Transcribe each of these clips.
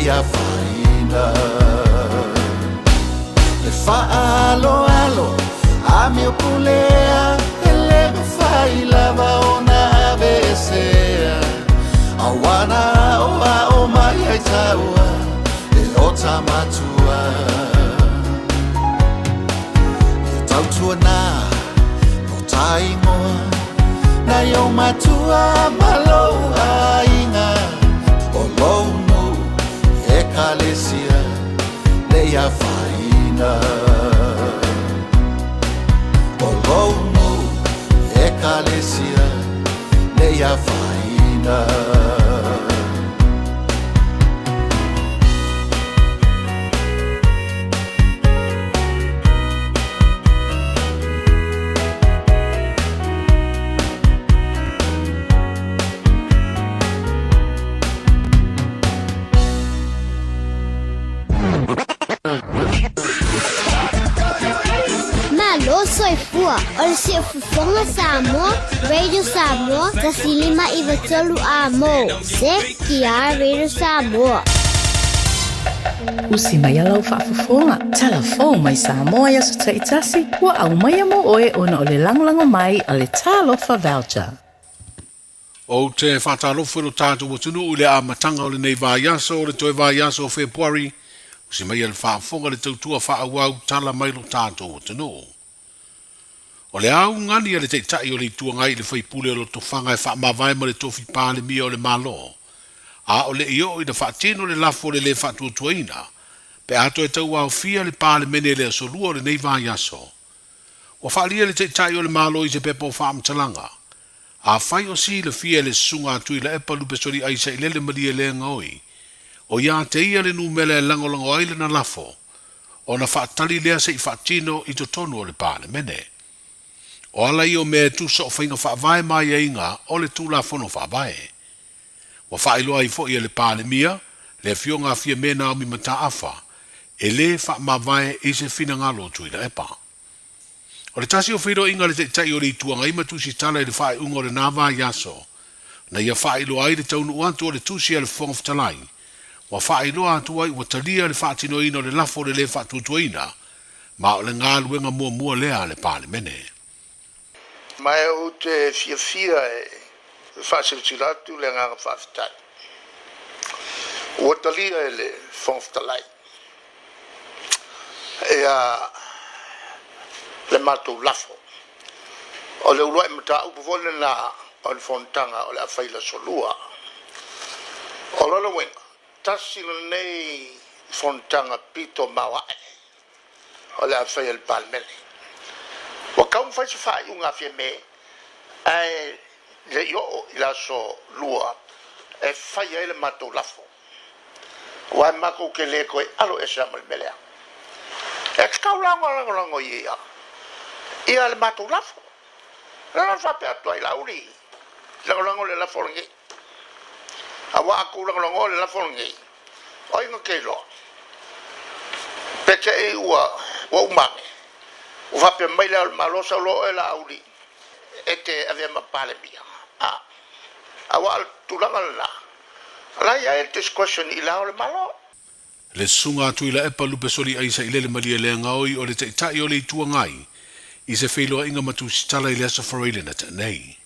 ia faina le faalo alo a mio pulea ele me fai lava ona avesea awana o mai ai taua e ota matua e tautua na o taingoa na yo matua malo ainga o lounu e kalesia le ia faina o lounu e kalesia le ia faina Soy fua, ol si fufonga Samoa, Radio Samoa, tasilima iwatolu amo, se kia Radio Samoa. Usi mai alau whaafafonga, telefon mai Samoa ya su taitasi, wa au mai amo oe ona o le langolango mai a le talofa voucher. O te whatalofa no tātou o tunu ule a matanga o le nei vāiaso o le toi vāiaso o Februari, usi mai al whaafonga le tautua whaawau tala mai lo tātou o tunu. O le au ngani a le te tai o le tuangai le whaipule o lo tofanga e wha mawai ma le tofi pāle mia o le malo. A o le io i na whaatino le lafo le le whaatua tuaina, pe ato e tau au fia le pāle mene le asolua o le nei vāiaso. Wa whaalia le te tai o le malo i se pepo whaamtalanga. A whai o si le fia le sunga tui le epa lupe sori aisa i lele maria le ngoi. O ia te ia le numele langolango aile na lafo. O na whaatali lea se i whaatino i to tonu o le pāle mene. O ala i o mea tu so whainga whaavae mai e inga o le tū la whono whaavae. Wa whaeloa i fo i le pāle mia, le fionga fia mena o mi mata awha, e le wha mawai i se whina ngalo tui la epa. O le tasi o whiro inga le te tai o le tuanga ima tusi tala i le whae unga o le nāwā yaso, na ia whaeloa ai le taunu uantu o le tusi a le whonga whatalai, wa whaeloa atu ai wa talia le whaatino ina o le lafo le whaatutuaina, ma o le ngā luenga mua lea le pāle mene. Mai o te fia e whaasilatu le nganga whaafitai. Ua talia e le whongwhtalai. Le mātou lafo. O le urua e mata upu vole na o le whontanga o le awhaila solua. O lolo wenga, tasila nei whontanga pito mawae. O le awhaila palmele. Wa kaum fai se fai unga fie me ai le yo ila so lua e fai ele mato lafo wa mako ke le ko alo e samal melea e ka lango ia le mato lafo la fa pe atoi la uri lango le lafo ngi awa ku lango le lafo ngi oi no ke lo peke e wa umane o va pe mai la malosa lo e la auli e te ave ma pale mia awa tulanga la ya e discussion i la o malo le sunga tu ila epa lupe soli aisa i lele malia le ngaoi o le te tai o le tuangai i se wheloa inga matu sitala i le asa whareile na ta nei.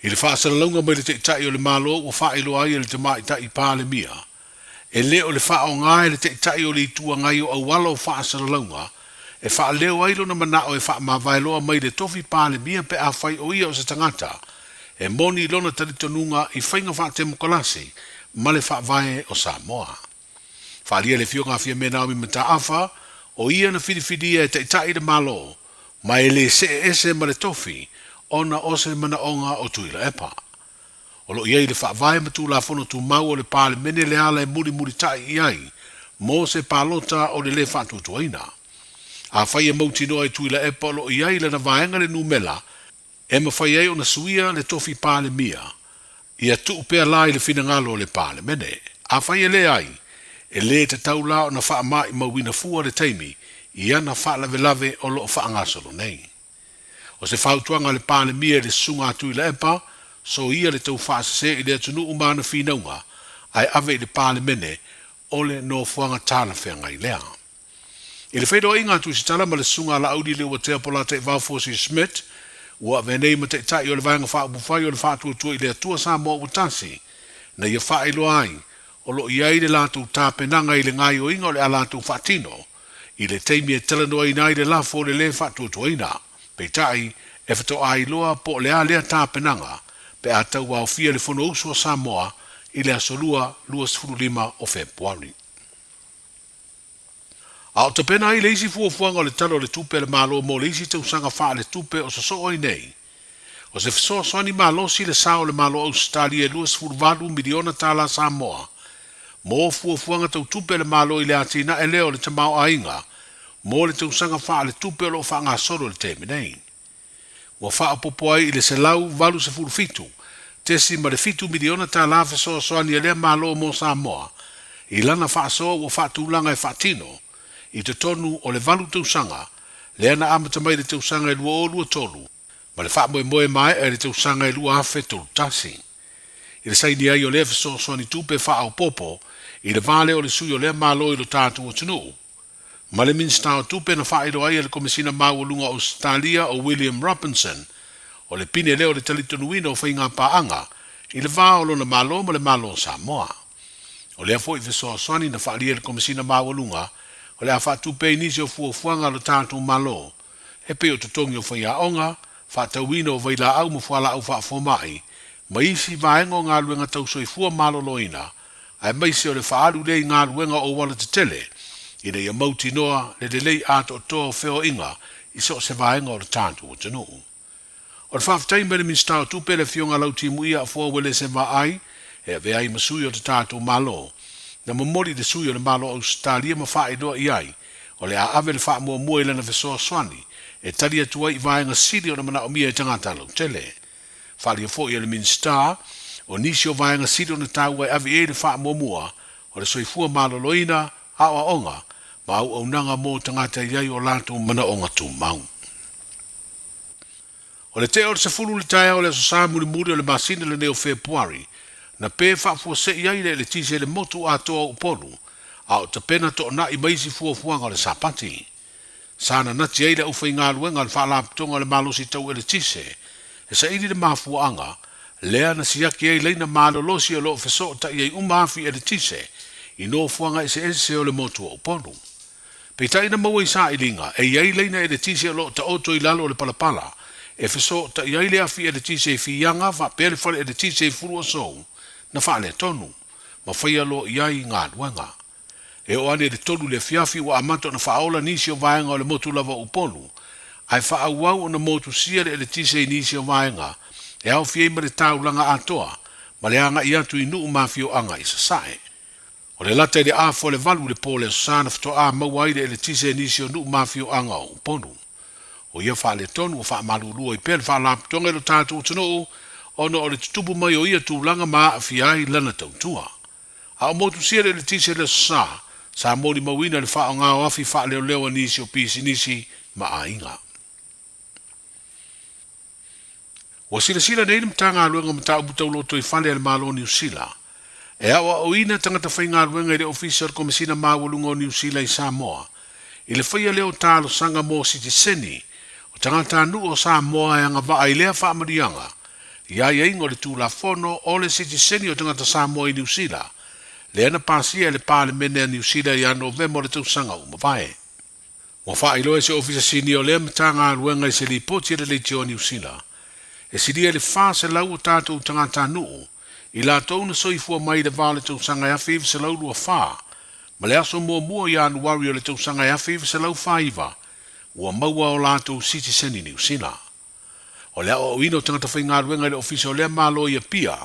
I le whaasara launga mai le te tai o le malo o whaelo ai le te mai tai pāle mia e le o le whaao ngai le te tai o le tuangai o awala o whaasara launga e wha leo ailo na manao e wha mawailoa mai le tofi pāle mia pe a whai o ia o sa tangata e moni lona taritonunga i whainga wha te mukalasi ma le wha vae o Samoa. Wha lia le fionga fia mena o mi mata awha o ia na whiriwhiria e te tai de malo ma e le se ese ma le tofi ona o se manaonga o tuila epa. O lo iei le wha vae matu la fono tu mau o le pāle mene le ala e muri tai iai mo se pālota o le wha tutuaina. A whai e mauti noa e tuila e polo i ai lana vaenga le numela e ma whai ei o na suia le tofi pāle mia i a tuu pēr lai le finangalo le pāle mene. A whai e le ai e le te taula o na wha mai mawina fua le teimi i ana wha lave o lo wha angasolo nei. O se whautuanga le pāle mia le sunga tuila e pa so ia le tau wha se i le atunu umana finaunga ai ave le pāle mene ole no fuanga tala whenga i lea. I le whaido inga tu si tala ma le sunga la audi le watea pola te Valfosi Smith, ua venei ma te tai o le vanga wha bufai o le wha tua i le atua Samoa utasi, na ia wha ilo ai, o lo iai le lātou tāpenanga i le ngai o inga o le a lātou whatino, i le teimi e telanoa i nai le lafo le le wha tua ina, pe tai e whato ai loa po le a lea tāpenanga, pe a tau au fia le fono usua Samoa, i le asolua 25 o Februari. A o te pena i le isi fuafuanga o le talo le tupe le malo mo le isi te usanga wha le tupe o sa so oi nei. O se fisoa soani malo si le sao le malo Australia 24 miliona tala Samoa. Mo fuafuanga tau tupe le malo i le atina e leo le tamau ainga, mo le te usanga wha le tupe o lo wha ngā soro le teme nei. Wa wha apopoai i le se lau valu se furu fitu, tesi ma le fitu miliona tala fisoa soani e lea malo mo Samoa, i lana wha soa wa wha tūlanga e wha tino, i te tonu o le valu tausanga, le ana amata mai le tausanga e lua o lua tolu, ma le wha moe mai e le tausanga e lua afe tolu tasi. I le saini ai o lea fiso soani tupe wha au popo, i le vale o le sui o lea malo i lo tātu o tunu. Ma le minsta o tupe na wha ilo ai e le komisina mau lunga Australia o William Robinson, o le pine leo le talitonuina o whainga paanga, i le vā o lona malo ma le malo Samoa. O lea fo i fiso soani na wha alia le komisina mau lunga, o le a whatupe nisi o fuafuanga lo tātou malo, e pe o tutongi o whaia onga, whatauina o waila au mo whala au whaafomai, ma isi vaengo ngā luenga tau soi fua malo loina, ai maisi o le whaalu lei ngā luenga o wala te tele, i le ia mauti noa le le lei ato o toa wheo inga, i so se vaenga o le tātou o tanu. O le whaftai mele min stau tupe le fionga lau timu ia a fua wele se va ai, e ve ai masui o te tātou malo, na mamori de sui o le malo Australia ma wha doa i ai, o le a ave le wha mua mua i lana fesoa swani, e tali atua i vaenga siri o na mana o mia e tangata lau tele. Whali a fo i le min star, o nisi o vaenga siri o na tau ai ave e le wha mua mua, o le soifua malo loina, a o onga, ma au au nanga mō tangata i ai o lato mana onga tu mau. O le te o le safulu le tae o le asosa muri o le masina le neo Februari, na pe fa fo se ia le tise le motu a toa upolu, a o te pena to na i maisi fuafuanga le sapati. Sana na tia ile ufa inga luenga le whala aptonga le malosi tau le tise, e sa ili le mafuanga, lea na siaki ei leina malolosi o lo feso ta iei umafi le tise, i no fuanga ese o le motu a upolu. Pei ina maua i sa ilinga, e iei leina le tise o lo ta oto i lalo le palapala, e feso ta iei le afi le tise fi yanga, fa pele fale le tise furu o sou, na whaale tonu, ma whaia lo iai ngā luenga. E o ane le tolu le fiafi wa amato na whaola nisi o vaenga o le motu lava upolu, ai whaauau o na motu sia le tise nisi o vaenga, e au fiei ma le tau langa atoa, ma le anga i atu i nuu mafio anga i sasae. O le lata le afo le valu le pole sana fto a mawai le tise nisi o nuu mafio anga o upolu. O ia whaale tonu o wha malulua i pēr whaala tonga lo tātu o tunu, ono o le tutupu mai o ia tūlanga maa a fiai lana tautua. A o motu sia le tise le sa mori mawina le wha o ngā wafi wha leo leo nisi o pisi nisi ma a inga. Wa sila nei mtanga luenga mta ubutau loto i whale al malo New Zealand. E awa o ina tangata whainga luenga i le official komisina mawalunga o New Zealand i Samoa. I le whaia leo talo sanga mo sitiseni, o tangata anu o Samoa e anga wa ai lea wha amarianga. Ia ia ingo le tūla fono o le sitiseni o tangata Samoa i New Zealand. Le ana pasia le pāle mene a New Zealand i a November le tausanga umawhae. Wa wha ilo se ofisa sini o lea mtanga luenga i se li poti le leitio New Zealand. E siria le wha se lau o tātou tangata nuu, i la tōna soifua mai le vāle tausanga e awhiv se lau lua wha, ma le aso mua i anu wari o le tausanga e awhiv se lau whaiva, ua maua o lātou sitiseni New Zealand. O le o ino tangata whainga ruenga le ofisa o lea malo i a pia,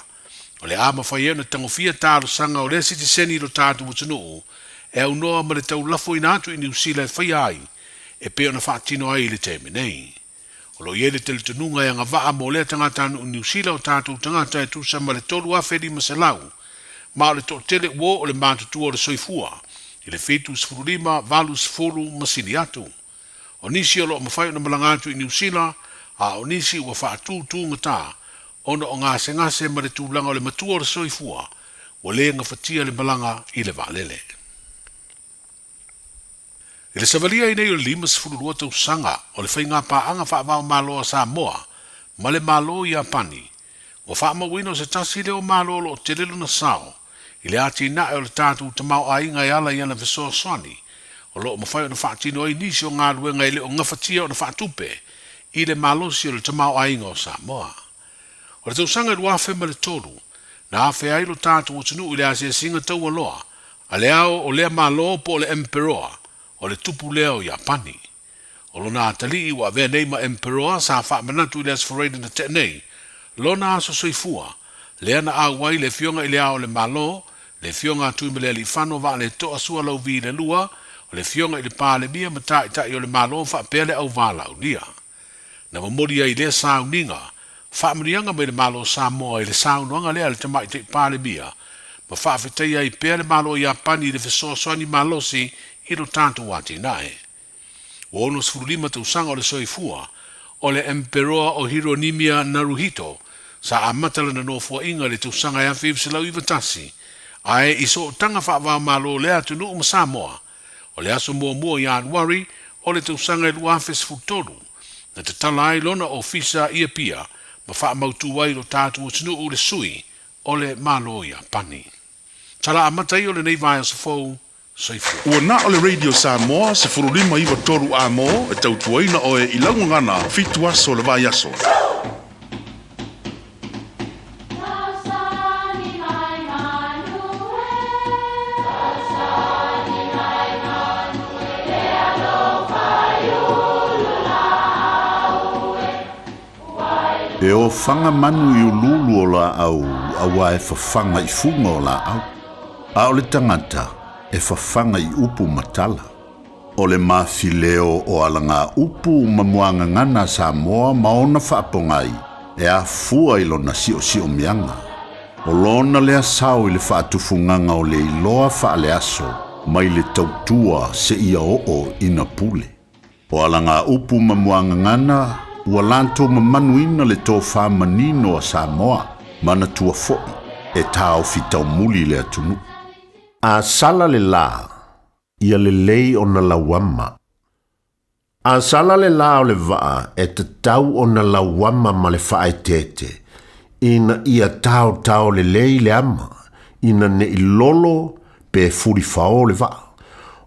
o le ama whai ena tangofia tāro sanga o lea sitiseni lo tātou utanu, e au noa ma le tau lafo ina atu i New Zealand whai ai, e peo na whaatino ai le teme nei. O lo iele te le tununga e anga waa mo lea tangata anu New Zealand o tātou tangata e tusa ma le tolu a whedi ma se lau, ma o le to tele wo o le mātutua o le soifua, i le fetu sfurulima valu sfuru masini atu. O nisi o lo mawhai o na malangatu i New Zealand, a o nisi ua whaatū ngata, ona o ngase ma le tūlanga o le matua o le soifua, o le ngafatia le malanga i le valele. I le savalia i nei o le 5 tausanga o le whainga paanga whaavao malo a Samoa, ma le malo i Apani, o whaamawino se tasi leo malo o te lelo na sao, i le ati nae o le tātou tamau a inga i ala i ana vesoa swani, o loo mawhai o na whaatino ai nisi o ngā ruenga i le o ngafatia o na whaatupe, i le malo si o le tamau a inga o Samoa. O le tausanga i luafe ma le tolu, na awhi ai lo tātou o tunu i le asia singa tau aloa, a le ao o lea malo po o le emperoa, o le tupu leo i Apani. O lona atali i wa vea nei ma emperoa sa wha manatu i le asfareida na te nei, lona aso soifua, lea na awai le fionga i le ao le malo, le fionga tui me le li whano wa le toa sua lau vi le lua, o le fionga i le pā le mia mata i tai o le malo wha pele au wala au nia. Na mamori ai le sa uninga, wha mrianga me le malo Samoa i le sa unuanga lea le tamai te pā le mia, ma wha whitai ai pele malo i Apani le fesoa soani malo si i lo tātou wati nae. O ono sfurulima tausanga o le soifua, o le emperoa o Hironimia Naruhito, sa amatala na nofua inga le tausanga e FEB se lau iwatasi, ae iso o tanga whaavao malo lea tunu uma Samoa, o le aso mua i Anuari, o le tausanga e luafes futoru, na te tala ai lona ofisa ia pia, ma wha mautu wai lo tātou o tunu u le sui, o le malo i Apani. Tala amatai o le nei vai o sa fau, Ua na o le Radio Samoa se furulima iwa toru a mo e tautuaina o e ilangu ngana fitu aso le vai aso. E o fanga manu i ululu o la au, awa e fafanga i funga o la au. A o le tangata, e fafanga i upu matala. O le mafileo o alanga upu mamuanga ngana Samoa maona whaapongai, e a fua ilo na sio mianga. O lona lea sao i le whaatufunganga o le iloa whaale aso, mai le tautua se ia o ina pule. O alanga upu mamuanga ngana, ua lanto mamanuina le tō whamanino a Samoa, mana tua foi, e tau fitau muli le atunu. A sala le la, ia le lei o na lawama. A sala le la o le vaa, e te tau o na lawama ma le whae tete, ina ia tau le lei le ama, ina ne ilolo pe furi fao le vaa.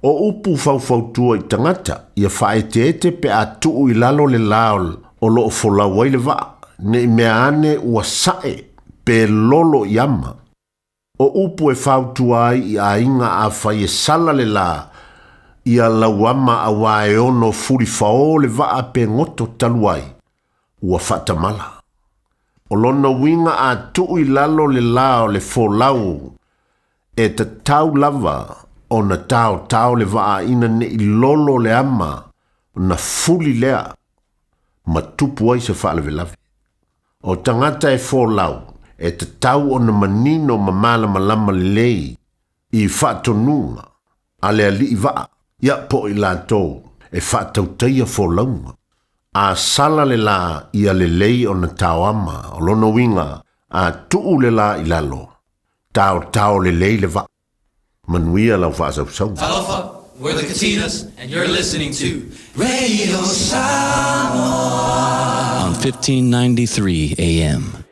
O upu fau tua i tangata, ia whae tete pe atu i lalo le lao o loo folawai le vaa, ne meane ua sae pe lolo i ama. O upu e whautuai i a inga a whai e sala le la, i a lawama a wae ono furi fao le vaa pe ngoto taluai, ua whatamala. O lona winga a tuu i lalo le lao le folau, e te tau lava o na tau le vaa ina ne i lolo le ama, na fuli lea, ma tupu ai se whaale velavi. O tangata e folau, e te tau o na manino ma malama lei i whaatonunga, a lea li i vaa, ia po i lātou, e whaatautaia fōlaunga. A sala le la i a le lei o na tauama, o lona winga, a tuu le la i lalo, tau le lei le vaa. Manuia lau whaasau. Aloha, we're the Katinas, and you're listening to Radio Samoa on 1593 AM.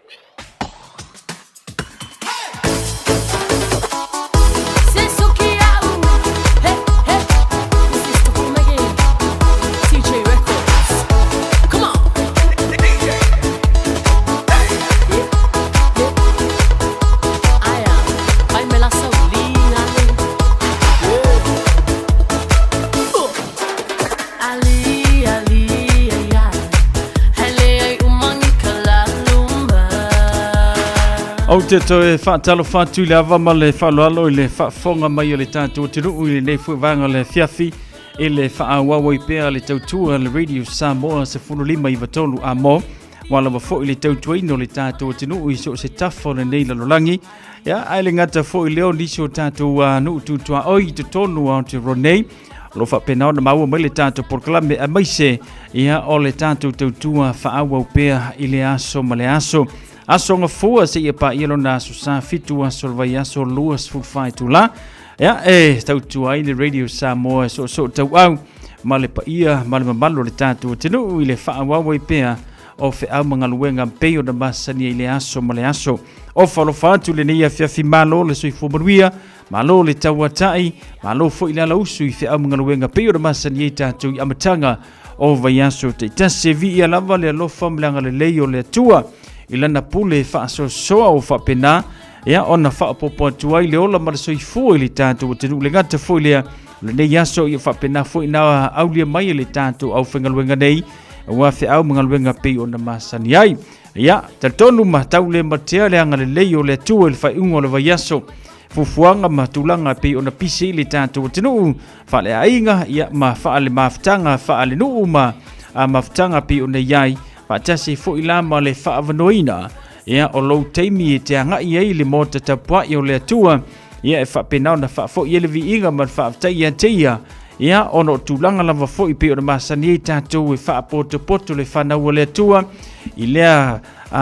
Au te toe whaatalo whātu le awa ma le whaaloalo I le whaafonga mai o le tātua te ruu I le fuivanga le fiafi I le whaawawa I pēa le tautua le Radio Samoa se 15 I watolu a mo wala wa fo I le tautua ino le tātua te ruu I so se tafo le nei lalolangi ia ai le ngata fo I leo niso tātua nuu tutua oi te tonu au te ronei lofa pena ona maua mai le tātua porklame a maise ia o le tātua tautua whaawa upea I le aso ma le aso asonga fua se ia pa ielo na susa fitu aso vai aso luas fulfai tula ya tau tuai le radio Samoa so tau au male pa ia male mabalo le tatu tenu ile fa wa pea o fe au mangaluenga peo na masani ile aso male aso o falo fatu le nia fiafi malo le sui fumaruia malo le tawatai malo fo ile la usu i fe au mangaluenga peo na masani tatu i amatanga o vai aso te tase vi ia lava le alofa mlanga le leio le tua ilana pule fa so o fa pena ya ona fa popo tuai le ola ma soi fu ile tatu te le ngata fu ile le yaso i fa pena fu ina au le mai le tatu au fengaluenga nei wa fe au mangaluenga pe ona masani ai ya tatonu ma taule matea le anga le leio le tua le fa ungo le yaso fufuanga matulanga pe ona pisi le tatu tenu fa le ainga ya ma fa le maftanga fa le nu ma maftanga pe ona yai pa tasi fo ilama le fa vanoina ya o lo taimi te anga i le mota tapua i o le tua ya fa pena na fa fo ile vi inga ma fa taia taia ya ono tulanga lava fo i pe o masani tatu e fa poto le fa na o le tua ile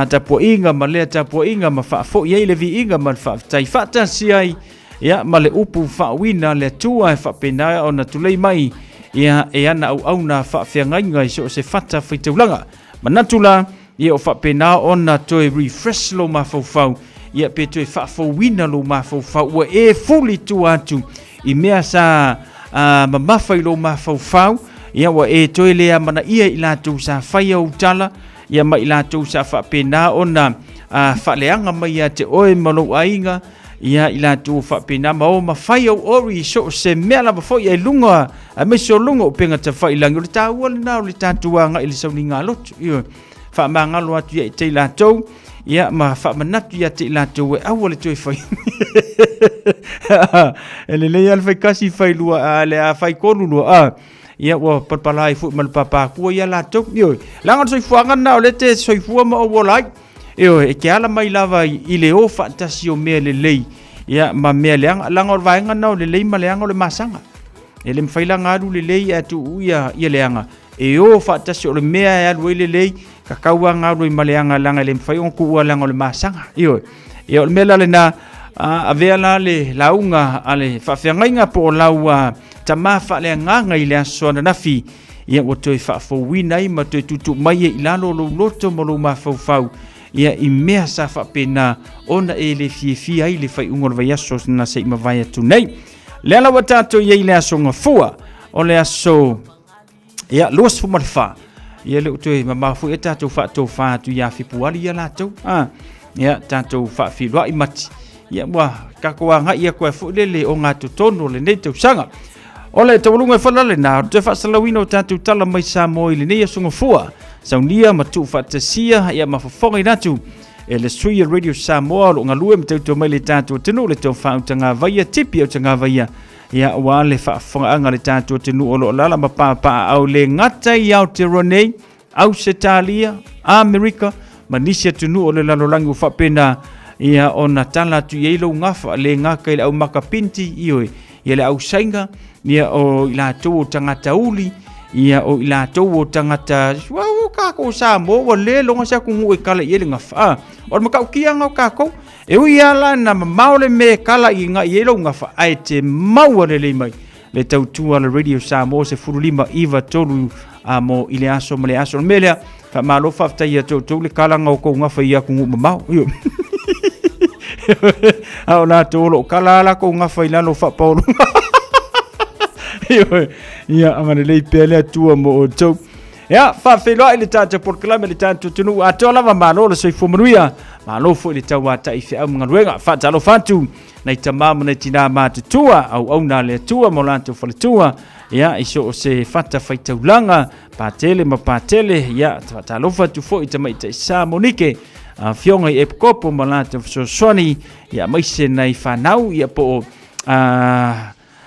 tapua inga ma le tapua inga ma fa fo ile vi inga ma fa tai fa tasi ai ya ma le upu fa wina le tua e fa pena ona tulei mai ya e ana au na fa fianga so se fata fitulanga manatula ia o fa pena ona toe refresh lo ma fau ia pe toe fa wina lo ma fau wa e fully tu atu i mea sa mamafa lo ma fau ia wa e toe le mana ia ila tu sa fai o tala ia ma ila tu sa fa pena ona fa leanga mai te oe malo ainga ia ila tu fa pena ma o ma fai o ori so se mea la fo ia lunga a me so lunga o penga te fai langi le tau na le tatuanga ile sauninga lot ia fa mangalo atu ia te latou ia ma fa manatu ia te latou e awale toi fai ele le al fai kasi fai lua le a fai konu lua ia wa palpalai fu mal papa pu ia latou io langa soi fuanga na le te soi fu ma o volai io e ke ala mai lava i le o fantasio me le lei ia ma me le langa vai ngana le lei ma le anga le masanga ele mfai langa lu le lei atu ia leanga e o fantasio le me ia le lei kakau anga roi maleanga langa le mfai on ku langa le masanga io le mela le na avela le launga ale fa fianga po laua tama fa le nganga ile aso na nafi ia o toi fa fo winai ma toi tutu mai i lalo lo loto mo lo ma fau ia i mea sa fa pena ona e le fie ai le fai ungo vai aso na sei ma vai atu nei le ala watato ia ile aso ngafua o le aso ia los fu malfa ia le utoi mama fu eta to fa tu ya fi puali ia la to ia tanto fa fi lo i mati ia wa ka ko nga ia ko fu le o nga tu tono le nei to sanga ole to lunga fa le na te fa salawino tanto tala mai sa moi le nei sunga fua saunia matu fa tasia ia ma fofonga inatu ele sui radio Samoa lo nga luem to mai le tanto tenu le to fa tanga vai tipi o tanga vai ia wale fa fonga le tanto tenu o lo lala ma pa au le ngata ia te ronei au setalia America manisia tenu o le lalo langu fa pena ia ona tala tu yelo ngafa le ngaka ile au makapinti ioi ia le au sainga ia o ila tu tangata uli ia o ila tu tangata wa ka ko sa mo le longa sa ku e kala ile ngafa o makau kia ngau ka ko e ia la na maule me kala i nga yelo ngafa ai te mau le mai le tau tu ala radio Samoa se furulima iva tolu mo ile aso mele aso mele fa malo fa ia to le kala ngau ko ngafa ia ku mau yo au na to lo kala la ko ngafa ila lo fa paulo ia amane le pele tu mo to ya fa felo ile tata por clame le tanto tunu atola va malo le soi fumuia malo fo le tawa ta ife am ngaruenga fa talo fatu na tamam na tina ma tua au na le tua molanto fo le tua ya iso se fata faita ulanga patele ma patele ya talo fatu fo itama ita sa monike fionga e kopo molanto so soni ya maise na ifanau ya po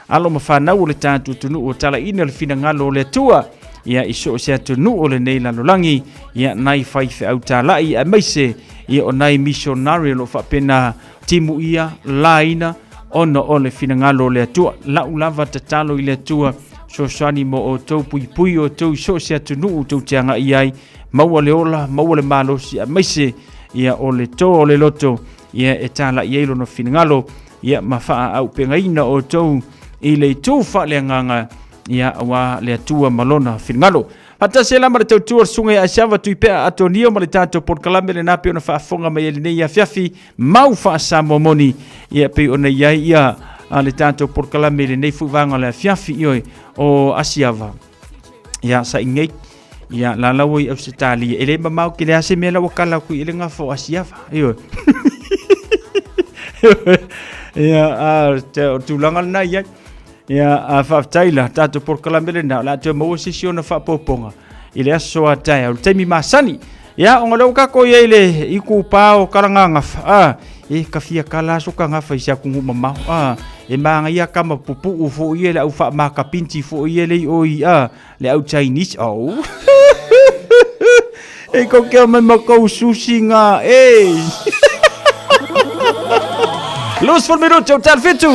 alo mafanau le tanto tunu o tala ina le fina ngalo le tua ia iso se tunu o le nei lalolangi ia nai fai fe au talai a maise ia o nai missionary lo fa pena timu ia laina ono o le fina ngalo le tua la ulava tatalo i le tua so sani mo o tau pui o tau so se tunu o tau tianga iai maua le ola maua le malo si a maise ia o le tō o le loto ia e tāla i eilo no finangalo ia mawha au pengaina o tau i le tū whaaleanganga ia wa le atua malona finangalo. Hata se lama le tautua sunga ia asiawa tui pea ato nio ma le tātou Port Kalambe le nape ona whaafonga mai ele nei a fiafi mau wha Samoa moni ia pe ona iai ia a le tātou Port Kalambe le nei fuwanga le fiafi ioi o asiawa. Ia sa ingei ia la lawa i au se tali ele mamau ki le ase mea la wakala kui ele ngafo asiawa ioi. Ia a tūlanga na iai. Ia a whaaftaila tātou Port Kalambe le nao la te maua sisi ona whaapoponga i le aso a tai au taimi masani ia o ngalau kako ia i le iku pāo karanganga e kafia kala soka ngafa i siakungu mamau e maanga ia kama pupu ufo ia le au wha maka pinti fo ia le o ia le au Chinese e ko kea mai makau sushi nga Los for minuto o tal fitu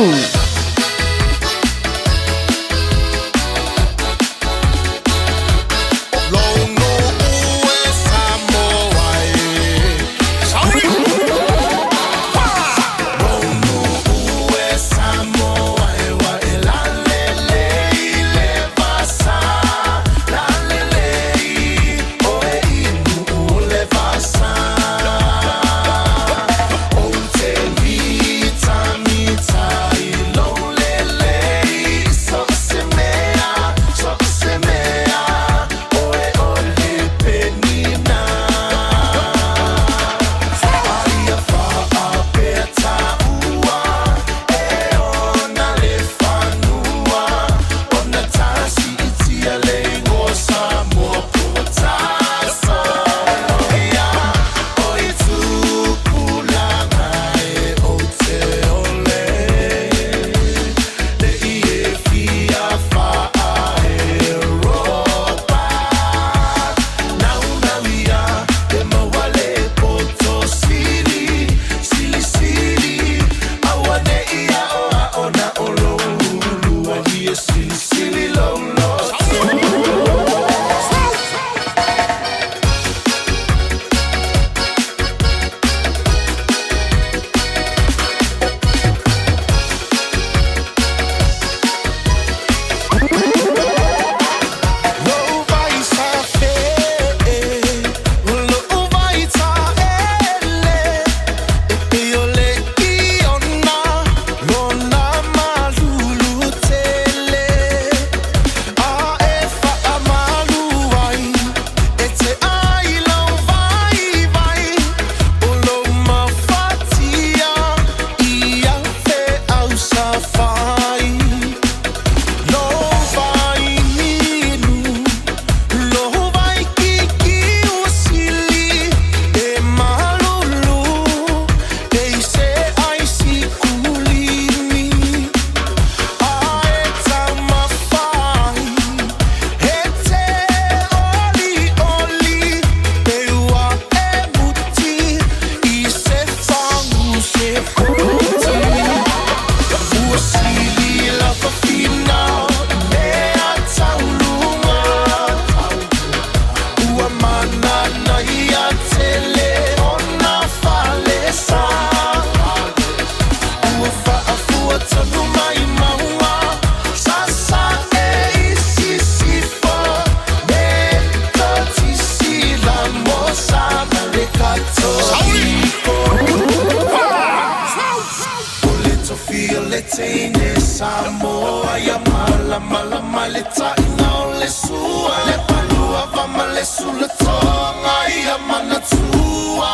Samoa ya mala mala maleta ina le sua le palua va male sulle tonga ya manatua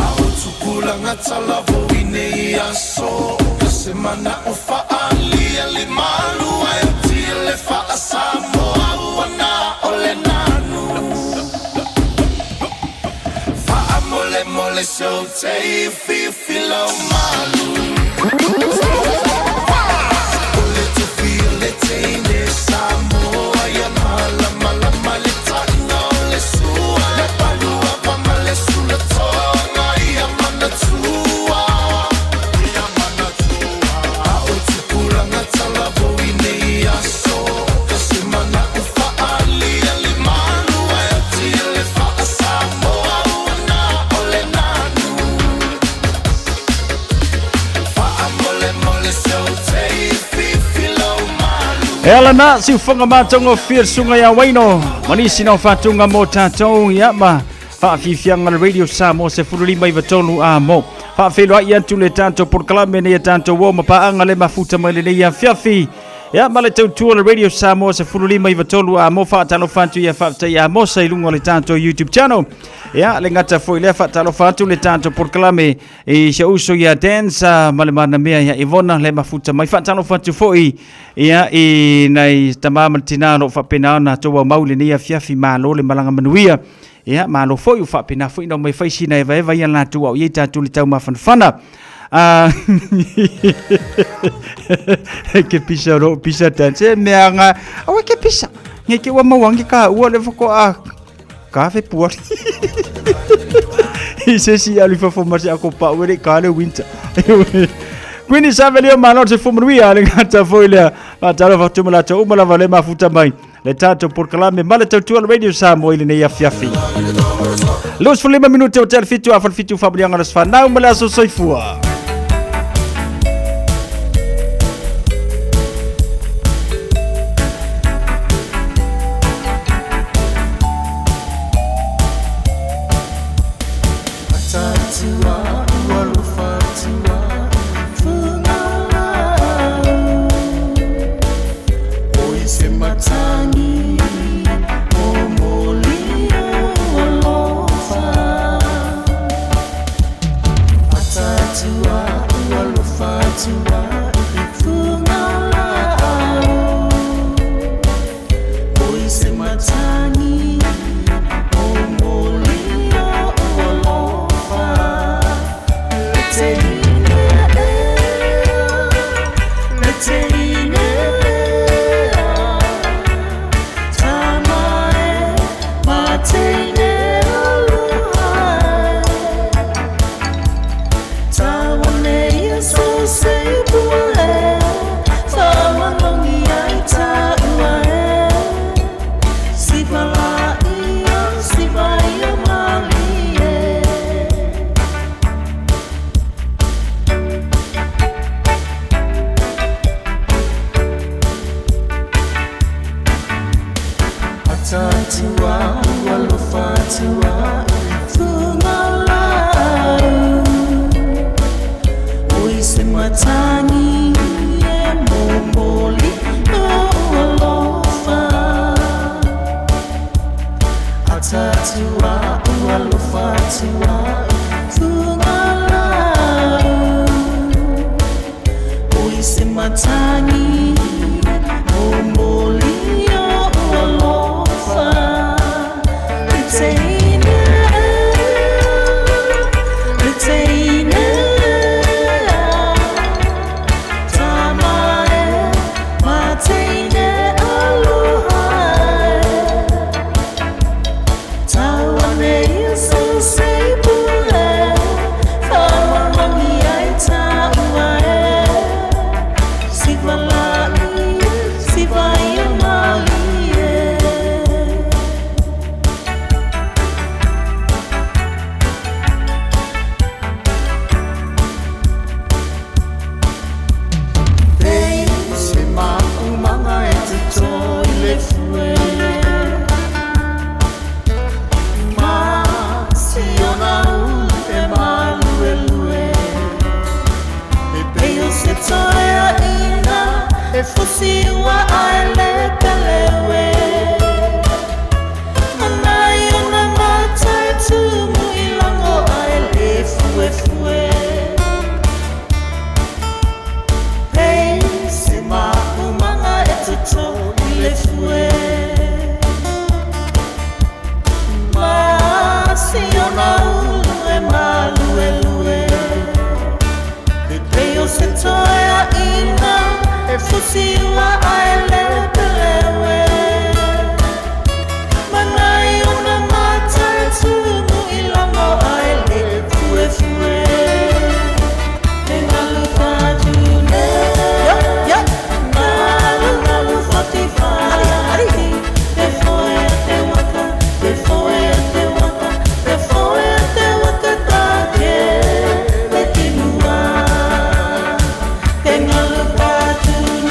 au tukula ngatala vo ine ya so semana ufa ali ali malu ya tile fa Samoa wana ole nanu fa mole mole so te fi filo malu. Samoa Ela na si whanga mātonga whir sunga ia waino. Manisi nao whātunga mō tātou ia ma. Whaafifianga na Radio Samoa se furulima iwa tonu a mo. Whaafelo ai antu le tātou porkalame ne ia tātou wō mapaanga le mafuta mai le ne ia whiawhi. Ia ma le tautua le Radio Samoa se furulima iwa tonu a mo whaatalo whantu ia whaafta ia mo sa ilunga le tātou YouTube channel. Ia le ngata foi le whaatalo whantu le tātou porkalame i se uso ia dance ma le mana mea ia Ivona le mafuta mai whaatalo whantu foi. Ia i nei tamama tina lo whapena na toa maule ni ia whiawhi malo le malanga manuia. Ia malo foi u whapena foi no mai whaisi na eva ia na tua o ieta tu le tau mawhanwhana. Ke pisa ro pisa tanse mea nga awa ke pisa nge ke wa mawangi ka ua le whako a kawe puari. I se si alifa fomasi ako pa uere ka le winter. Quindi salve leo ma non se fumanuia le ngata foi le atalo fa tumala to umala vale mafuta mai le tato por kalame male to Radio Samoa ile ne ya fiafi los fulima minuto hotel fitu afal fitu fabrianga las fa na umala so soifua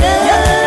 Yeah.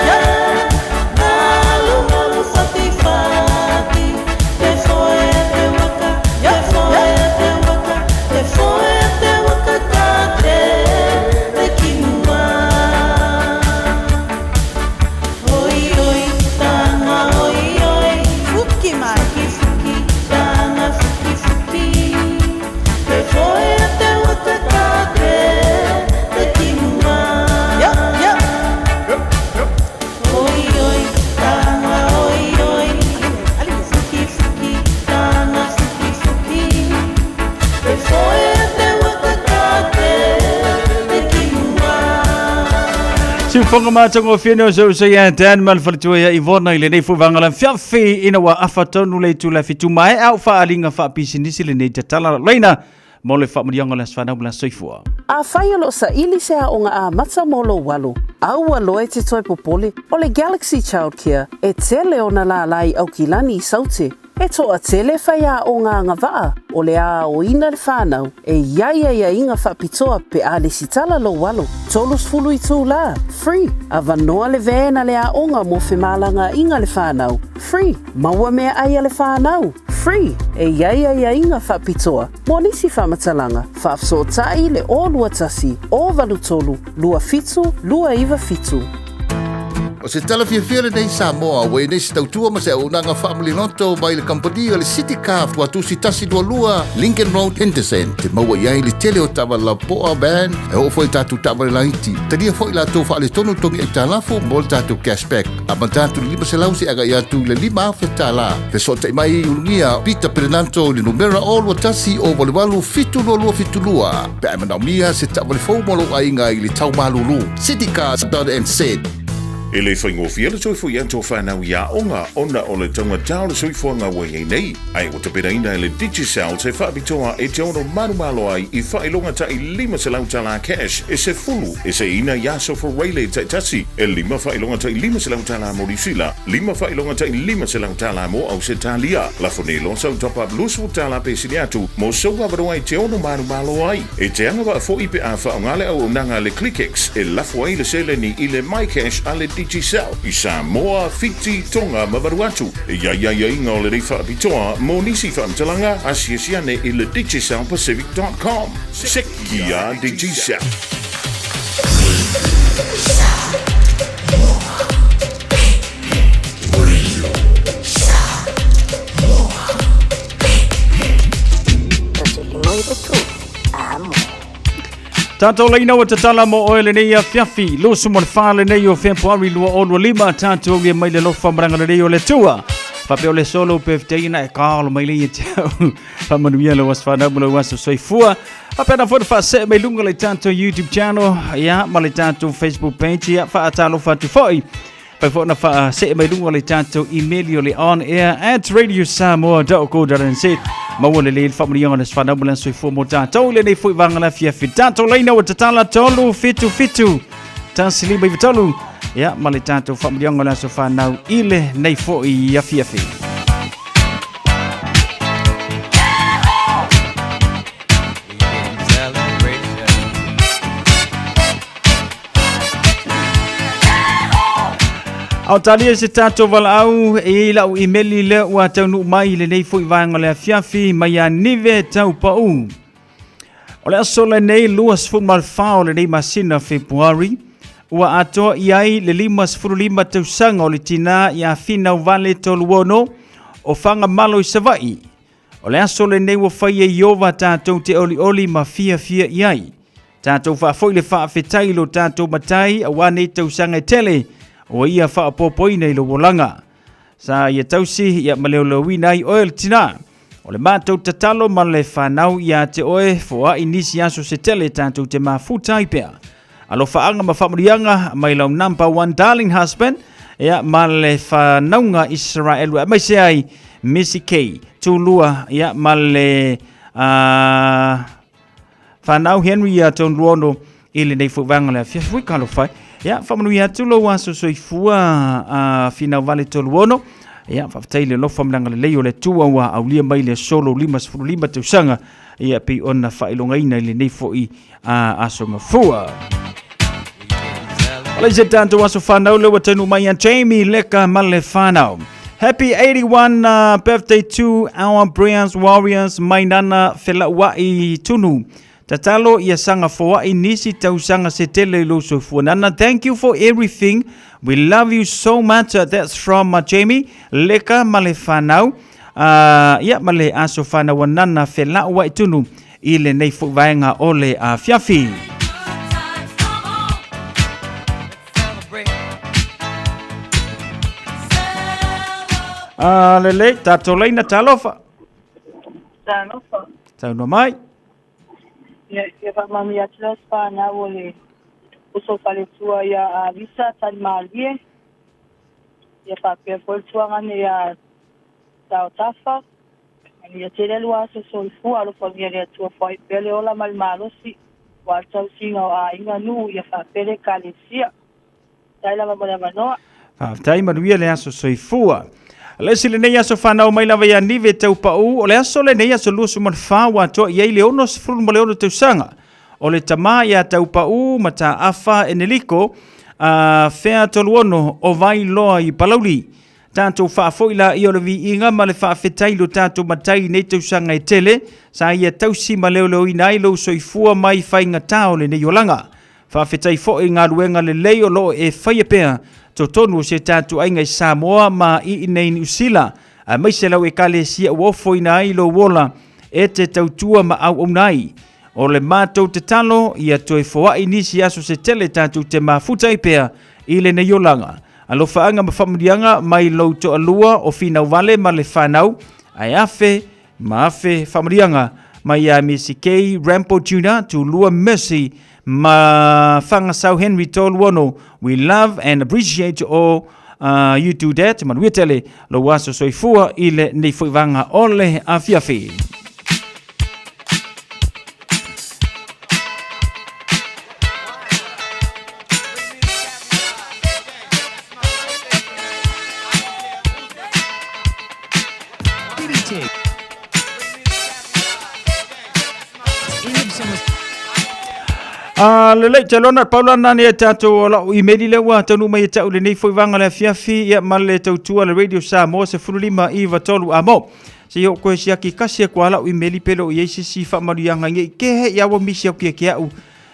Si fonga matango fino so ya dan mal fatu ya Ivona ile nei fu vangala fiafi ina wa afatonu le tu la fitu mai au fa alinga fa pisinisi le nei tatala leina mole fa mdianga la sfana bla soifua. A failo sa ili se a onga a matsa molo walu. Au alo e te toi popole o le Galaxy Childcare e tele ona la lai au kilani I saute. E toa tele whaia o ngā ngawaa o le a o ina le whānau e ia inga whapitoa pe a le sitala lo walo. Tolus fulu I tū la, free. A vanoa le vēna le a onga mo whemalanga inga le whānau, free. Maua mea aia le whānau, free. E ia inga whapitoa. Mo nisi whamatalanga, whafso tai le o lua tasi, o valu tolu, lua fitu, lua iwa fitu. O se tala fiafia nei Samoa, wei nei se tautua ma se unanga family noto mai le company o le City Car tua tu si tasi dua lua Lincoln Road Henderson. Te maua iai le tele o tawa la poa ban e o foi tatu tawa le laiti. Tania foi la tau wha le tonu tongi e talafu mo le tatu cashback. A man tatu lima se lausi aga ia tu le lima awhi tala. Pe so te mai ungia Peter Perenanto le numera o lua tasi o walewalu fitu lua. Pe a manau mia se tawa le fau molo a inga I le tau malulu. City Car.nz. E le whaingofia le soifo I anto whanau ia onga ona o le taunga tau le soifo anga wai nei. Ai o te peraina e le Digicel te whaapitoa e te ono marumalo ai I whailonga ta I lima se lautala cash e se fulu e se ina yaso for Waylay te tasi e lima whailonga ta I lima se lautala mo risila lima whailonga ta I lima se lautala mo au se talia la fonelo sa top up lusu tala pe siniatu mo soga varoa I te ono marumalo ai e te anga wa fo ipe a whaongale au nanga le ClickX e lafo ai le sele ni I le MyCash a le Digicel I Samoa, Fiti, Tonga, Mavaruatu. Ia inga o le rei whaapitoa, mo nisi whaamtalanga, asiasiane I le digicelpacific.com. Sekia Digicel. Tato leina wa tatala mo oele nei a fiafi, lo sumo le whale nei o Februari lua o lua lima, tato le mai le lofa maranga nei o le tua. Whapeo le solo pefteina e kālo mai lei e tau. Whamanuia le was whanamula waso soifua. Whapena fwere whase mai lunga le tato YouTube channel, ia, ma le tato Facebook page, ia, whaatalo whatu foi. Pai fwere whase mai lunga le tato email o le on air at radiosamoa.co.nz. Mawale le whamurianga le whanamula soifua mo tato le nei fwoi wangala fiafi. Tato leina wa tatala tolu fitu. Tansili mai vitolu. Ya, male tato whamurianga le so whanau ile nei fwoi ia fiafi. Au talia se tato walau e lau imeli le ua taunu mai le nei fwoi vanga le fiafi mai a nive tau pau. O le aso le nei luas fumal fao le nei masina Februari. Ua atoa iai le 5 tausanga o le tina ia finau vale toluono o whanga malo I savai. O le aso le nei ua whaia iova tātou te oli ma fia iai. Tātou whaafoi le whaafetai lo tātou matai a wane tausanga tele o ia whaapopoina I lo wolanga. Sa ia tausi ia maleolawina I oe le tina. O le mātou tatalo ma le whanau ia te oe fua inisi aso se tele tātou te mafutai pea. Alo whaanga ma whamurianga mai lau number 1 darling husband ia ma le whanaunga Israel mai se ai Missy K tūlua ia ma le whanau Henry ia tōn luono ili nei fuwanga le fiafui kalo whai ia whamanui atu lo waso soifua finau vale tōluono ia whaftai le lo whamlanga le leo le tua wa au lia mai le solo 5 tausanga ia pi ona whailongaina ili nei foi asonga fua. Ole se tanto waso whanau le watanu mai an Jamie leka male whanau. Happy 81 birthday to our Brian's Warriors mai nana whela wai tunu. Tatalo ia sanga fo ai nisi tausanga se tele lo so nana. Thank you for everything. We love you so much. That's from Jamie leka male whanau. Ia male aso whanau nana whela wai tunu. Ile nei fu vaenga ole a fiafi. Lele, tato leina talofa. Talofa. Tau no mai. Ia mami atlas pa na ole uso pale tua ya visa tan malie ya papel por tua ngane ya tautafa ni ya tele lua so fu alo familia tua foi pele ola malmalo si wa tau singa a inga nu ya papel kalesia tai lava mana manoa tai manuia le aso soifua le sile nei aso whanau mai lava ia nive tau pau o le aso le nei aso lusu man whawa toa iei le ono sifuru mo le ono tau sanga o le tama ia tau pau ma ta afa eneliko whea tolu ono o vai loa i palauli tātou whaafoila i o le vi inga ma le whaafetailu tātou matai nei tau sanga e tele sa ia tau si ma leo leo ina ilo soifua mai whainga tau le nei o langa whaafetai fo i ngā ruenga le leo lo e whaia pēr to tonu se tātou ainga i Samoa ma i nei New Zealand mai se lau e kale sia uofo ina ilo wola e te tautua ma au nai o le mātou te talo ia toi foa inisi aso se tele tātou te mafuta i pēr i le nei o langa alo whaanga ma whamurianga mai lau to alua o whina wale ma le whanau ai afe ma afe whamurianga mai a Mesikei Rampo Tuna to Lua Mercy ma whanga sau Henry tolu ono we love and appreciate all you do that ma nuia tele lo waso soifua i le nei whaivanga ole a fiafi. Le lei talona paulana ne tato la email le wa tanu mai tau le nei foi vanga le fiafi ya male tau tua le radio Samoa se fulima iva tolu amo se yo ko sia ki kasi ko la email pelo ye si fa marianga nge ke ya wa misi ke ke au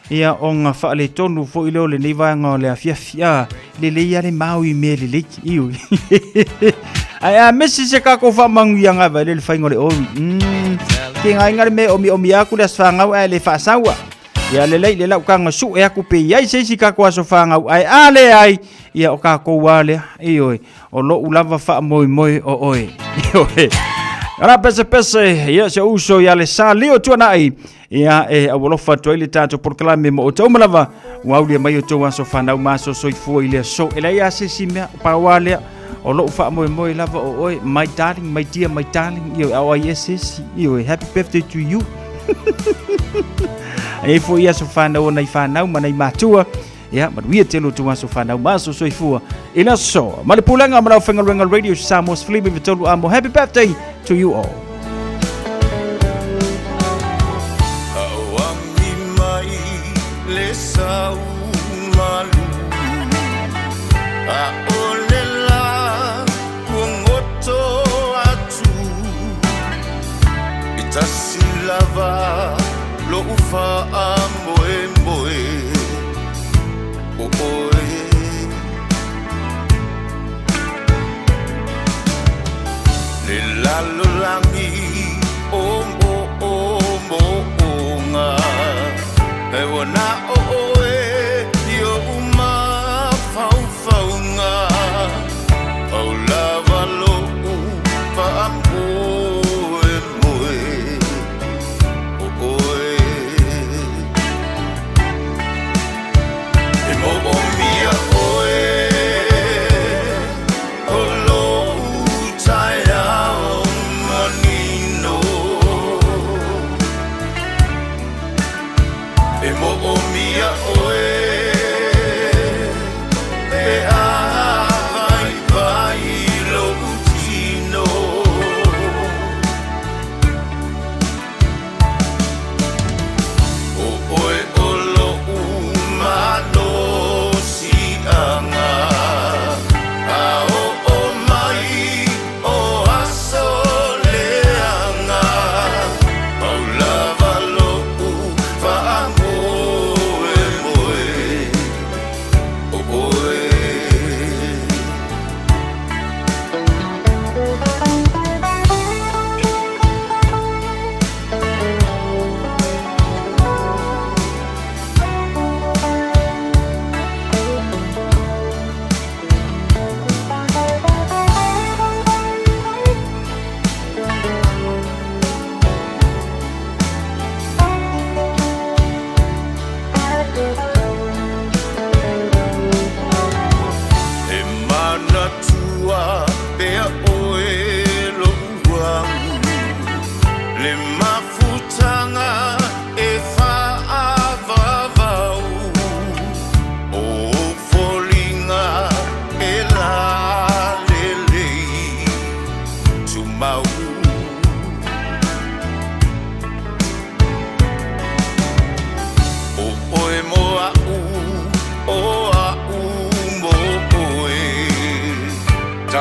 ya on fa le tonu fo ile le nei vanga le fiafi ya le ya le mau email le iu ai mesi se ka ko fa mangianga va le fa ngole o ke ngai me o mi aku le sfanga le fa sawa ya le lei le lau kanga su e aku pe ai se si ka ko so fanga ai ale ai ia o ka ko wale i oi o lo ulava fa moi o oi ara pese ia se uso ya le sa leo tu nai ia e a wolo fa toile tato por clame mo to malava wa uli mai to wa so fanga ma so fu ile so ele ia se si me pa wale o lo fa moi lava o oi my darling my dear my darling io o yes io happy birthday to you e fo ia so fana o nei fana ma nei matua ia ma wi telo tu so fana ma so soifua ina so ma le pulanga ma fenga radio Samoa Flibi vitolu amo happy birthday to you all. Lo ufa moe o oe le lalo langi o nga e wana o oe yo uma fau nga au lava lo ufa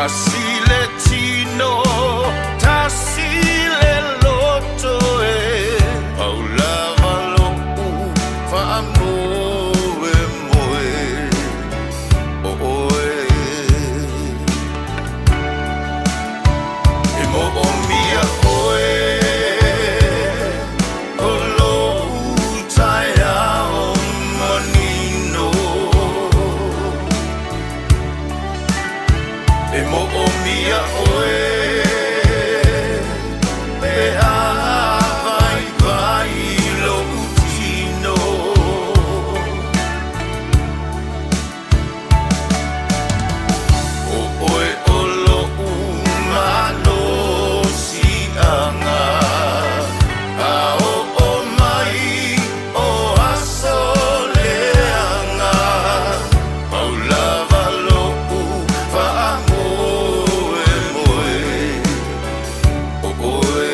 Tasile tino, tasile loto Paulava lo'u fa'amoe moe O'oe E mo'o mia oe O lo'u taia o manino E mo'o mia oe E a vai vai lo'u tino O oe o lo'u malo si'anga A o mai o aso leanga Paulava lo'u fa'amoe moe O oe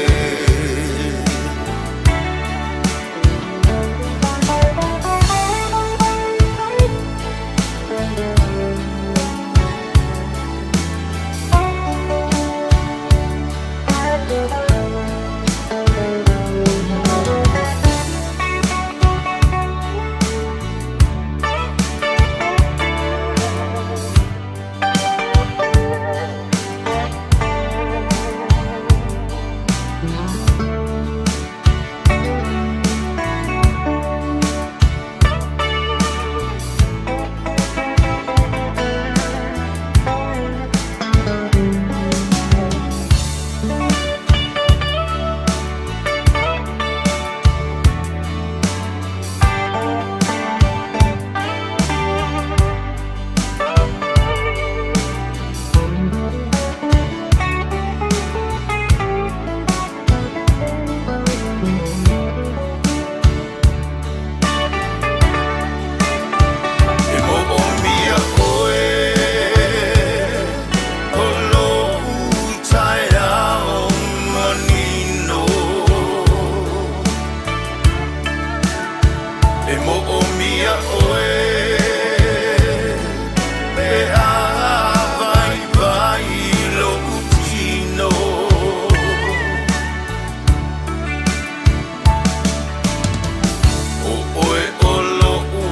E mo'o mia oe O lo'u taia o manino E mo'o mia oe E a vai vai lo'u tino O oe o lo'u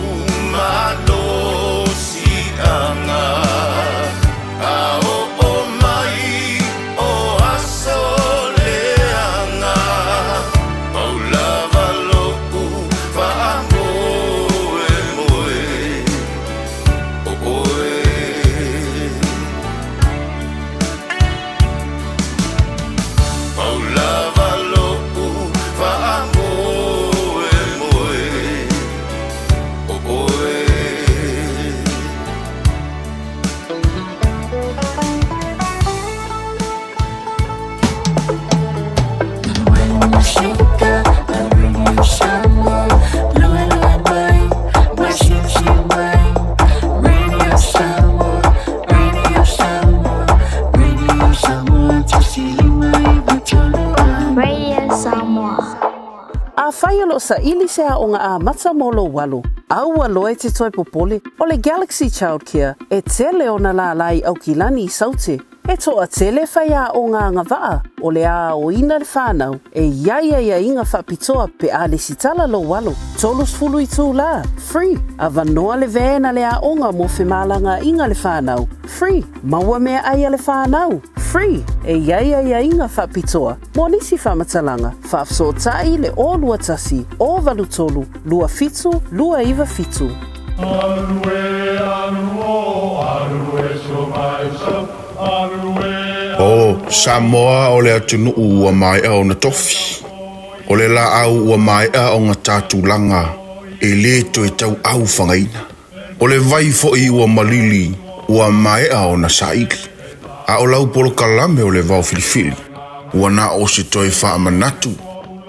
malo si'anga A o mai o aso leanga Paulava lo'u fa'amoe moe O oe Paulava lo'u fa'amoe moe O oe Radio Samoa. A whai alo sa ili sea o ngā a matsa molo walu. Aua loe te toi popole o le Galaxy Childcare e tele o na la lai au kilani I saute. E toa tele whai a o ngā ngawaa o le a o ina le whanau e iaia inga whapitoa pe a le sitala lo walu. Tolus fulu I tū la, free. A vanoa le vena le a onga mo whemalanga inga le whanau, free. Maua mea aia le whanau, free. E iaia inga whapitoa. Mo nisi whamatalanga, whafsotai le o lua tasi, o valu tolu, lua fitu, lua iwa fitu. O Samoa o le atunu ua mai au na tofi. O le la au ua mai au ngā tātulanga e le to e tau au whangaina. O le vai fo I ua malili ua mai au na saiki. A o lau polo kalame o le vau filifili. Ua na o se toi wha manatu.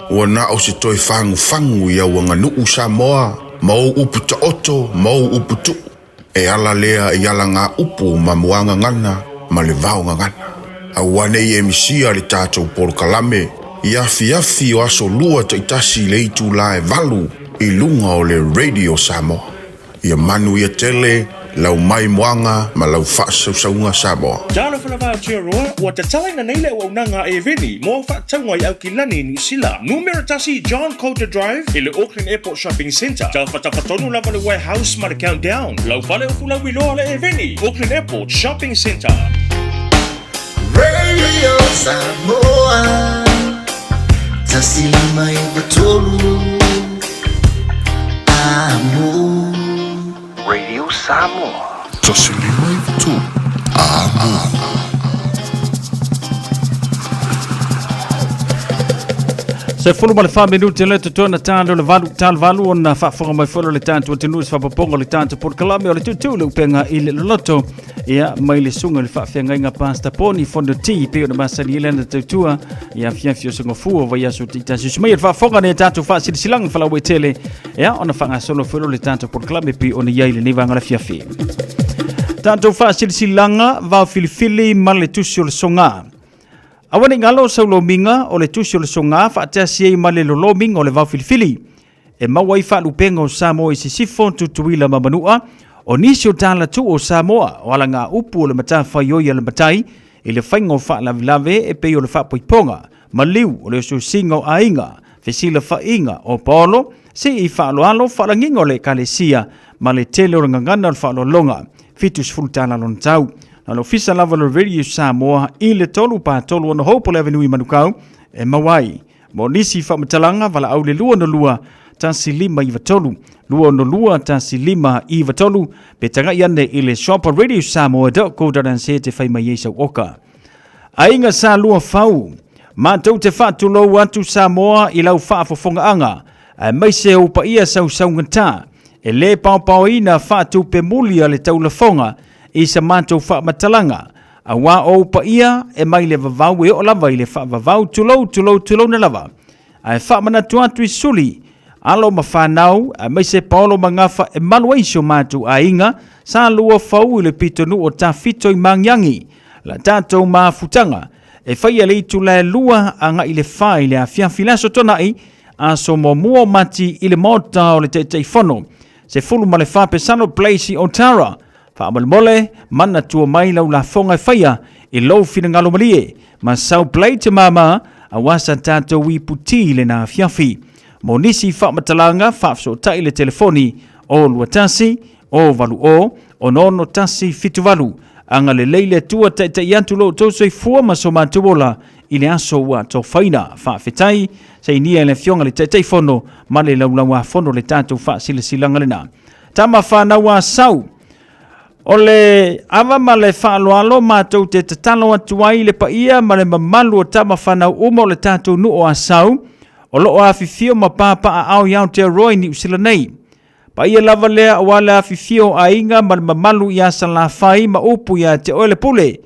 Ua na o se toi whangu I au nganuu Samoa. Mau upu ta oto, mau upu tu. E ala lea I ala ngā upu ma muanga ngana, ma le vau ngana. A wane I emisia le tātou polo kalame. Iafi o aso lua taitasi le itu la e valu I lunga o le Radio Samoa. Ia manu ia tele, lau mai moanga ma lau whaasaunga Samoa. Jana whanawha tia roa, ua te talaina neile o unanga e veni, mo whaatangwai au ki lani ni sila. Numero tasi John Coulter Drive, i le Auckland Airport Shopping Centre. Tau whatawhatonu lava le warehouse ma le countdown. Lau whale o fulau iloa le e veni, Auckland Airport Shopping Centre. Radio Samoa, tasilima ibatolu, amo. Radio Samoa, tasilima ibatolu, amo. Se fulu ma le 5 minuti le totona tano le valu ona whaafonga mai fulu le tanto o tenus whapaponga le tanto por kalame o le tutu le upenga i le loto ia mai le sunga le whaafenga inga pasta poni fondo ti pe o na masani ile na tutua ia fianfio sunga fua vai aso tita susmai le whaafonga ne tanto whaasirisilang whalawe tele ia ona whaangasono fulu le tanto por kalame pe o na iai le nevanga la fiafi tanto whaasirisilanga vau filifili ma le tusi o le songa. Awane ngalo sa lominga o le tusi o le songa whaatasi e ma le lominga o le vau filifili. E mawai whaalupenga o Samoa i sisifo tutuila mamanua o nisi o tala tu o Samoa o ala ngā upu o le mata whaioia le matai i le whainga o whaalavilave e pei o le whaapoiponga ma liu o le susinga o ainga fesila whainga o paolo se i whaaloalo whaalanginga o le kalesia ma le tele o le ngangana o le whaalolonga fitus fultana lon tau. Na lo fisa lava le Radio Samoa i le tolu pa tolu ona hopo le avenue manukau e mawai. Mo nisi whamatalanga wala au le lua no lua tansi lima i vatolu. Lua no lua tansi lima i vatolu. Pe tanga iane i le shopa Radio Samoa dao koudaran se te whaima yesa oka. Ainga sa lua fau. Mātou te whaatulo atu Samoa i lau whaafofonga anga. Mai se upa ia sau ngata. E le pao ina whaatu pe mulia le taulafonga. I sa mātou whaamatalanga. A wā o pa ia e mai le vavau e o lava i le whaavavau tulou na lava. A e whaamana tuatu i suli. Alo ma whanau, a mai se paolo mangafa e maluaisio mātou a inga, sa lua fau i le pitonu o ta fito i mangyangi. La tātou mā futanga. E whaia le itu le lua anga i le whai le a fianfilaso tonai, a so mo mua mati i le mota o le te whono. Se fulu ma le whapesano place i Otara. Whaamalmole, mana tua mai lau la fonga whaia i lau whina ngalo malie, ma sau play te mama a wasa tātou i puti le na fiafi. Mo nisi whaamatalanga whaafso tai le telefoni o lua tasi, o valu o nono tasi fitu valu, anga le leile tua te iantu lo tausoi fua ma so mātuola i le aso ua tau whaina whaafetai, sa inia le fionga le te fono, ma le laulaua fono le tātou whaasilasilanga le na. Tama whanaua sau, o le awa ma le whaaloalo mātou te tatalo atu ai le paia ma le mamalu o tama whanau uma o le tātou nu o asau o loo awhiwhio ma pāpa a au iau te roi ni usila nei. Paia lava lea o wale awhiwhio a inga ma le mamalu i asa la whai ma upu ia te oele pule.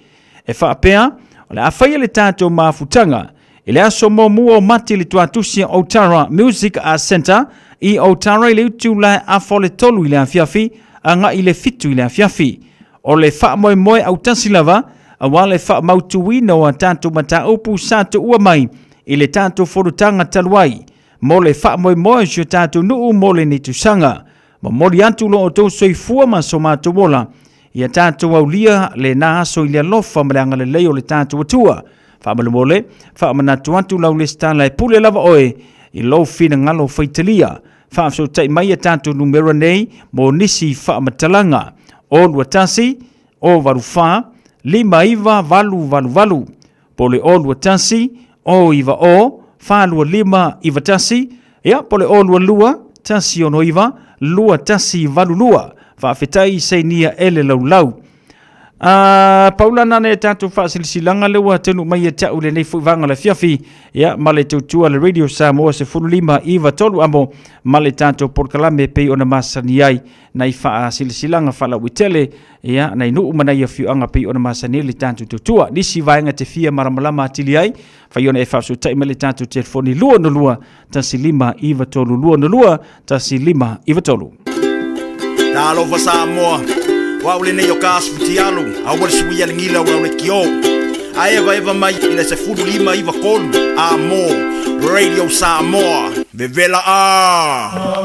E whaapea o le awhaia le tātou mafutanga i le aso mo mua o mati le tuatusia Otara Music Arts Centre i Otara i le utu la afo le tolu i le awhiafi anga i le fitu i le afiafi. O le wha moe au tansilava, a wale wha mautuina o a tātou mata upu sātou ua mai, i le tātou whorutanga taluai. Mo le wha moe sio tātou nuu mo le nitusanga. Ma mori atu lo o tau soi fua ma so mātou wola, i a tātou au lia le nā aso i le alofa ma le anga le leo le tātou atua. Wha mole, wha manatu atu lau le stala e pule lava oe, i lo fina ngalo whaitalia. Whaafso tai mai a tātou numero nei mo nisi whaamatalanga. O lua tasi, o varu wha, lima iwa, valu. Pole o lua tasi, o iwa o, wha lua lima iwa tasi. Ia, pole o lua, tasi ono iwa, lua tasi valu lua. Whaafetai sei nia ele lau. Paula nane tātou whaasilisilanga lewa tenu mai e tau le nei fuivanga le fiafi ia male tautua le Radio Samoa se fulu lima iwa tolu amo male tātou porkalame pei ona masani ai nei whaasilisilanga whala uitele ia nei nuu manai a fiuanga pei ona masani le tātou tautua nisi vaenga te fia maramalama atili ai whai ona e whaafsu tai male tātou telefoni lua no lua tasi lima iwa tolu lua no lua tasi lima iwa tolu Nalova Samoa Waule ne yo kasputi alu, awal suya ngila wale kio. Aeva mai ina se fulu lima iva kolu. Amo, Radio Samoa, Vevela Arue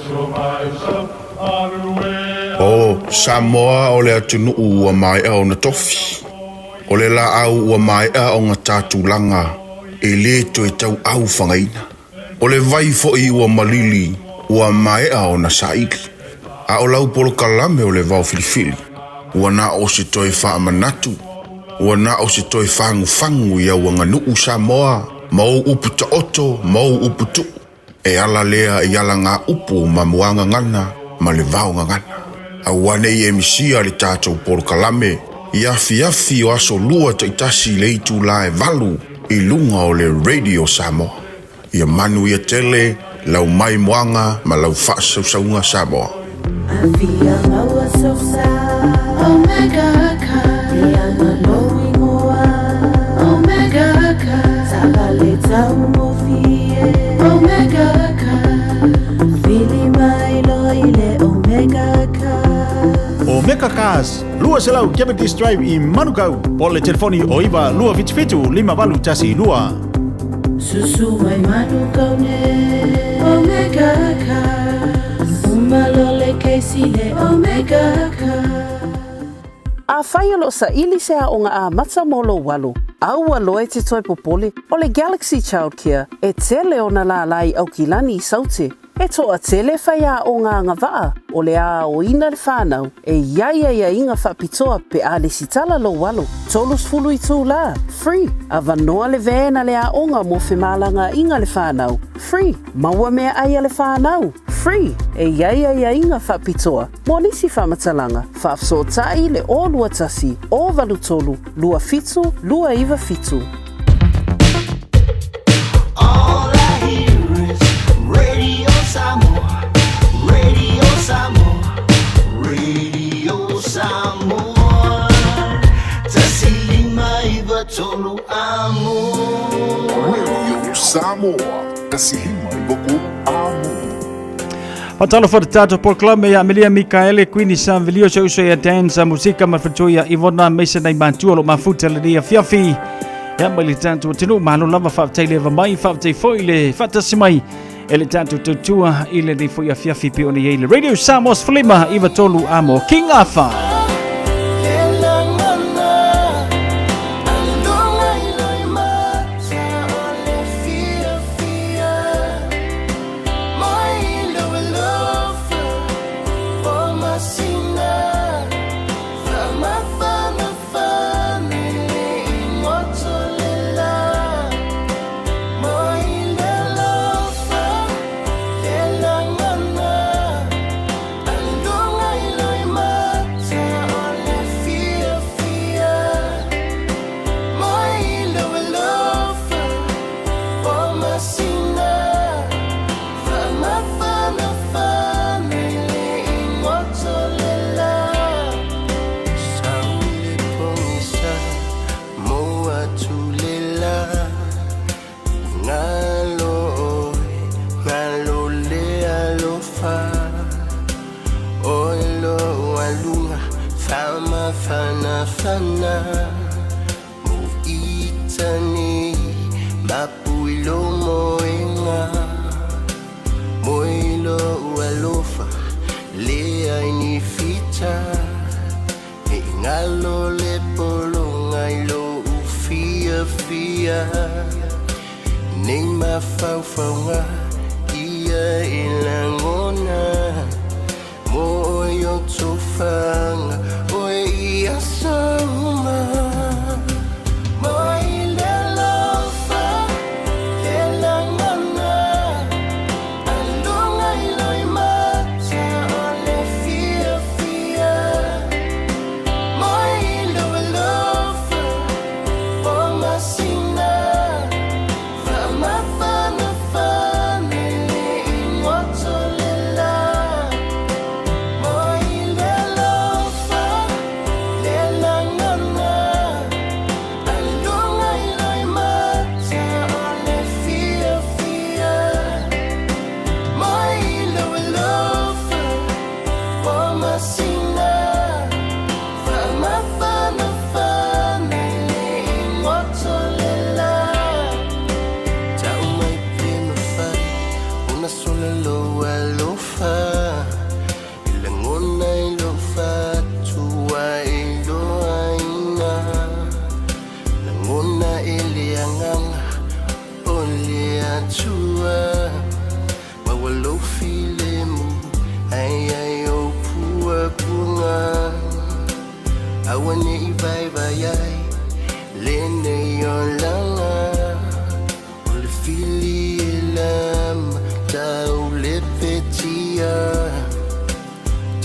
so mai so. O Samoa o le atunu ua mai au na tofi. O le la au ua mai au ngā tātulanga e le to e tau au whangaina. O le vai fo i ua malili ua mai au na saiki. A o lau polo kalame o le vau filifili. Ua na o se toi wha manatu. Ua na o se toi whangu whangu ia ua nganuu Samoa. Mau upu ta oto, mau upu tu. E ala lea i ala ngā upu ma muanga ngana, ma le vau ngana. A wane i emisia le tātou polo kalame. I afi o aso lua ta itasi le itu la e valu i lunga o le Radio Samoa. Ia manu ia tele, lau mai muanga ma lau whaasaunga Samoa. Avia maua sosa, Omega ka, ia maloi ngoa, Omega ka, sabale tau mofie, Omega ka, fili mai loile Omega ka. Omega Cars, lua selau Cavendish Drive i Manukau, po le telefoni o iwa lua fitu lima valu tasi lua. Susu mai Manukau ne, Omega ka. Malole keisile Omega ka. A whai alo sa ili sea o ngā a matsa molo walu. Au aloe te toi popole o le Galaxy Childcare e tele o na la lai au kilani I saute. E toa tele whai a o ngā ngawaa o le a o ina le whanau e ia inga whapitoa pe a le sitala lo walu. Tolus fulu I tū la, free. A vanoa le vena le a onga mo whemalanga inga le whanau, free. Maua mea aia le whanau, free. E ia inga whapitoa. Mo nisi whamatalanga, whafso tai le o lua tasi, o valu tolu, lua fitu, lua iwa fitu. All I hear is Radio Samoa, Radio Samoa, Radio Samoa. Tasilima iwa tolu amo. Radio Samoa, tasilima iwa tolu amo. Patalo for tato proclame ya Amelia Mikaele Queen San Vilio so ya dance musika mafatoya Ivona Mason na Mantuolo mafuta le fiafi ya mali tanto tinu malo lava fa tele va mai fa te foile fata simai ele tanto tutua ile di fo ya fiafi pe oni ile Radio Samos Flima iva tolu amo King Afa. Family, what's all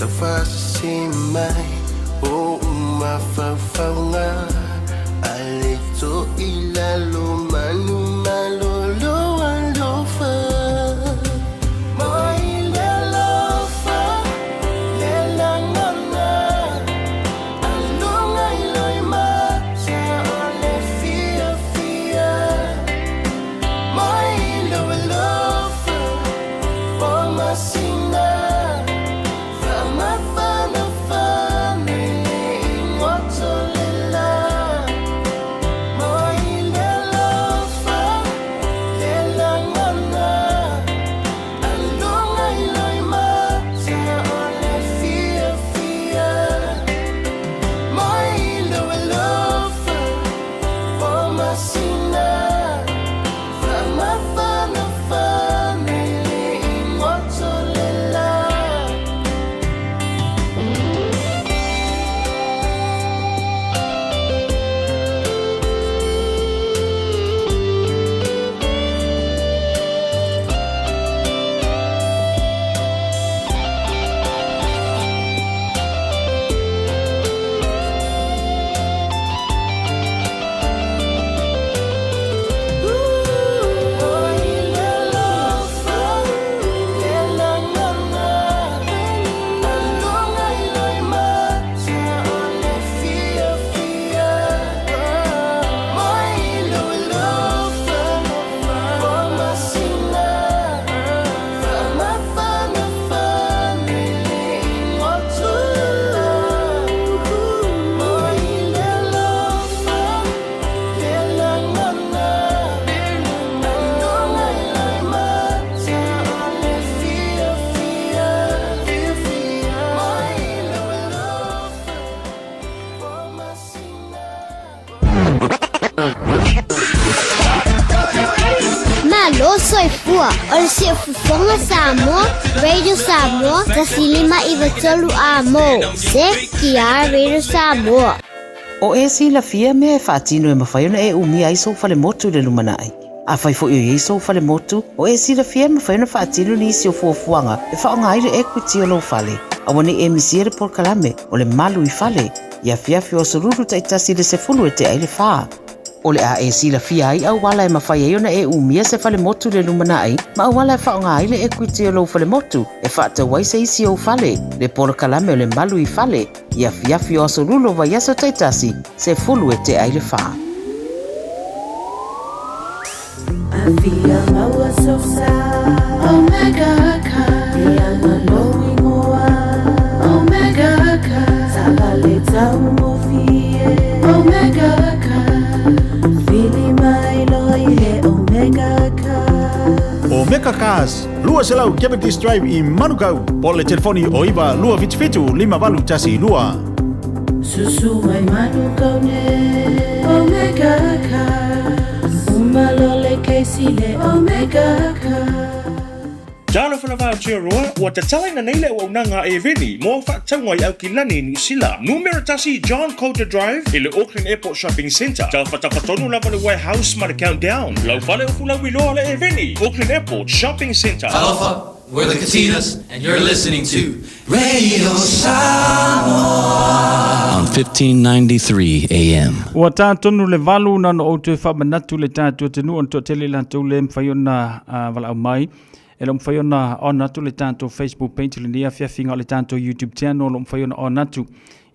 tafasi mai o mafafaunga aleto ilalo manu malolo alofa mai lelofa lelangana alunga iloima sa ole fia fia mai lelofa o masina Ole se fufonga Samoa, Radio Samoa, tasilima iwa tolu amo. Se kia Radio Samoa. O e si la fia mea e whaatino e mawhaiona e umia i so fale motu le lumanai. A whai fo i so fale motu, o e si la fia mawhaiona whaatino ni isi o fuafuanga e whaonga aire e kuti o lo fale. A wane e misiere por kalame o le malu i fale. Ia fiafi o sururu taitasi le se fulu e te aile whaa. O le a e si la fia ai au wala e mawhai e ona e umia se fale motu le lumanai, ma au wala e whaonga aile e kuti o lo fale motu, e whaata wai se isi o fale, le por kalame o le malu i fale. Ia fiafi o sururu vai aso taitasi se fulu e te aile whaa. Via maua sosa Omega ka Ianga lowi moa Omega ka Sabale tau mo fie Omega ka Fili mai loi he Omega ka Omega Cars, lua selau Cavendish Drive i Manukau. Pole telefoni o iwa lua fitu lima valu tasi lua. Susu mai Manukau ne Omega ka Malole Casey Omega Jalo fana va tia roa wa te talaina nei le o nanga e veni mo fa tangoi au ki lani ni sila numero tasi John Coulter Drive i le Auckland Airport Shopping Centre tau fatapatonu lava le warehouse ma le countdown lau fale o fula wiloa le e veni Auckland Airport Shopping Centre. Aloha, we're the Katinas and you're listening to Radio Samoa on 1593 AM. Ua tātonu le valu na no outu e whamanatu le tātua tenu on to tele lantou le mwhaiona wala au mai. E lo mwhaiona o natu le tātou Facebook page le nia whiawhinga le tātou YouTube channel lo mwhaiona o natu.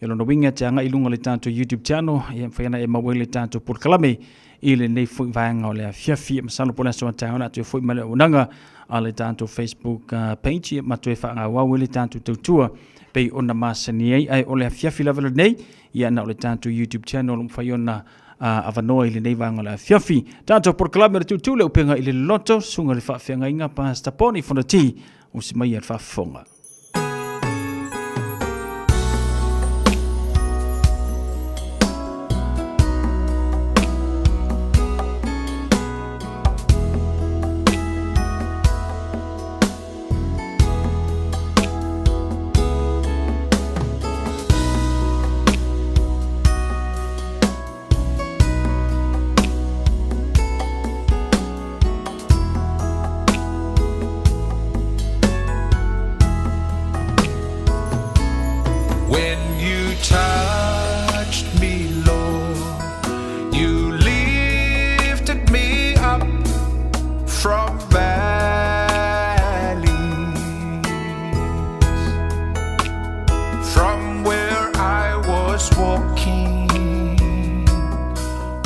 E lo na winga te anga ilunga le tātou YouTube channel e mwhaiona e mawe le tātou purkalame i le nei fui vanga o le whiawhi masalo pona soa tāona atu e fui male unanga a le tātou Facebook page ma tu e whaanga wau le tātou tautua pei ona masani ai o le whiawhi level nei i ana o le tātou YouTube channel lo mwhaiona avanoa i le nei vanga le whiawhi. Tātou porkalame le tūtū le upenga i le loto sunga le whaafenga inga pa staponi fona ti o si mai al whaafonga.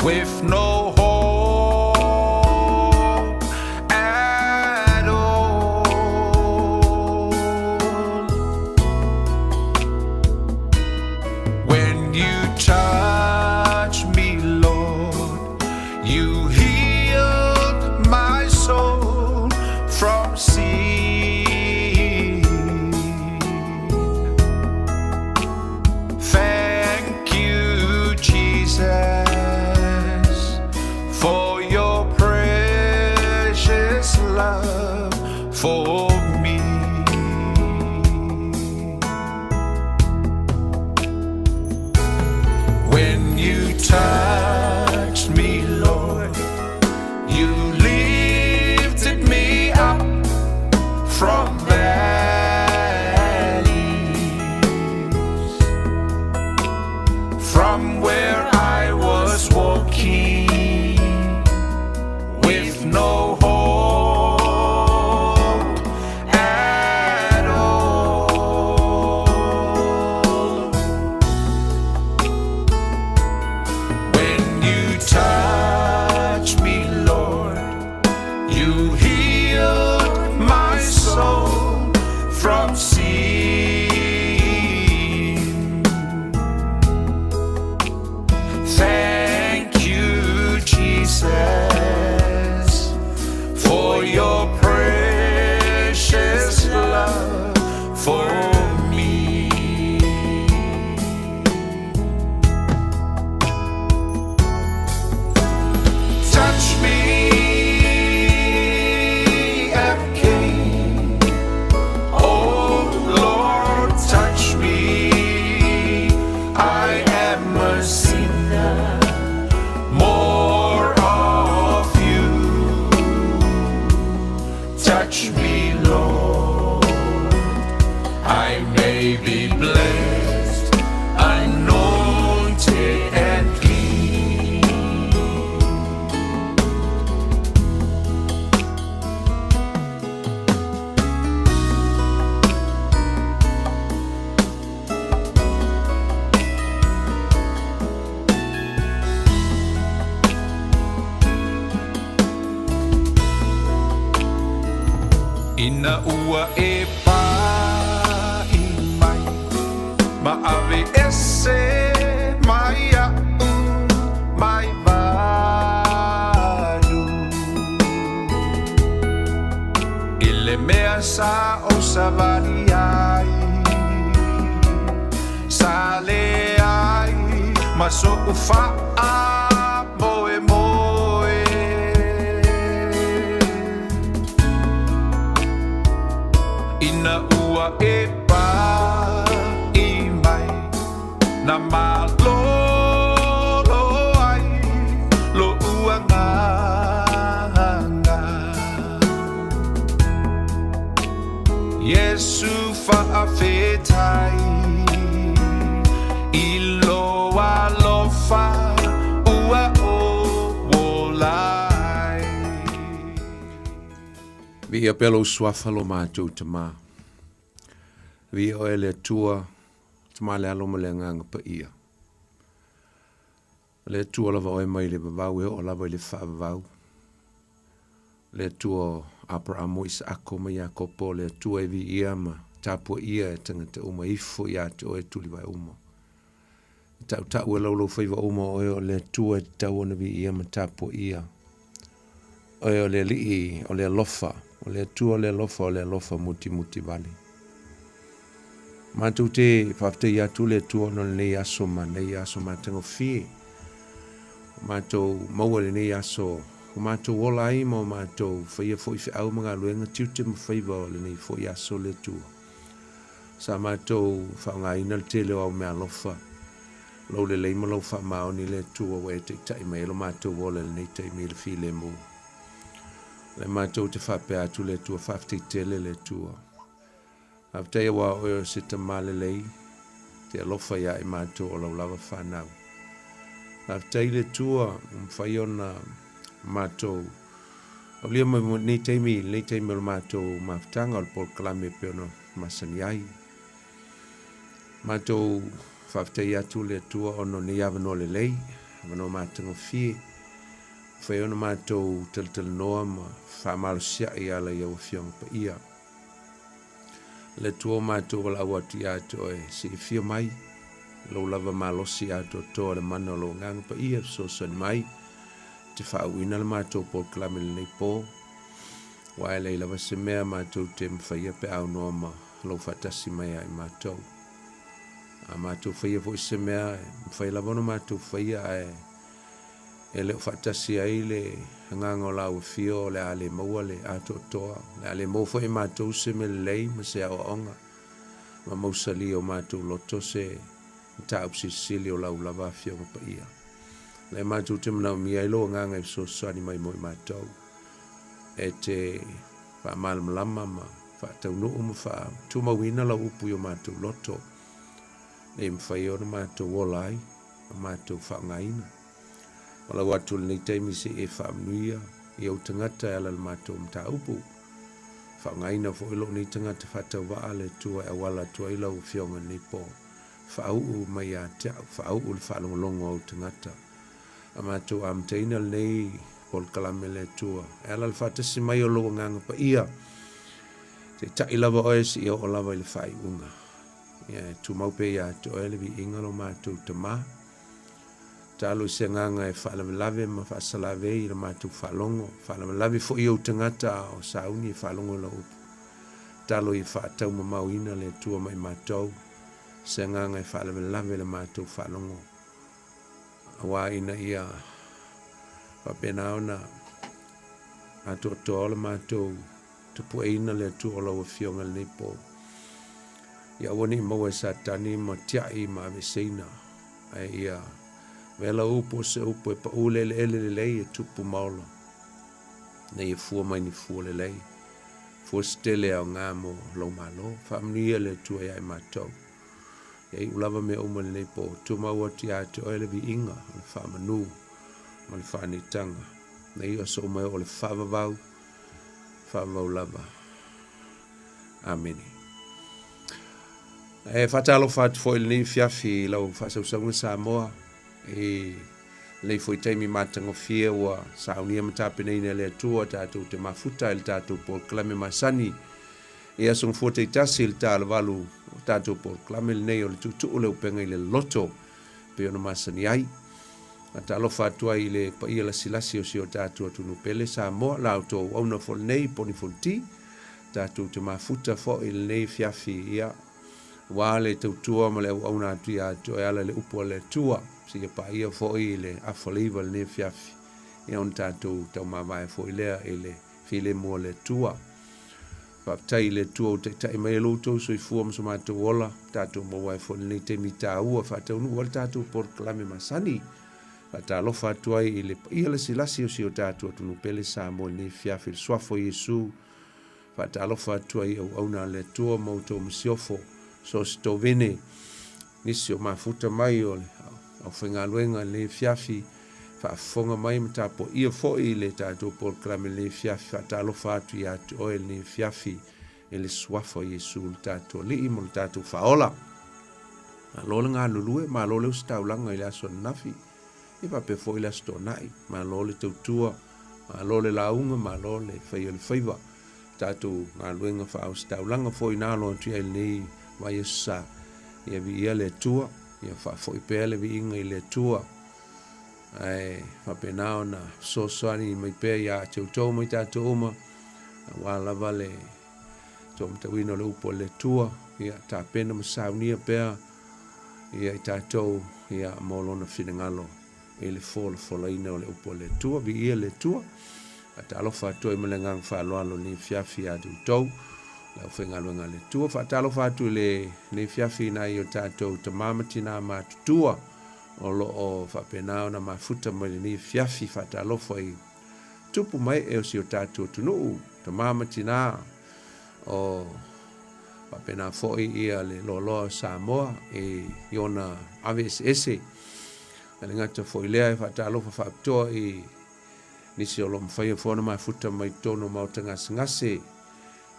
with no hope at all. When you touch me, Lord, you healed my soul from sin. Thank you, Jesus, for your precious love for me. When you touched me, Lord, you lifted me up from valleys, from where I was walking with no hope at all. When you touch me, Lord, you healed my soul from sin. Thank you, Jesus, for your precious love for me. Touch me again, oh Lord, touch me. I am a sinner, more of you. Touch me, Lord, I may be blessed, anointed and clean. Ina ua e pa I mai, ma ave ese mai au mai vadu. Ile mea sa o savali ai, sale ai, ma so ufa a moe moe. Ina ua e pa I mai, na malolo ai, lo ua nganga. Yesu faafetai, ilo alofa ua o wolai. Via pelo swafa lo mātou tama. Via o ele tua tama le alo le nganga pa ia. Le tua lava oe mai le vavau e o lava le whaavau. Le tua apra amo isa ako mai a kopo le tua e vi ia ma tapua ia e tangata uma ifo ia te oe tuli vai uma. Tau tau e laulau whaiva uma oe o le tua e tau ona vi ia ma tapua ia. Oe o le lii o le lofa. O le tua o le lofa muti muti vale. Mātou te whafte ia tu le tua no le aso ma tango fie. Mātou maua le nei aso. Mātou wola ai mo mātou whaia fo I au mga luenga tiute ma whaiva o le nei fo I aso le tua. Sa mātou whaunga ina le tele au mea lofa. Lau le leima lau wha maoni le tua we te tai mai lo mātou wola le nei tai mai le fi le mo. Le mātou te whape atu le tua whafte tele le tua. Haftea wa oe se ta male lei, te alofa ia I mātou o lau lava whanau. Haftea le tua, mwhai ona mātou. O lia mai nei teimi o mātou maftanga o le pol kalame peono masani ai. Mātou whaftea atu le tua ono ni avano le lei, mano mātango fie. Whai ona mātou tal noa ma whamalosia I ala I au whionga pa ia. Le tua mātou wala au atu ia to e si fio mai. Lo lava malosi ato toa le mana lo ngang pa ia so son mai. Te whauina le mātou po klame le nei po. Wai le lava se mea mātou te mwhaia pe au noa ma lo whatasi mai ai mātou. A mātou whaia fo se mea, mwhai lava no mātou whaia e leo whatasi ai le ngango lau fio le ale maua le ato toa. Le ale mau fo e mātou se me lei ma se au onga. Ma mausali o mātou loto se ta upsi sili o lau lava fio pa ia. Le mātou te manau mi ai lo nganga I so sani mai mo I mātou. E te wha malama ma wha tau no ma tu mawina la upu o mātou loto. Le mwhai o na mātou wolai, a mātou wha ngaina. Wala watu le nei teimi se e wha mnuia, I au tangata ala le mātou mta upu. Wha ngaina fo ilo nei tangata whatau waa le tua e wala tua ila u fionga nei po. Wha au mai a te au, wha au le wha longolongo au tangata. A mātou am teina le nei pol kalame le tua. E ala le whatasi mai o loa nganga pa ia. Te tai lava oes I o lava I le whai unga. Tu maupe ia te oele vi ingalo mātou te maa. Talo se nganga e whalamelave ma whasalave I le mātou whalongo. Whalamelave fo I au tangata o sauni e whalongo la upu. Talo I whaatau mamauina le tua mai mātou. Se nganga e whalamelave le mātou whalongo. Awa ina ia wapena ona ato toa le mātou te pueina le tua o lau fionga le nepo. Ia wani maua satani ma tiai ma aveseina. Ai ia vela upo se upo e pa ule le lei e tupu maula. Nei e fua mai ni fua le lei. Fua stele au ngamo lo malo. Whamnia le tua ia I mātou. Ia I ulava me uma le nei po. Tu maua ti a te oele vi inga. Le whamanu. Ma le whanitanga. Nei o so mai o le whavavau. Whavavau lava. Ameni. E whatalo whatu fo ili ni fiafi lau whasausaunga Samoa. E lei foi taimi mātango fia ua saunia matapeneina le atua tātou te mafuta il tātou por klame masani. E asong fuata I tasi il tāla walu tātou por klame le nei o le tutu le upenga I le loto pe ona masani ai. A talo whatua I le pa ia la silasi o si o tātou atunu pele Samoa lau tō auna fo nei poni fonti tātou te mafuta fo il nei fiafi ia. Wale tautua ma le au na atu ia to ala le upo le tua si pa ia fo I le afoliva le fiafi ia on tatu tau mama fo ile ele file mo le tua pa tai le tua te tai mai lo to so I fu so ma to ola tatu mo wa fo le te mita u fa tau nu wal tatu por klame masani pa ta lo fa tua ile ia le silasi o si o tatu tu no pele sa mo le fiafi so fo Yesu pa ta lo fa tua I au na le tua mo to msiofo so sto vene nisi o mafuta mai o le au whenga luenga le fiafi whaafonga mai mta po ia fo I le tātou por klame le fiafi whatalo whatu I atu oe le fiafi e le swafo Yesu le tātou li imo le tātou whaola ma lole ngā lulue ma lole ustaulanga I le aso nafi I pape fo I le asto nai ma lole tautua ma lole launga ma lole whai o le whaiva tātou ngā luenga wha ustaulanga fo I nalo atu ai nei mai sa ia vi ia le tua ia fa foi pele vi inga I le tua ai fa penao na so soani mai pe ia tau mai tatu uma wa lava le tom te wino le upo le tua ia ta pena masaunia pe ia tatu ia molona finangalo ele fola ina le upo le tua vi ia le tua ata lo fa to me lengang fa lo ni fiafi atu tau la whenga luenga le tua whaatalo whatu le fiafi na I o tātou te mamatina mātutua o lo o whapenao na mafuta mai le fiafi whaatalo whai tupu mai e o si o tātou tunuu te mamatina o whapenao whoi ia le loloa Samoa e iona AVSS le ngata whoi lea e whaatalo whaaptoa I nisi o lo mwhai whona mafuta mai tono mautanga ngase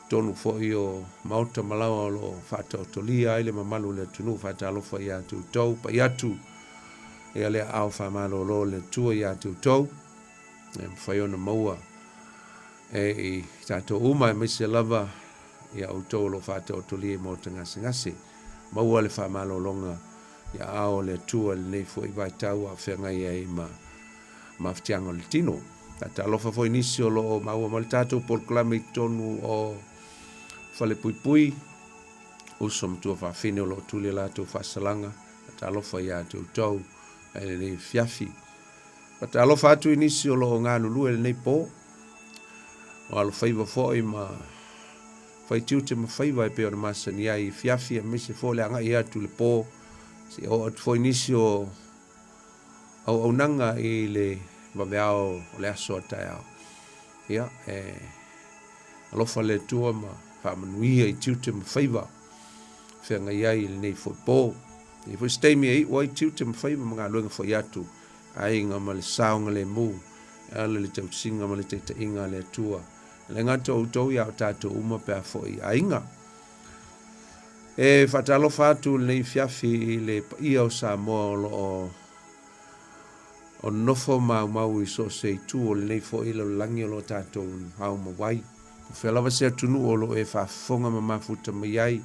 tonu fo o mauta malawa lo fata otolia ile mamalu le tunu fata lo fa ya tu tau pa ya tu ia le au whamalolo le tua ia tūtou, e mwhai ona maua, e I tātou uma e mese lava, ia utou lo whātou tuli e mō te ngasi, maua le whamalolonga, ia ao le tua le nei fo I vai tau a whengai e ma whitianga le tino. Tata alofa fo inisi o lo maua ma le tātou polklame I tonu o whale pui, uso mtua whawhine o lo tuli lātou whasalanga, tata alofa ia tūtou, e le nei fiafi. Tata alofa atu inisi o lo ngā lulu e le nei pō, o alo whaiva fo I ma whaitiu te ma whaiva e peo na masani ai fiafi a mese fo le anga I atu le pō, si o atu fo inisi o au nanga I le waweao o le aso atai au. Ia, alofa le tua ma whamanuia I tiu te ma whaiva, whenga iai le nei fo pō. I fo steimi e wai tiu te ma whaiva mga luenga fo I atu, a inga ma le saonga le mu, ala le tau singa ma le te inga le tua. Le ngata o tau ia o tātou uma pēr fo I a inga. E whatalo whātu le fiafi I le ia o Samoa o nofo mau I so se tu o le nei fo I lo langi o lo tātou hau mawai. Whelawa se atunu o lo e whafonga ma mafuta mai ai.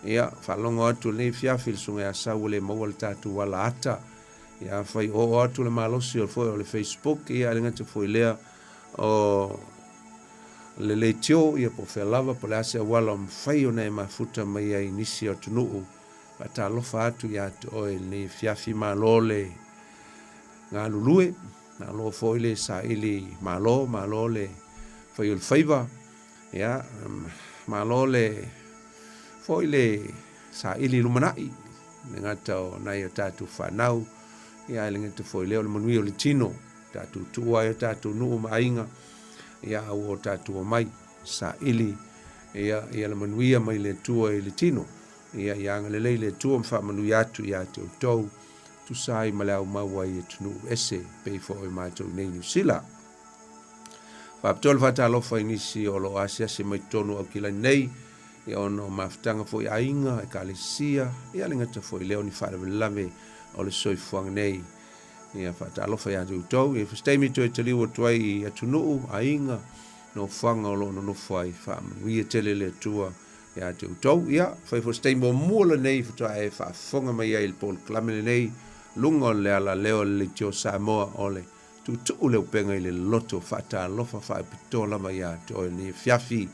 Ia, whalongo atu le nei fiafi le sunga e asau le maua le tātou wala ata. Ia, whai o atu le malosi o le Facebook. Ia, le ngata fo I lea o le le tio ia po whelava po le ase wala mwhai o nei mafuta mai ai nisi o tunuu. Pata alofa atu ia tu o le fiafi malo le ngā lulue. Ngā lo fo I le sa ili malo le whai o le whaiva. Ia, malo le fo I le sa ili lumanai. Le ngata o nai o tātou whanau. Ia, le ngata fo I leo le manui o le tino. Tātou tua o tātou nuu mainga. Ia au o tātua mai, sa ili, ia le manuia mai le tua I le tino. Ia anga le le tua mwha manui atu ia te o tau, tu sai ma le au maua I tunu ese, pei fo I mātou nei New Zealand. Whaptol whata alofa inisi o lo asiasi mai tonu au kila nei, ia ono maftanga fo I ainga, e ka le sia, ia le ngata fo I leo ni whare lave o le soifuang nei. Ia whata alofa ia tu tau, ia whasteimi tu e te liwa tuai I atunuu, a inga, no whanga o lo no whai, whaamanu ia tele le tua, ia tu tau, ia, whai whasteimi o mua nei, whatua e whaafonga mai ai, Paul Klamene nei, lunga o le ala leo le tio Samoa ole, tu tuu leo penga I le loto, whata alofa whai pitola mai ia, tu o ni fiafi,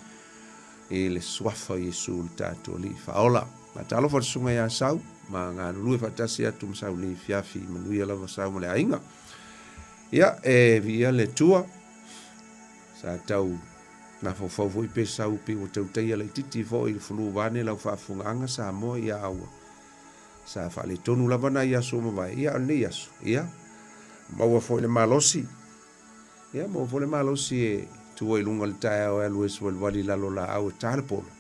I le swafa Yesu le tātua li whaola. Whata alofa sunga ia sau, ma ngā nului whatasi atu msau ni fiafi manui ala wasau ma le ainga. Ia, via le tua, sa tau na fawfau I pe sau pi o tau teia le titi fo I le fulu wane lau whaafunganga sa moa ia aua. Sa whaale tonu lavana ia soma vai, ia o nei aso, ia. Maua fo le malosi. Ia, maua fo le malosi e tua I lunga le tae o alu esu wali lalo la au e tāle polo.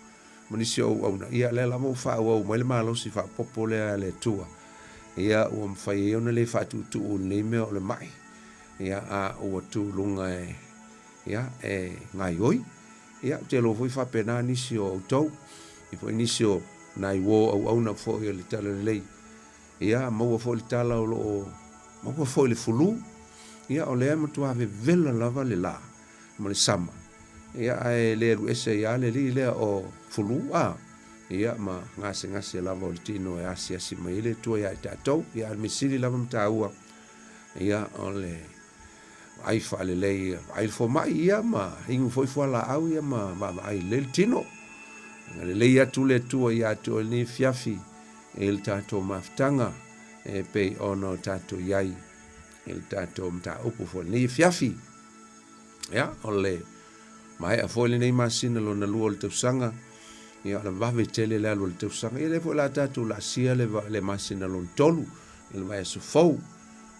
Manisi au na ia le la mo fa au mai le malosi fa popo le le tua ia o mfai ona le fa tu le me o le mai ia a o tu lunga ia ngai oi ia te lo foi fa pena nisi o tau I foi nisi o nai wo au na fo le tala le ia mo fo le tala o lo mo fo le fulu ia o le mo tu ave vela lava le la mo le sama ia le ese ia le le o fulu ia ma ngase lava o le tino e asi mai le tua ia tātou ia al misili lava mtaua ia o le ai fa le ai fo mai ia ma ingu foi fo la au ia ma ai le tino le ia tu le tua ia tu ni fiafi el tātou maftanga e pe ono tātou iai el tātou mta upu fo ni fiafi ia o le mai a foi le nei masina lo na lua le tausanga ia la vave tele le alu le tausanga ia le foi la tatu la sia le masina lo tolu le vai so fou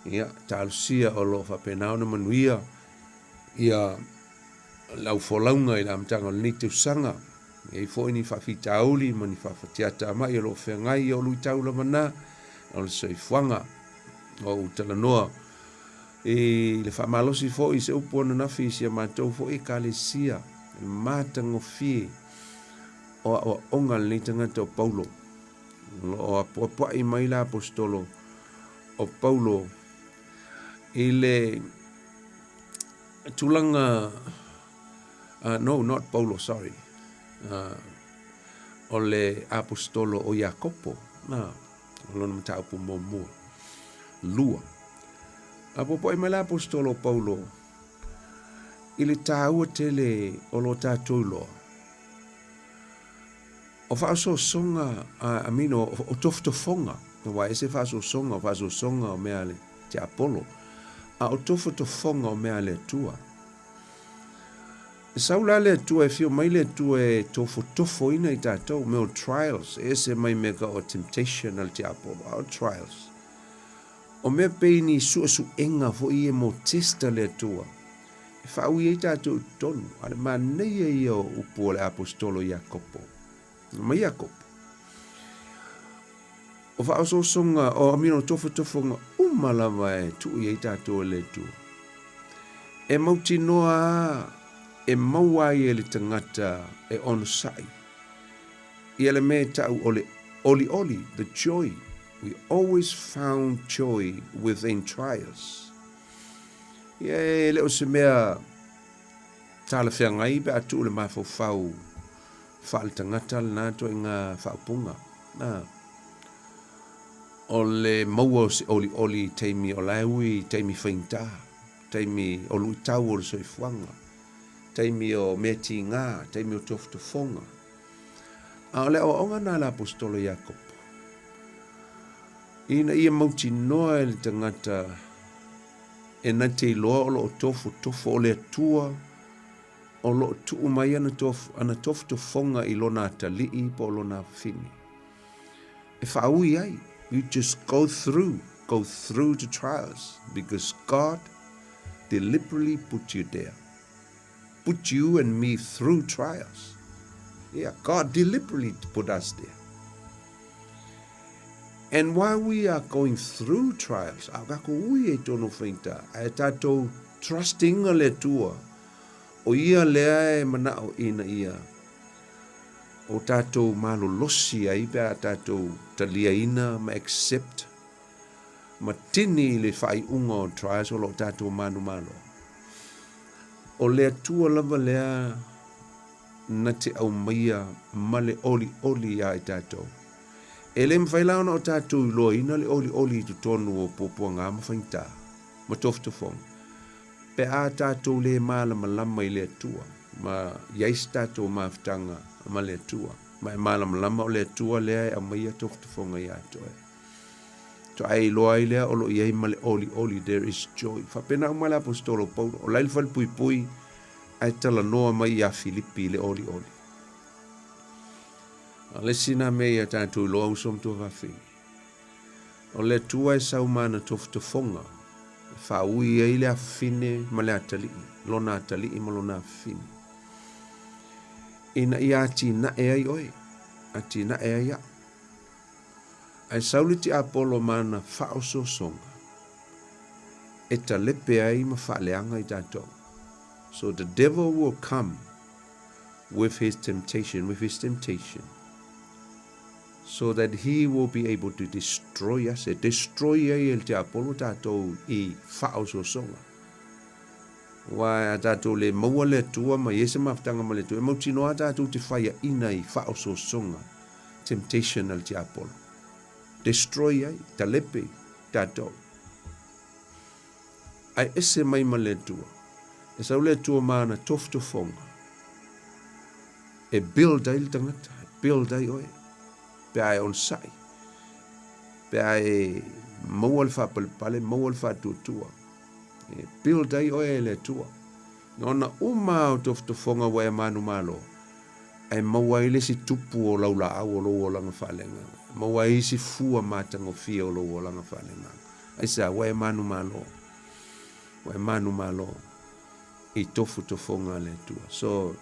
ia tal sia o lo fa penao na manuia ia lau folaunga I la mtanga le ni tausanga ia foi ni fa fitauli mani fa fatiata mai lo fengai o lui tau la mana o le soifuanga o talanoa le fa malosi fo I se upo na nafi sia matou fo I kalesia matango fi o onga le tanga to Paulo o apoa I mai la apostolo o Paulo i le tulanga no, not Paulo, sorry. O le apostolo o Jacopo. Na, o lona mataupu mo lua. A popo e mele apostolo Paulo i le tāua tele o lo tātou loa. O whaaso songa, amino, o toftofonga. Wa ese whaaso songa o mea le te Apollo. A o toftofonga o mea le tua. E saula le tua e fio mai le tua e tofo ina i tātou, meo trials. Ese mai mega o temptation al te Apollo, o trials. O mea peini su enga fo i e mo testa le tua. E whaui e tātou tonu, ale ma nei e i o upo le apostolo Jacopo. Ma Jacopo. O whaaso songa, o amino tofonga, umalawa e tu i e tātou le tua. E mauti noa e mawai e le tangata e ono sai. I ele me tau oli, the joy. We always found joy within trials. Ia leo se mea tala whiangai pe atu le mawhau whaal tangata le nato i ngā whaupunga. O le maua se oli teimi o laui, teimi whainta, teimi o lui tau o le soifuanga, teimi o meti ngā, teimi o toftofonga. A le o onga nā la apostolo Jacopo. Ina ia mauti noa e le tangata e na te loa o lo tofo o le atua o lo tuu mai ana toftofonga i lona atalii po lona fini. E whaui ai, you just go through the trials because God deliberately put you there. Put you and me through trials. Yeah, God deliberately put us there. And while we are going through trials, ako ui e tono whainta, ai tātou trusting a le tua, o ia lea e manao ina ia, o tātou malo losi ai pia tātou talia ina ma accept, ma tini le whai unga o trials o lo tātou manu malo. O lea tua lava lea na te au maia male oli ai tātou. E le mwhailauna o tātou I loa ina le oli tu tonu o popua ngā mawhainta, ma toftofong. Pe a tātou le mālama lama I le atua, ma iais tātou mawhtanga ma le atua. Ma e mālama lama o le atua lea e a maia toftofonga I atoe. To ai loa I lea o lo iei ma le oli, there is joy. Whapena umai le apostolo Paulo, o laili whali pui, ai tala noa mai a Filipi le oli. Le sina mea tātou loa usom tua whawhini. O le tua e saumana toftofonga. Whaui e le awhine ma le atalii. Lona atalii ma lona awhine. Ina I ati na e ai oe. Ati na e ai a. Ai sauliti Apollo mana whaoso songa. E ta lepe ai ma whaaleanga I tātou. So the devil will come with his temptation, so that he will be able to destroy us. Destroy el te Apollo tātou I whaoso songa. Wai tātou le maua le tua ma yese maftanga ma le tua. E mautinoa tātou te whaia ina I whaoso songa. Temptation al te Apollo. Destroy ai, talepe tātou. Ai ese mai ma le tua. E sau le tua maana toftofonga. E build ai le tangata. Build ai oe. Pe ai on sai. Pe ai maua le whapalipale, maua le whatuatua. E build ai oe le tua. Nona uma o toftofonga wa e manu malo. Ai maua ile si tupu o laula au o loo langa whalenga. Maua I si fua matang o fia o loo langa whalenga. Ai sa wa e manu malo. Wa e manu malo. I tofonga le tua. So,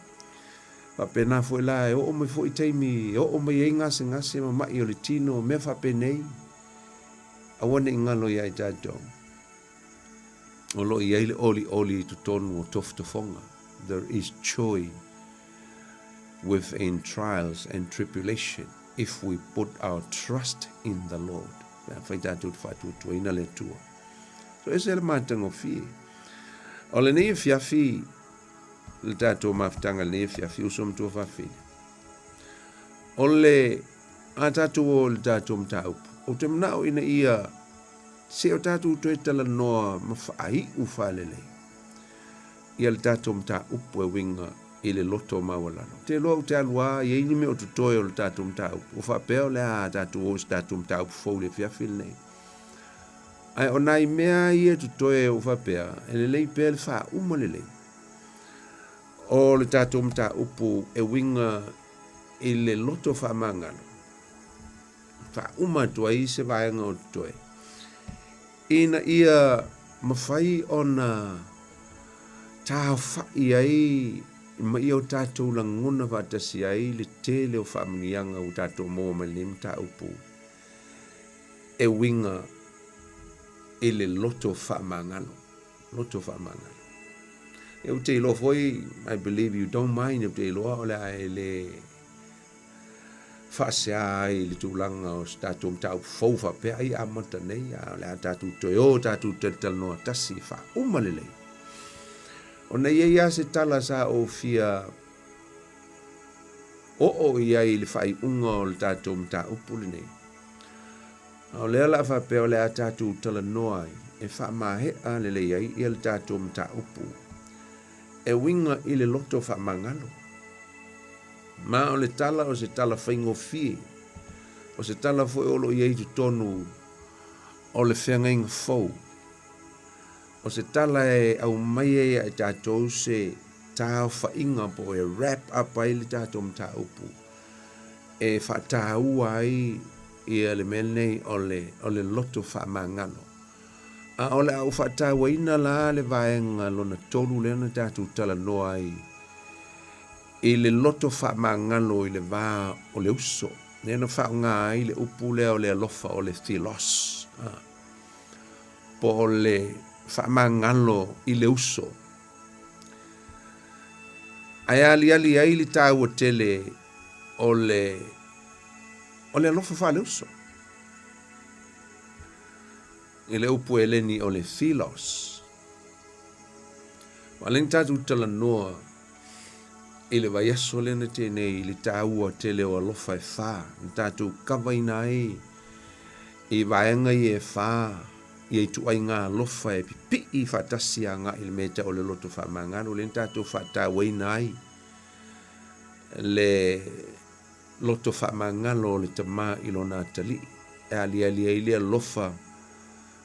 whapena fo la e o me fo I teimi, o me e ngase ma mai o le tino, me whapenei. Awane ingalo ia I tātou. O lo I eile oli tu tonu o toftofonga. There is joy within trials and tribulation if we put our trust in the Lord. Fai tātou te whātua ina le tua. So ese le mātango fie. O le nei fiafi, le tātou mawhitanga le nei fiafi, usom tua whawhine. O le a tātou o le tātou mta upu. O te mnao ina ia, se o tātou toi tala noa mawhai u whalele. Ia le tātou mta upu e winga i le loto mawalano. Te loa te alua, i eini me o tutoe o le tātou mta upu. O whapeo le a tātou o le tātou mta upu fau le fiafi le nei. Ai o nai mea i e tutoe o whapea, e le lei pēle wha uma le lei. O le tātou mta upu e winga i le loto wha mangano. Wha uma tua i se vaenga o tutoe. Ina ia mawhai o na tāo whai ai, ma ia o tātou langona whatasi ai le tele o whamunianga o tātou mō malim tā upu. E winga e le loto whamangano. Loto whamangano. E o te ilo foi, I believe you don't mind, e o te iloa o le ai le whasea ai le tūlanga o tātou mtau fauwha pe ai amata nei, a le a tātou toi o tātou te talanoa tasi wha umalelei. O nei e ia se tala sa o fia o ia i le whai unga o le tātou mtau puli nei. O lea la wha pe o le a tātou talanoa ai, e wha mahe a le lei ai i le tātou mtau upu. E winga i le loto wha mangalo. Ma o le tala o se tala whaingo fie. O se tala fo olo i eitu tonu o le whengainga fau. O se tala e au mai e tātou se tāo whainga po e wrap up ai le tātou mta upu. E whatahua ai i le menei o le loto whamangano. A o le au whatawa ina la le vaenga lona tolu lena tātou tala noa ai. I le loto whamangano i le vā o le uso. Nena whaunga ai le upu lea o le alofa o le thilos. Po o le whamangano i le uso. Ai ali ai li tāua tele o le alofa wha le uso. I le upu e leni o le thilos. Waling tātou tala noa i le vai aso lena tēnei i le tāua tele o alofa e whā. Ni tātou kawaina i vaenga i e whā. I e tuai ngā alofa e pipi i whatasi a ngā i le meta o le loto whamangano. Le tātou whatawaina ai. Le loto whamangano o le tamā i lona tali. E ali i le alofa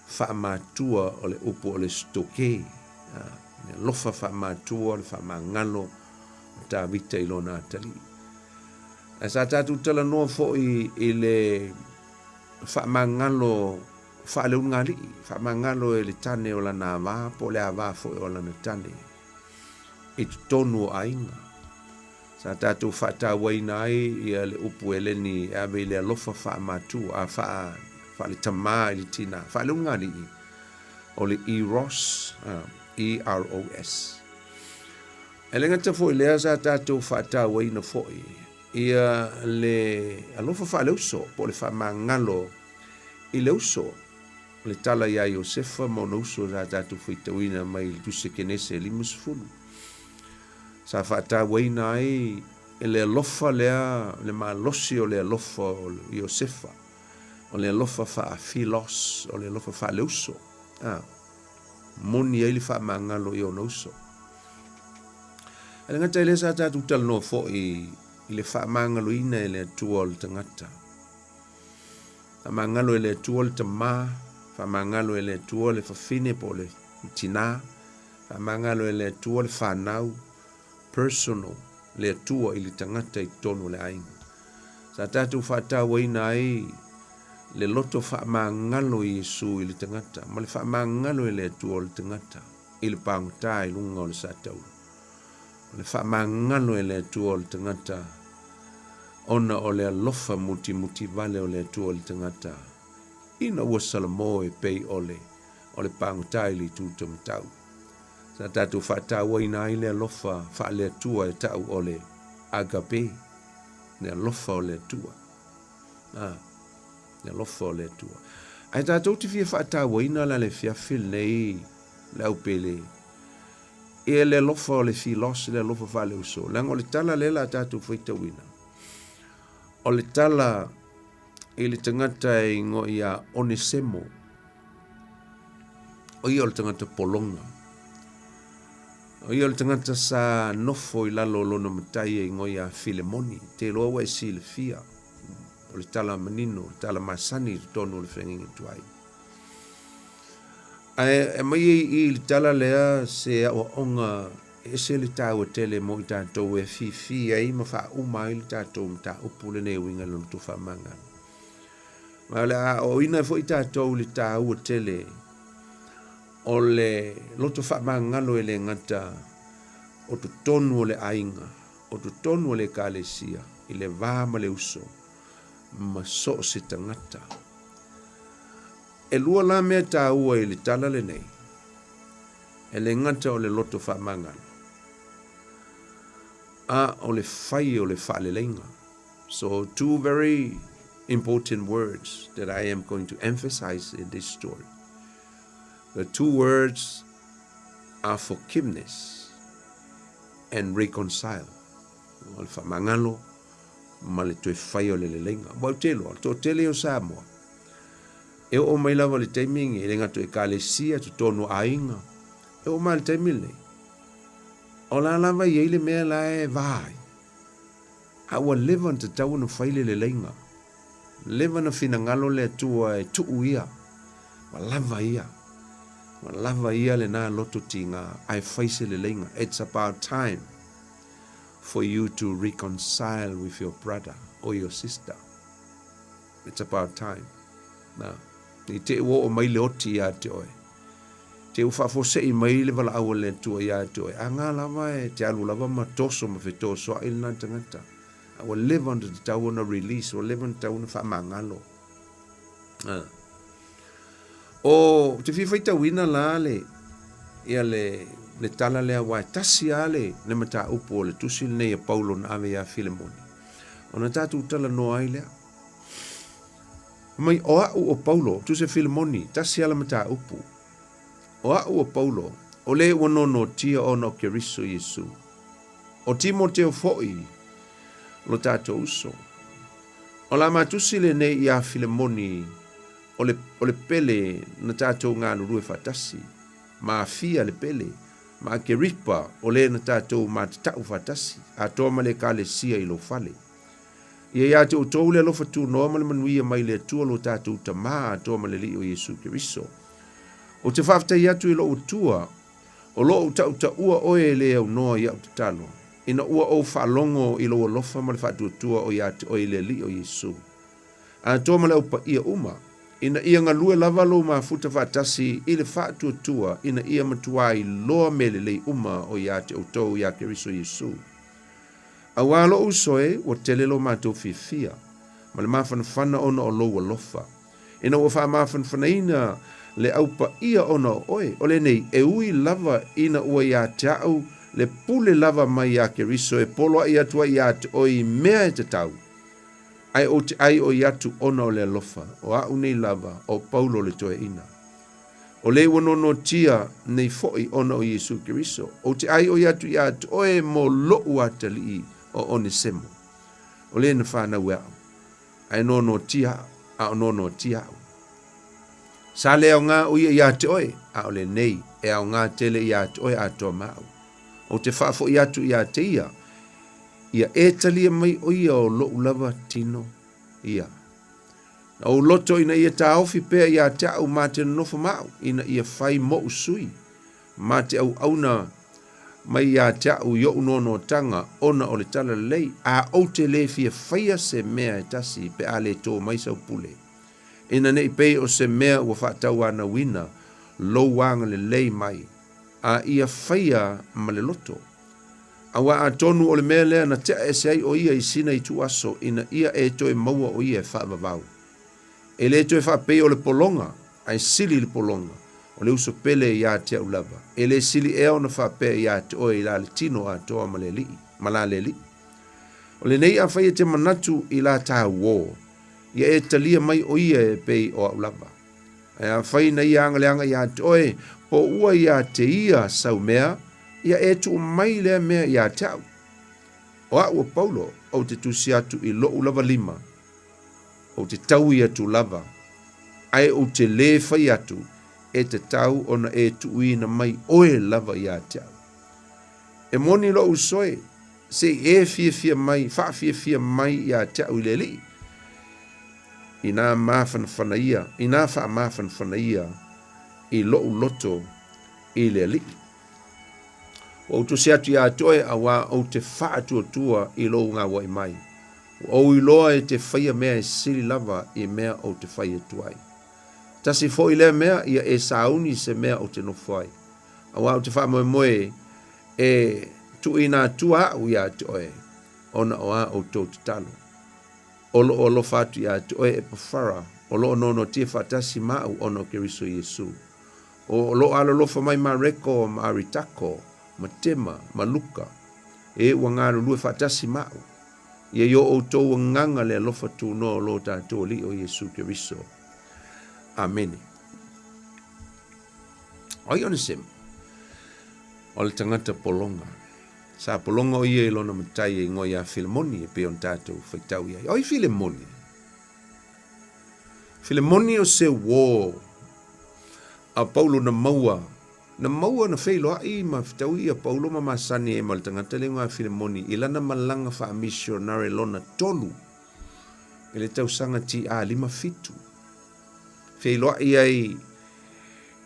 whamatua o le upo o le stoke. Lofa whamatua o le whamangano ta vita i lona tali. A sa tātou tala noa fo i le whamangalo whaaleu ngali, whamangalo e le tane o lana wā, po le a wā fo e o lana tane. I tonu o ainga. Sa tātou whatawaina ai i le upu e leni e awe le alofa whaamatu, a whaale tamā i le tina. Whaaleu ngali o le E-ROS, E-R-O-S. E le ngata fo i lea sa tātou whatawaina fo i le alofa whaaleu so, po le whamangalo i le uso. Le tala ia Iosefa mo no uso za tātou whaitawina mai le tuse kenese limus fulu. Sa whatawaina ai e le alofa lea, le malosi o le alofa o Iosefa. O le alofa whaafilos, o le alofa whaaleuso. Moni ai le whamangalo i o no uso. E le ngata i le sa tātou tala no fo i le whamangalo ina e le atua o le tangata. Whamangalo e le atua o le tamā, whamangalo e le atua o le whawhine po le tina, whamangalo e le atua o le whanau, personal, le atua i le tangata i tonu le ainga. Sa tātou whatawaina ai le loto whamangalo i Yesu i le tangata, ma le whamangalo e le atua o le tangata, i le pāngta i lunga o le sātau. Le whamangalo e le atua o le tangata, ona o le alofa muti vale o le atua o le tangata. Ina ua salamo e pei o le pāngutai li tūtam tau. Sa tātou whatawaina ai le alofa wha le atua e tau o le agape, le alofa o le atua. le lofo le tua ai tātou te fia whaatawaina la le fia fil nei le au pele e le lofo le filos le lofo whale uso lango le tala le la tātou whaitawina o le tala i le tangata i ngo ia Onesemo o ia o le tangata polonga o ia o le tangata sa nofo i lalo lona matai i ngo ia Filemoni te loa wa si le fia o le tala manino, le tala masani tonu le whengingi tuai. E mai i le tala lea se o onga e se le tāua tele mo i tātou e fi ai ma wha umai le tātou mta upule ne winga lona tu whamanga. Ma le a o ina fo i tātou le tāua tele o le loto whamanga lo e le ngata o tu tonu o le ainga, o tu tonu o le kalesia, i le vāma le uso. Ma so se tangata e lua la mea tāua i le tala le nei e le ngata o le loto whamangano a o le whai o le whaalelenga. So two very important words that I am going to emphasize in this story. The two words are forgiveness and reconcile. O le whamangano ma le toe whai o le lenga. Wau telo, to tele o Samoa. E o mai lava le taimingi, e le ngatu e kalesia, tu tonu ainga. E o mai le taimile. O la lava i eile mea la e vai. A ua levan te tau na whai le lenga. Levan na fina ngalo le tua e tuu ia. Wa lava ia. Wa lava ia le na loto tinga. Ai whai se le lenga. It's about time for you to reconcile with your brother or your sister. It's about time. Now, ni te ua o mai le oti ia te oe. Te ufa fose i mai le wala awa le tua ia te oe. A ngā lava e te alu lava ma toso ma whetoso a ilna tangata. Awa levan te tau na release, o levan te tau na whamangalo. O te whiwhaita wina la le, ia le tala lea wai tasi ale le mata upo le tusil nei a Paulo na ave a Filemoni. O na tatu tala no ai lea. Mai o au o Paulo, tu se Filemoni, tasi ala mata upo. O au o Paulo, o le wano no tia o no keriso Yesu. O Timoteo foi, lo tato uso. O la matusi le nei a Filemoni, o le pele na tato ngā lurue fatasi. Ma fia le pele. Ma ke ripa o le na tātou ma te tau fatasi a tōma le ka le sia i lo fale. Ia ia te o tau le alofa tū noa ma le manuia mai le tua lo tātou ta maa a tōma le li o Yesu Keriso. O te whaftai atu i lo utua, o lo utau ta ua oe le au noa i au te talo. Ina ua o whalongo i lo alofa ma le whatu tua o ia te oe le li o Yesu. A tōma le upa ia uma, ina ia ngā lue lava lo ma futa whatasi i le whātua tua ina ia matuai loa mele lei uma o ia te autou ia Keriso Yesu. A wālo usoe o tele lo mātou fia ma le mawhanawhana ona o loa lofa. Ina ua wha mawhanawhanaina le aupa ia ona oe o le nei e ui lava ina ua ia te au le pule lava mai ia Keriso e polo ia tua ia te oi mea e te tau. Ai o te ai o iatu ona o le lofa, o au nei lava, o Paulo le toe ina. O le wanono tia nei foi ona o Yesu Keriso, o te ai o iatu oe mo loo atali o Onesemo. O le na whana wea, ai nono tia, a o nono tia au. Sa le au ngā o iatu oe, a o le nei, e au ngā tele iatu oe a toa mau. O te whafo iatu iatu ia, ia e talia mai o ia o loo lava tino ia. Na o loto ina ia ta ofi pea ia te au ma te nofo mau, ina ia whai mo usui, ma te au auna mai ia te au yo unono tanga ona o le tala lei, a o te le fia whaia se mea e tasi pe a le tō mai sau pule. Ina nei pei o se mea ua whaatau ana wina, lo wanga le lei mai, a ia whaia ma le loto. Awa a tonu o le mea lea na tea e sei o ia i sina i tu aso ina ia e toe maua o ia e whaavavau. E le toe whaapei o le polonga, ai sili le polonga, o le uso pele i a tea ulava. E le sili eo na whaapea i a te oe i la le tino a toa ma la le li. O le nei a whaia te manatu i la tā wō, ia e talia mai o ia e pei o aulava. E a whai na ia angaleanga ia te oe, po ua ia te ia sau mea, ia e tu mai lea mea ia te au. O a ua Paulo, au te tusi atu i lo ulava lima, o te tau ia tu lava, ai o te le whai atu, e te tau ona e tu uina mai oe lava ia te au. E moni lo usoe, se e fia mai, wha fia mai ia te au i le li. Ina mawhanawhana ia, ina wha mawhanawhana ia, i lo loto i le li. O tu se atu ia toe a wā o te wha atua i lo ngā wai mai. O i loa e te whaia mea e siri lava i mea o te whaia tuai. Tasi fo i lea mea ia e sauni se mea o te nofai. A wā o te wha moe moe e tu ina tua au ia te oe, ona o a o tō te talo. Olo fatu ia te oe e pawhara, olo nono tia whatasi mau ono Keriso Yesu. O lo alo lofa mai ma reko, ma aritako, ma tema, ma luka, e wangaru lue whatasi mau. Ia yo o tō nganga le lofa tu no lo tātou li o Yesu Keriso. Amen. Oi onisem, o le tangata polonga. Sa polonga o ia ilona matai e ngoi a Filemoni e pe on tātou whaitau ia. Oi Filemoni. Filemoni o se wō a Paulo na maua na whailo ai ma whitau ia Paulo ma masani e mal tangata le ngoi a Filemoni ilana malanga wha missionary lona tolu. Ele tau sanga ti a 5 fitu. Whailo ai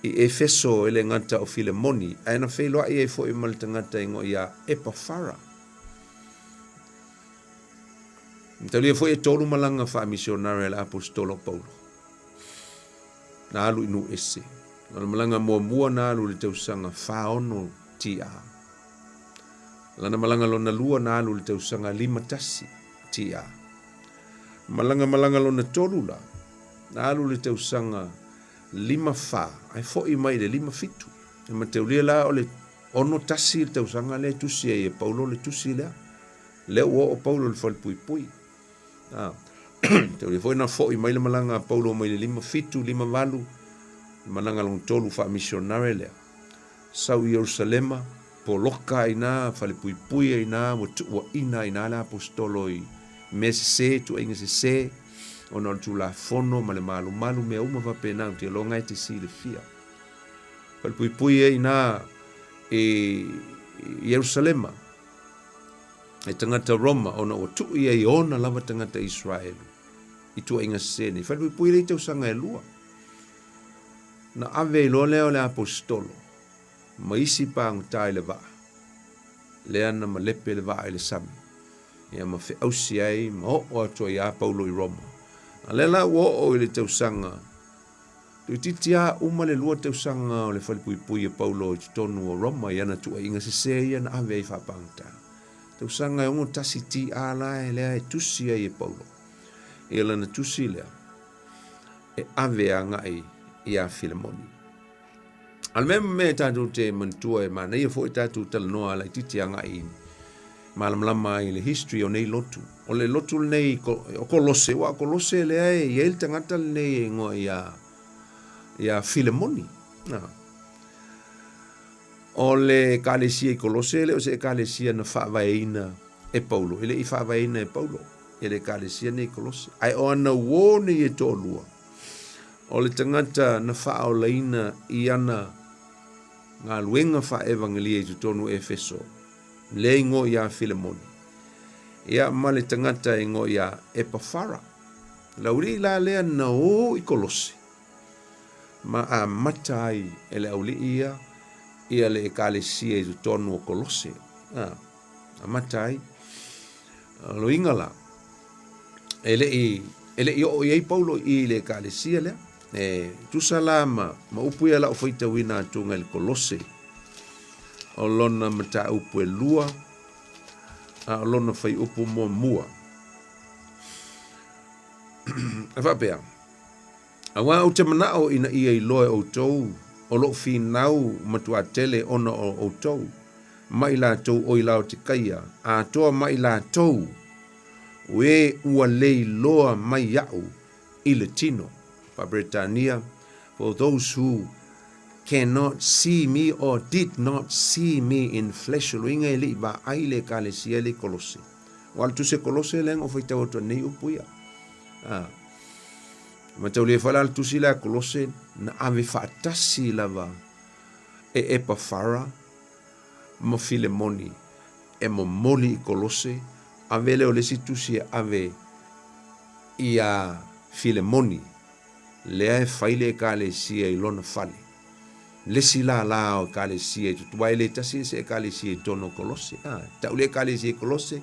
i Efeso ele ngata o Filemoni, aina whailoa i e fo i maltangata ingo ia Epafara. Mtalia fo i tolu malanga wha missionare la apostolo Paulo. Na alu inu ese. Lana malanga mua na alu le tausanga whaono tia. Lana malanga lona lua na alu le tausanga 5 tasi tia. Malanga lona tolu la. Na alu le tausanga 5 fa, ai fo i mai le 5 fitu. E ma teulia la o le ono tasi te usanga le tusi e Paulo le tusi lea. Le o Paulo le fal pui pui. Teulia fo ina fo i mai le malanga Paulo mai le 5 fitu, 5 valu. Malanga long tolu fa missionare lea. Sau Jerusalema, po loka ina, fale pui pui ina, wa ina la apostolo i mese se, tu inga se, ona tu la fono ma le malu me uma va pena te longa te si le fia. Pal pui ina e Jerusalema. E tangata Roma ona o tu ia i ona lava tangata Israel. I tu inga sene. Fal pui le te usanga e lua. Na ave lo leo le apostolo. Ma isi pa ngutai le va. Le ana ma lepe le va le sami. Ia ma fe ausi ai ma o atua ia Paulo i Roma. Alela wo o le tausanga. Tu titia uma le lua tausanga o le whalipui e Paulo i tonu o Roma iana tua inga se iana ave i whapangta. Tausanga e ongo tasi ti ala e lea e tusi e Paulo. E lana tusi lea. E ave a ngai i a Filemoni. Almema me tatu te mantua e mana ia fo i tatu talanoa la i titia ngai malamlama i le history o nei lotu. O le lotu nei o kolose, wa kolose le ai i el tangata nei ngo ia Filemoni. O le kalesia i kolose le o se kalesia na whaavaina e Paulo. Ele i whaavaina e Paulo. Ele kalesia nei kolose. Ai o ana wone i e tōlua. O le tangata na whaolaina i ana ngā luenga wha evangelia i tutonu Efeso. Le ingo ia Filemoni. Ia male tangata ingo ia Epafara. Lauri la lea na o i kolose. Ma a matai ele auli ia le ekalesia i tutonu o kolose. A matai. Lo ingala. Ele i o iei Paulo i le ekalesia lea. Tu salama ma upu ia la o whaita wina atunga le kolose. O lona mata upu e lua, a lona whai upu mua. A whapea, a wā o te manao ina ia i loe o tau, o lo fi nau matua tele ona o tau, mai la tau o i lao te kaia, a toa mai la tau, we ua lei loa mai au i le tino. Pa Britania, for those who cannot see me or did not see me in flesh, luinga e li ba ai le kalesia le Kolose. Wal tu se Kolose le ngo fai tau nei upuia. Ma tau le fala tu si la Kolose na ave fatasi lava e Epafara mo Filemoni e mo moli i Kolose ave le o le situsi ave ia Filemoni le e faile kalesia i lona fale. Lesi la o kalesia i tutuai le tasi se kalesia i tono Kolose. Tau le kalesia i Kolose,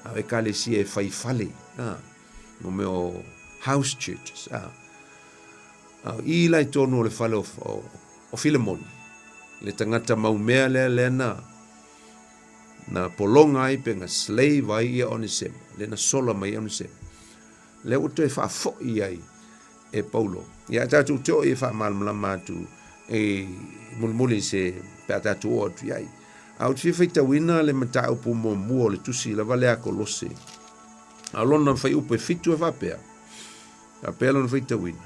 ave kalesia e fai fale. No meo house churches. I lai tono le fale o Filemoni. Le tangata maumea le na polonga ai pe nga slave ai ia Onesemo. Le na sola mai Onesemo. Le uto e wha fo i ai e Paulo. Ia tatu teo e wha malmalama tu e mulmuli se pe tatu o atu iai. Au tu whaita wina le mata upu mo mua le tusi la vale a Kolose. A lona whai upu e fitu e whapea. A pea lona whaita wina.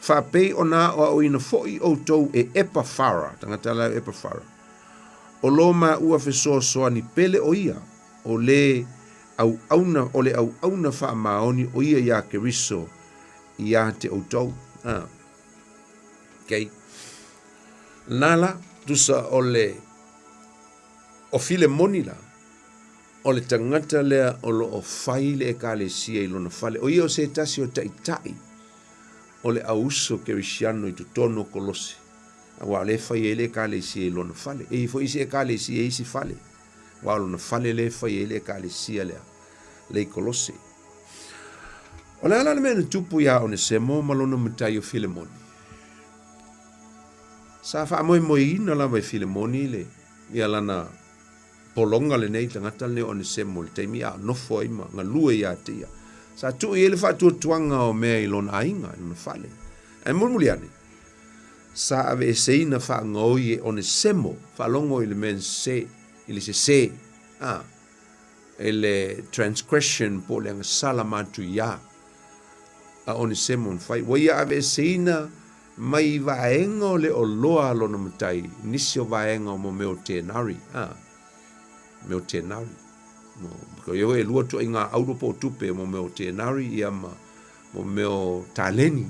Whapei o nā o ina foi o tau e Epafara. Tangata la Epafara. O loma ua fesoa soa ni pele o ia. O le au auna wha maoni o ia ia keriso ia te o tau. Okay. Nala, tusa o Filemoni la, o le tangata lea o lo o faile e kalesia i lona fale. O ia o se tasi o taitai, o le auso kerisiano i tutono Kolose. Wa le fai ele kalesia i lona fale. E fo isi e kalesia isi fale. Wa lona fale le fai ele kalesia lea, le Kolose. O le ala le mena tupu ia Onesemo malona mutai o Filemoni. Sa wha moi ina la vai Filemoni le ia lana polonga le nei tangata le Onesemo le teimi a nofo ima nga lue ia tia. Sa tu i ele wha tuanga o mea i lona ainga i lona fale. E mulmuliane. Sa ave e seina wha ngoi e Onesemo wha longo i le men se ili se ele transgression po le anga salamatu ia a Onesemo fai. Wa ia ave e seina mai vaenga o le o loa lona matai, nisi o vaenga o mo meo tenari. Meo tenari. Ko yo e lua tu inga auropo tupe mo meo tenari ia mo meo taleni.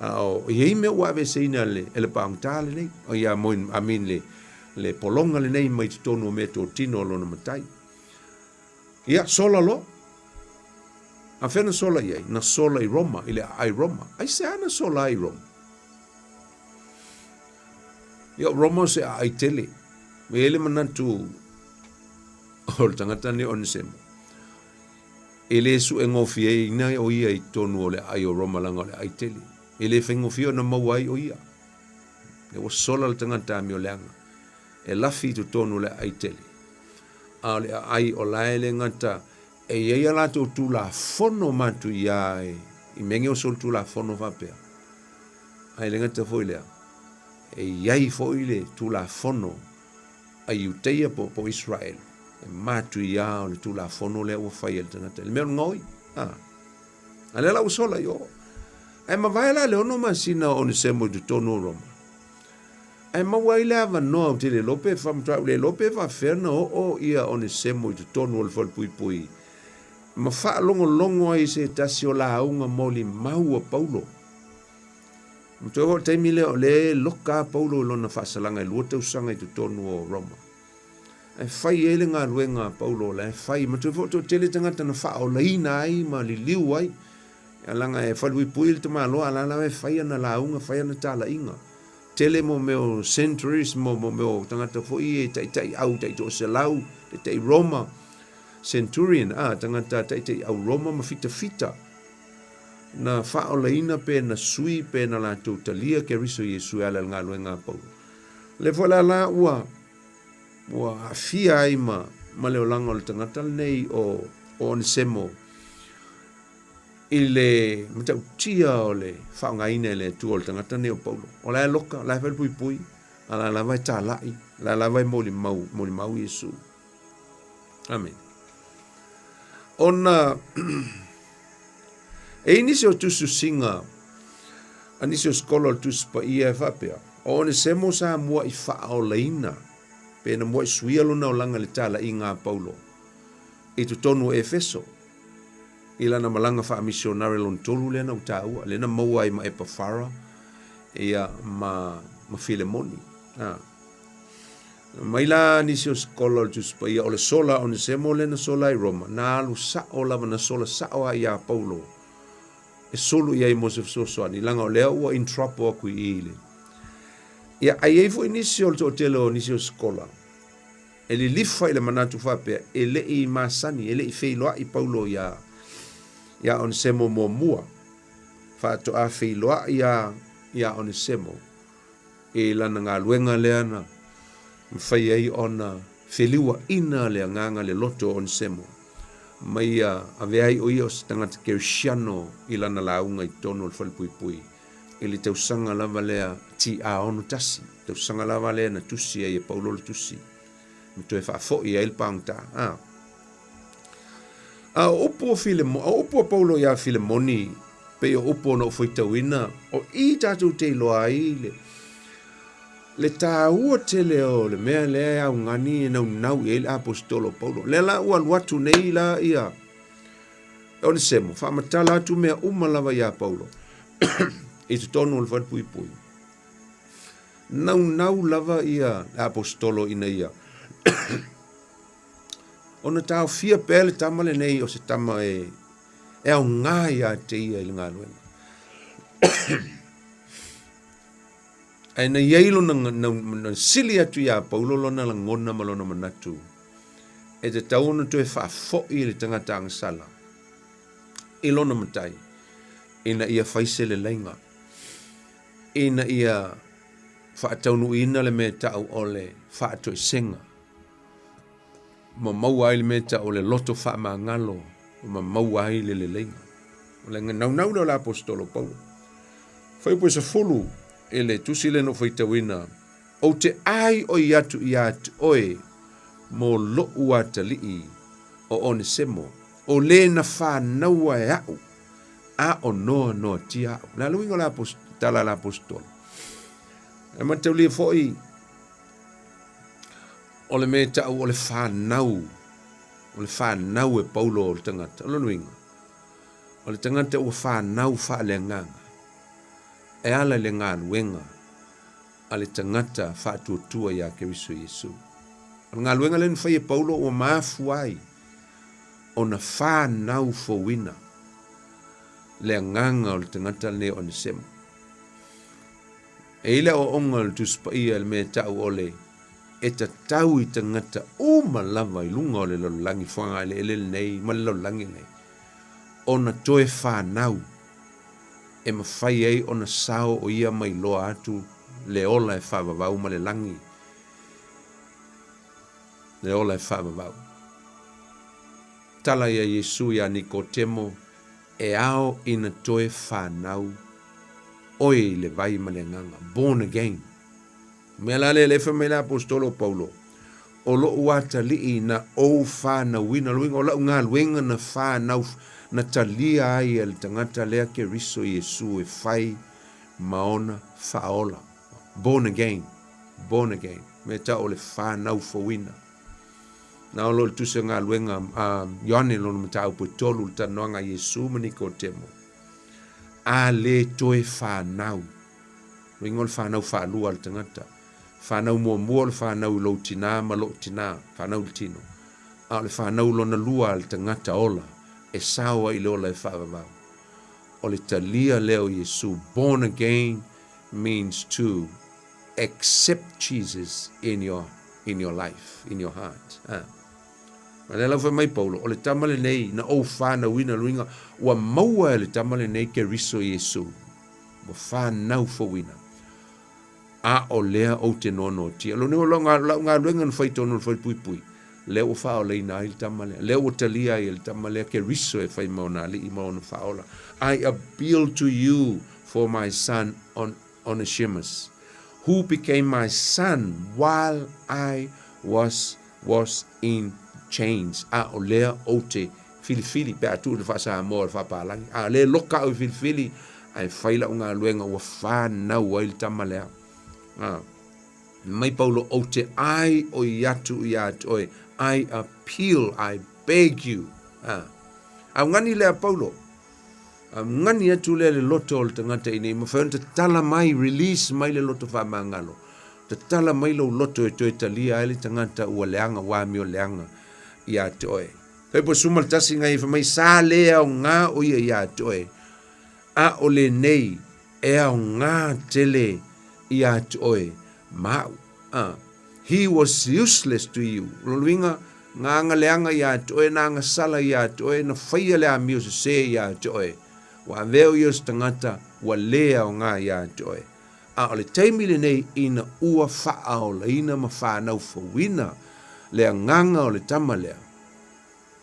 O iei meo wave seina le paangtale nei. O ia mo amin le polonga le nei mai titono me to tino lona matai. Ia sola lo. A fena sola iei, na sola i Roma, ile ai Roma. Ai se ana sola i Roma. Ia Roma se ai tele. Me ele manatu o le tangata ni Onesemo. Ele su e ngofie i ina o ia i tonu o le ai o Roma langa o le ai tele. Ele whengofio na mawai o ia. E o sola le tangata mi o leanga. E lafi tu tonu le ai tele. A le ai o laele ngata e ia la tu la fono matu ia i menge o sol tu la fono vapea. Ai le ngata foi lea. E iai foi le tu la fono a iuteia po Israel. E matu ia o le tu la fono le o fai el tangata. Le mea ngoi. A le la usola yo. E ma vai la le ono masina Onesemo tu tono Roma. E ma wai le ava no te le lope le lope va ferna o ia Onesemo tu tono le fol pui. Ma fa longo ai se tasi o la unga moli mau a Paulo. Mto o taimi le loka Paulo lona fa salanga i luota usanga i tutonu o Roma. E fai ele ngā luenga Paulo le fai. Mto o tele tangata na fa o laina ai ma li liu ai. Alanga e falui puil te malo ala e fai ana la unga fai ana tala inga. Tele mo meo centuries mo meo tangata foi e tai au tai to se lau tai Roma. Centurion, tangata tai au Roma ma fita. Na whaolaina pe na sui pe na la tautalia ke riso Yesu ala ngā luenga Paulo. Le whala la ua afia ai ma leo langa o le tangata nei o Onesemo i le matautia o le whaongaina le tu o le tangata nei o Paulo. O la loka, la whai pui, ala la vai tā lai, la vai moli mau Yesu. Amen. Ona e nisi o tusu singa anisi o skola o tusu pa ia e whapea. O ne semo sa mua I wha o leina. Pena mua I suia luna o langa le tala I ngā Paulo. I tu tonu Efeso. I lana malanga wha misionare lon tolu lena o tāua. Lena maua I ma Epafara. Ia ma Filemoni. Maila nisi o skola o tusu pa ia o le sola o ne semo lena sola I Roma. Na alu sa o lava na sola sa o a ia Paulo. E solo ia I Mosef Sosoani. Langa o lea ua intrapo aku I ile. Ia ai ei fo inisio o telo inisio skola. E li lifa I le manatu whapea. E le I masani. E le I feiloa I Paulo ia on semo mo mua. Whaato a feiloa ia on semo. E lana ngā luenga leana. Mwhai ei ona feliua ina le nganga le loto on semo. Mai a veai o ia o se tangata Kersiano I lana launga I tono le whalipui. I le tausanga lava lea ti a ono tasi. Tausanga lava lea na tusi e Paulo le tusi. Mito e whaafo I il pangta. A opo Paulo ia Filemoni. Pe o opo na ufoitawina. O I tatu te loa I le tā ua te leo le mea lea au ngani e nau e le apostolo Paulo. Le la ua luatu nei la ia. O ne semo. Whaamatala atu mea umalava ia Paulo. I te tono le whapui pui. Nau lava ia apostolo ina ia. Ona tau fia pele tamale nei o se tama e au ngā ia te ia I ngā luena. Ai na yeilo na sili atu ia Paulo lona la ngona malona manatu. E te tauna tu e whaafo I le tangata angasala. I lona matai. Ina ia whaise le leinga. Ina ia whaataunu ina le me tau o le whaato I senga. Ma maua ai le me tau o le loto wha ma ngalo. Ma maua ai le leinga. O le nau le la apostolo Paulo. Whaipo sa fulu e le tusi le no whaitawina. O te ai o iatu oe mo lo uata lii o one semo. O le na whanaua e au. A o noa tia au. Na luingo la tala la apostolo. E matau lia foi o le me tau o le whanau. O le whanau e Paulo o le tangata. O le luingo. O le tangata o whanau whaale nganga. E ala le ngā luenga. A le tangata whaatuatua ia Keriso Iesu. O ngā luenga le nwhai e Paulo o maafuai. O na whanau fowina. Le nganga o le tangata le o nisemo. E ile o onga le tuspa ia le me tau ole. E ta tau I tangata o malava I lunga o le lololangi whanga le ele nei. Ma le lololangi nei. O na toe whanau. E mawhai ei o na sao o ia mai loa atu. Le ola e whavavau ma le langi. Le ola e whavavau. Tala ia Yesu ia Nikotemo. E ao ina toe whanau. Oi le vai ma le nganga. Born again. Mea la le lefa me la apostolo Paulo. O lo uata li na o whanau wina luinga. O la unga luenga na whanau. Na talia ai el tangata lea Keriso Yesu e whai maona whaola. Born again. Born again. Me ta o le whanau fawina. Na o lo tuse ngā luenga Ioane lono mata upo tolu ta noanga Yesu maniko temo. A le toe whanau. Ringo le whanau whalua al tangata. Whanau mua le whanau lo tina ma lo tina. Whanau le tino. A le whanau lona lua al tangata ola. E sawa I leo le whaavavau. O le talia leo Yesu. Born again means to accept Jesus in your life, in your heart. Ma le lau whai mai Paulo. O le tamale nei na o whanau ina luinga. Ua maua le tamale nei Keriso Yesu. Wa whanau fawina. A o lea o te nono tia. Lo neo ngā luenga na whaitono na whaipui. Leo o whao le ina il tamale. Leo o talia il tamale Keriso e whai mauna li I mauna whaola. I appeal to you for my son Onesimus, who became my son while I was in chains. A o lea o te Filifili pe atu le fa Samoa le fa palangi a le loka o Filifili ai faila unga luenga ua fa na wai le tamalea mai Paulo o te ai o iatu oi I appeal, I beg you a ngani lea Paulo ngani atu le loto o le tangata ini ma whaon te tala mai release mai le loto wha mangalo te tala mai lo loto e toi talia ele tangata ua leanga wami o leanga ia toe hei po sumal tasi ngai wha mai sa lea o ngā o ia toe a o le nei e au ngā tele ia toe mau he was useless to you luinga nganga leanga ia toe na nga sala ia toe na whaia lea miu se ia toe wa veo yos tangata wa lea o ngā ia toe a o le taimile nei ina ua faa o le ina ma faa nau fawina lea nganga o le tamalea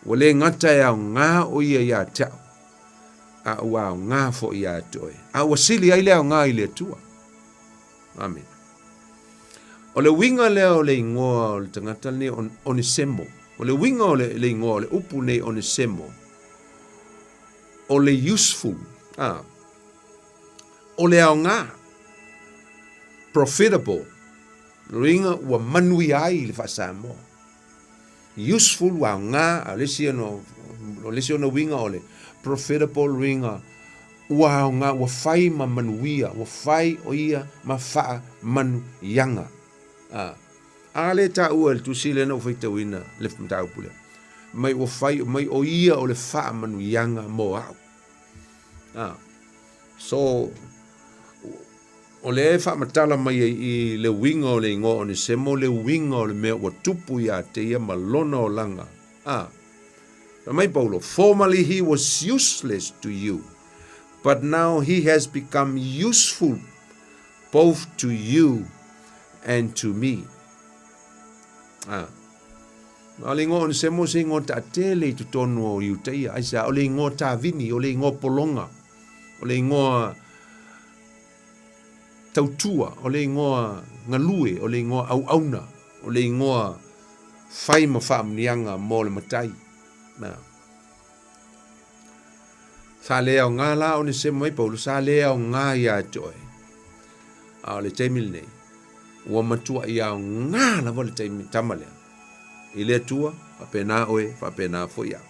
wa le ngata e au ngā o ia tau a ua o ngā fo ia toe a ua sili ai lea o ngā i le tua amen o le winga lea o le ingoa o le tangata nei o ni semo o le winga o le ingoa o le upu nei o ni semo o le useful o le au ngā profitable ringa ua manui ai le Samoa useful wa ngā a lesi ono winga o le profitable ringa ua ngā ua fai ma manuia ua fai o ia ma faa manu yanga a le ta ua le tusile na ufai tawina le mtau pule mai ua fai mai o ia o le faa manu yanga mo au so o le fa matala mai i le winga o le ingo o ni semo le winga o le mea ua tupu ia te ia malona o langa mai Paulo formerly he was useless to you but now he has become useful both to you and to me o le ingo o ni semo se ingo ta tele tu tonu o iuteia aisa o le ingo ta vini o le ingo polonga o le ingoa tautua, o le ingoa ngalue, o le ingoa au-auna, o le ingoa fai ma whaamnianga mo le matai. Sa lea o ngā la o ni se mai Paulo, sa lea o ngā ia joe. A le taimil nei, ua matua ia o ngā la wale taimil tamalea. I lea tua, whapena oe, whapena fo iau.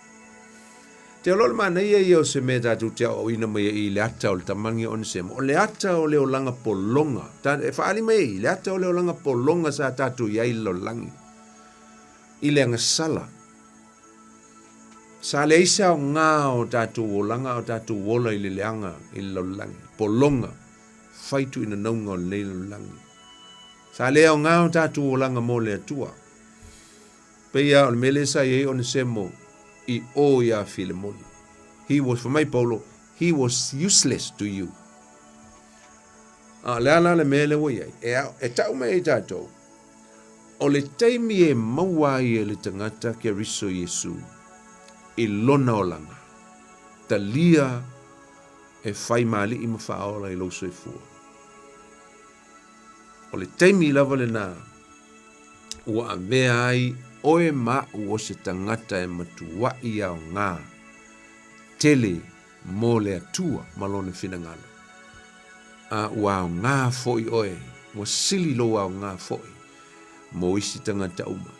Te olol mana ia ia o se me tatu te o ina mai i le ata o le tamangi o ni se mo. O le ata o le o langa polonga. E whaali mai le ata o le o langa polonga sa tatu iai lo langi. I le anga sala. Sa le isa o ngā o tatu o langa o tatu wola i le leanga i lo langi. Polonga. Faitu ina naunga o le lo langi. Sa le o ngā o tatu o langa mo le atua. Peia o le mele sa iei o ni se mo. I o ia Filemoni. He was, for my Paulo, he was useless to you. Le ala le mele wo iai. E tau me e tatou. O le taimi e maua i e le tangata ke riso Yesu. I lona o langa. Ta lia e fai mali i mawhaola i lauso e fua. O le taimi i lava le nā. Ua avea ai oe ma o se tangata e matua i au ngā tele mo le atua malone finangalo. Ua au ngā foi oe, mo sili lo au ngā foi, mo isi tangata uma.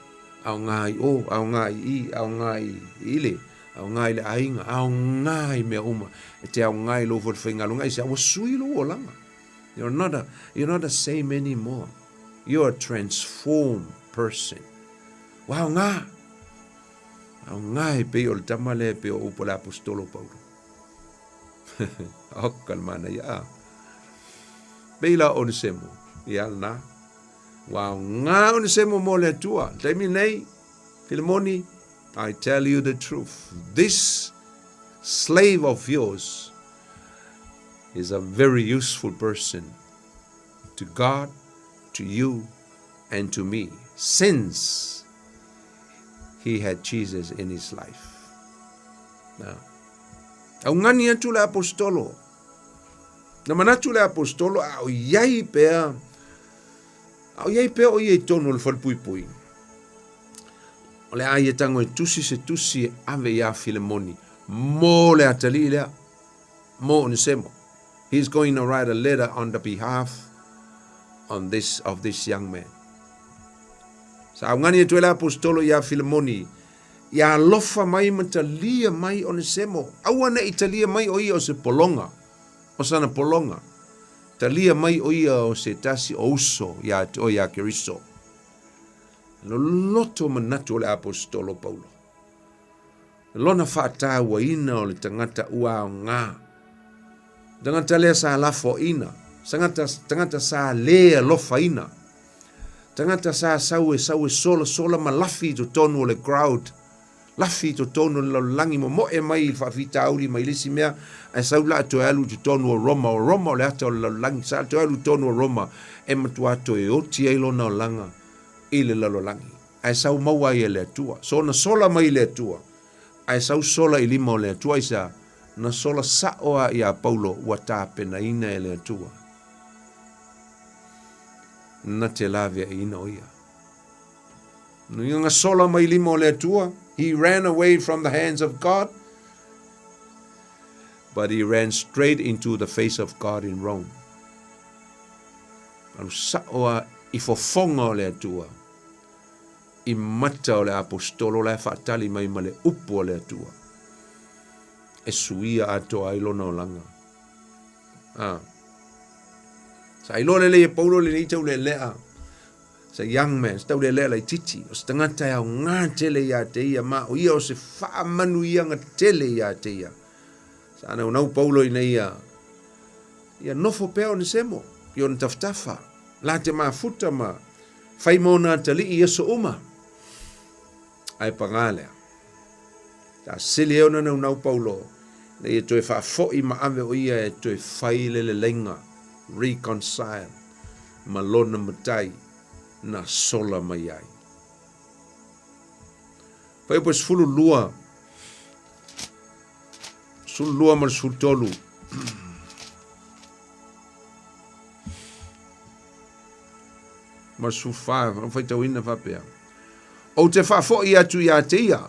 Au ngā i o, au ngā i, au ngā i ile, au ngā i le ainga, au ngā i mea uma. E te au ngā i lo for whaingalo ngā i se awa sui lo o langa. You're not the same anymore. You're a transformed person. Wow, ngā. Au ngā e pe o le tamale pe o upo le apostolo Paulo. Hokal mana ia. Peila o ni semo. Ia na. Wow, ngā o ni semo mo le atua. Taimi nei, Filemoni, I tell you the truth. This slave of yours is a very useful person to God, to you, and to me. Since he had Jesus in his life. Now, au ngani atu le apostolo. Na manatu le apostolo au iai pea o iei tonu le whalpui pui. O le ai e tango e tusi se tusi e ave ia Filemoni. Mo le atali lea. Mo Onesimo. He's going to write a letter on the behalf of this young man. Sa ngani e tuela apostolo ia Filemoni. Ia lofa mai matalia mai Onesimo. Awana italia mai o ia o se polonga. O sana polonga. Talia mai o ia o se tasi o uso o ia Keriso. Lo loto manatu o le apostolo Paulo. Lona whaata ua ina o le tangata ua o ngā. Tangata lea sa lafo ina. Tangata sa lea lofa ina. Tangata sa saue sola ma lafi to tonu o le crowd. Lafi to tonu le langi mo e mai whawhita auri mai lisi mea. Ai saula ato e alu to tonu o Roma. O Roma o le ato o langi. Sa ato e alu tonu o Roma. E matu ato e oti e lona o langa. I le lalolangi. Ai sau maua i le atua. So na sola mai le atua. Ai sau sola i lima o le atua isa. Na sola saoa i a Paulo ua tāpena ina e le atua. Na te lavia i ina o ia. No ia nga sola mai lima o le atua. He ran away from the hands of God. But he ran straight into the face of God in Rome. Alu saoa i fofonga o le atua. I mata o le apostolo le whaatali mai ma le upo o le atua. E suia ato a ilona o langa. Sa ilona le Paulo le ni tau le lea. Sa young man, sa tau le lea lai titi. O sa tangata ia o ngā tele ia te ia ma o ia o se whaamanu ia ngā tele ia te ia. Sa ana unau Paulo ina ia. Ia nofo pea Onesimo. Ia on taftafa. La te maa futa ma. Whai mona tali i eso uma. Ai pangalea. Ta sili eo nana unau Paulo. Le ia toe whaafo i ma ave o ia e toe whai le lenga. Reconcile. Ma lona matai. Na sola mai ai. Pai po sfulu lua. Sulu lua ma sfulu tolu. Ma sfulu wha. Ang whai tau ina whapea. O te whaafo i atu i a te ia.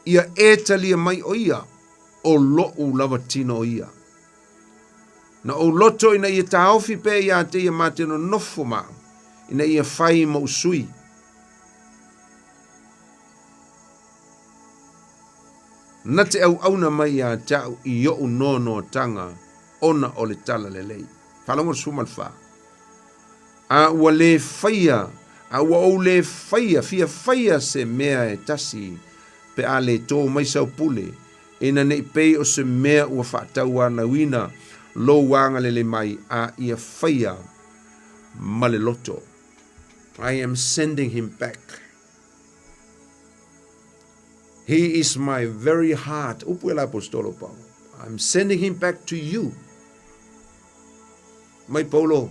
Ia e talia mai o ia. O lo u lava tino o ia. Na o loto ina ia taofi pe i a te ia ma tino nofo maa. Ina ia whai mo usui. Na te au auna mai a tau i o unono tanga ona o le tala le lei. Whalonga sumal wha. A ua le whaia, a ua o le whaia, fia whaia se mea e tasi pe a le tō mai sau pule. Ina nei pei o se mea ua whaatau ana wina lo wanga le mai a ia whaia male loto. I am sending him back. He is my very heart. Upuela apostolo Paulo. I'm sending him back to you. Mai Paulo.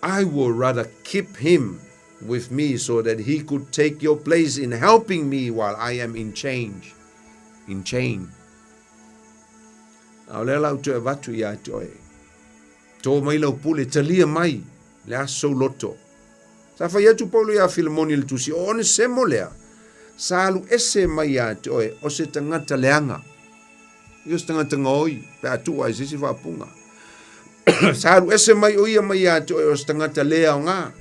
I would rather keep him with me so that he could take your place in helping me while I am in change. In chain. Au le lau te vatu ia toe. Tō mai lau pule talia mai le aso loto. Sa whai atu Paulo ia Filemoni le tusi o Onesimo lea. Sa alu ese mai a toe o se tangata leanga. Io se tangata ngoi pe atu ai sisi whapunga. Sa alu ese mai o ia mai a toe o se tangata lea o ngā.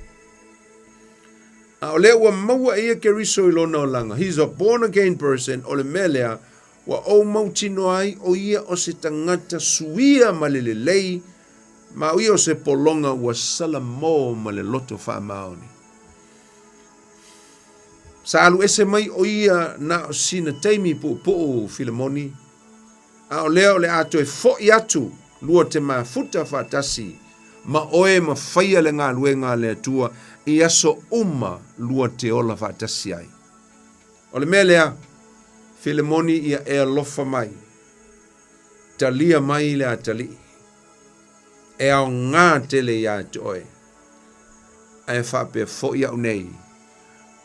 O lea ua maua ia Keriso ilona o langa. He's a born again person o le melea wa o mautino ai o ia o se tangata suia malelelei. Ma o ia o se polonga ua salamo ma le loto wha maoni. Sa alu ese mai o ia na o sina teimi po Filemoni. A o leo le ato e fo i atu lua te mafuta whatasi. Ma oe ma whaia le ngā luenga le atua i aso uma lua te ola whatasi ai. O le mea lea, Filemoni ia e alofa mai. Talia mai le atali. E au ngā tele ia te oe. E whape fo ia unei.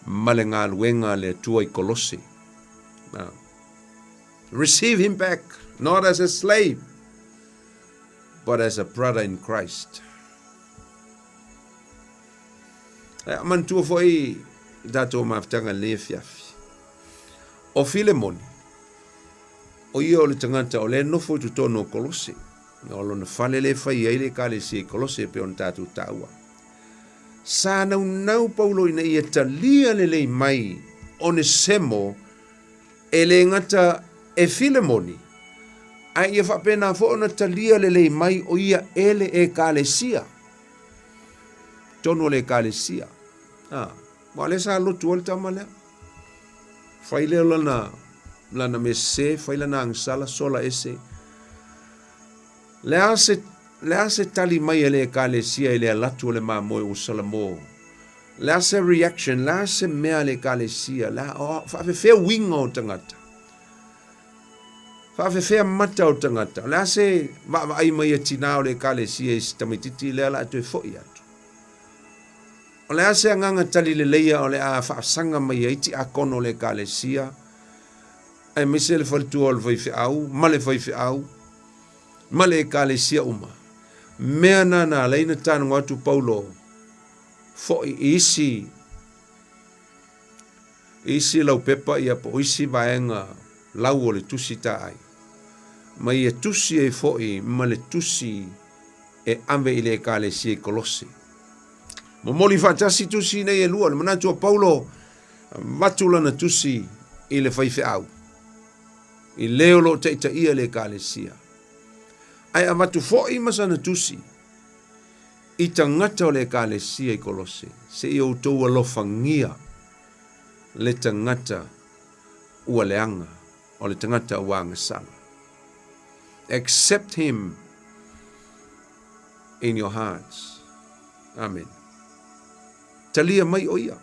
Male ngā luenga le tua i Kolose. Receive him back, not as a slave, but as a brother in Christ. Man tua foi dato maftanga le fiafi. O Filemoni. O ia o le tangata o le nofo tu tono Kolose. O lo na fale le fai ai le kale si Kolose pe on tatu taua. Sa nau Paulo ina ia talia le mai Onesemo e le ngata e Filemoni. Ai ia whapena fo ona talia le mai o ia ele e kalesia. Tono le kalesia. Ma le sa lotu o le tamalea. Faile lana mese, faile na angsala sola ese. Le ase tali mai ele e kalesia ele alatu o le mamoe o salamo. Le ase reaction, le ase mea le kalesia. Whawhewhea winga o tangata. Whawhewhea mata o tangata. Le ase ai mai a tina o le kalesia isi tamititi le ala atu e fo ia. O le ase anganga tali le leia o le a whaasanga mai eiti a kono le kalesia. Ai mise le whalitua o le whaiwhi au, male whaiwhi au, male e kalesia uma. Mea nana leina tāna ngatu Paulo, fo isi lau pepa ia po isi vaenga lau o le tusi ta ai. Mai e tusi e fo ma le tusi e ame i le kalesia Kolose. Momoli fatasi tusi nei e lua, le manatua Paulo matula na tusi i le whaiwhi au. I leo lo te ia le kalesia. Ai amatu fo'i masana tusi. I tangata o le kalesia i Kolose. Se i outou alofangia le tangata ua leanga o le tangata ua angasala. Accept him in your hearts. Amen. Talia mai o ia.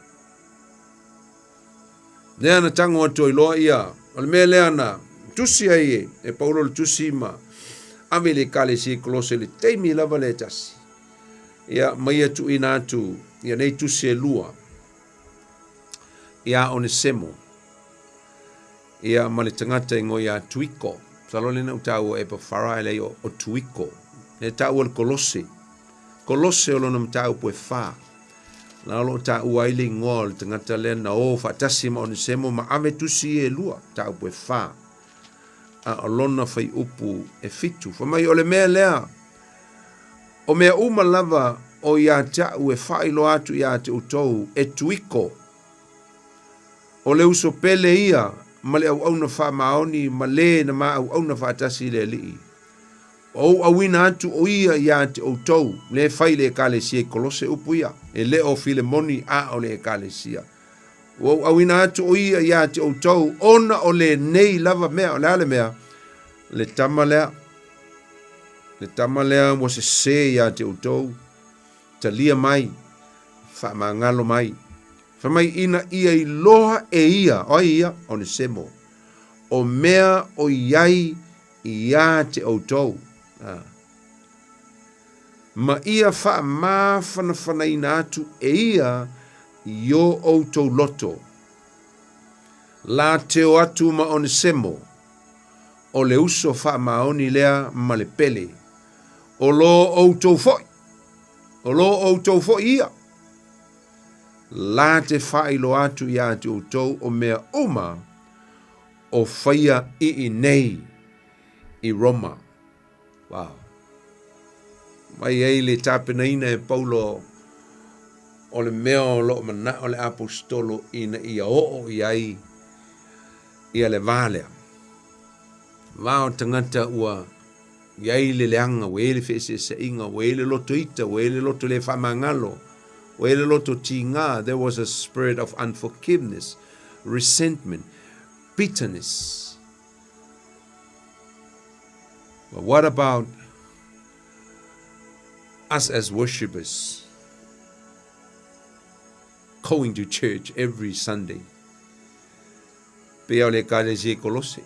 Lea na tango atu i loa ia. O le mea lea na tusi ai e Paulo le tusi ma ame le kalesia i Kolose le teimi lava le tasi. Ia mai atu ina atu, ia nei tusi e lua. Ia Onesemo. Ia ma le tangata ingo ia Tuiko. Salole na utau e pa fara ele o Tuiko. Ne tau al Kolose. Kolose o lona mtau pue fa. Na lo tau aile ngol tangata le na o fatasi ma Onesemo ma ame tusi e lua tau pue fa. A lona fai upu e fitu. Fa mai o le mea lea. O mea uma lava o ia tau e whailo atu ia te utou e Tuiko. O le uso pele ia, ma le au na wha maoni, ma le na ma au na wha atasi le lii. O awina atu o ia te utou, le whai le kalesia Kolose upu ia, e le o Filemoni a o le kalesia. O awina atu o ia te utou, ona o le nei lava mea, o le ale mea, le tamalea, mo se ia te utou, talia mai, wha mangalo mai, whamai ina ia i loha e ia, o ia, Onesemo, o mea o iai ia te outou. Ma ia wha maa whana atu e ia i o outou loto. La teo atu ma Onesemo, o le uso wha maoni lea ma le pele, o lo outou foi, o lo outou foi ia. La te whailo atu ia te outou o mea uma o whaia i nei i Roma. Wow. Mai ei le tapenaina e Paulo o le mea o lo mana o le apostolo ina ia o iai ia le valea. Vao tangata ua iai le leanga, wele fese se inga, wele loto ita, wele loto le whamangalo, wele loto tinga. There was a spirit of unforgiveness, resentment, bitterness. But what about us as worshippers going to church every Sunday? Pe au le kalesia Kolose.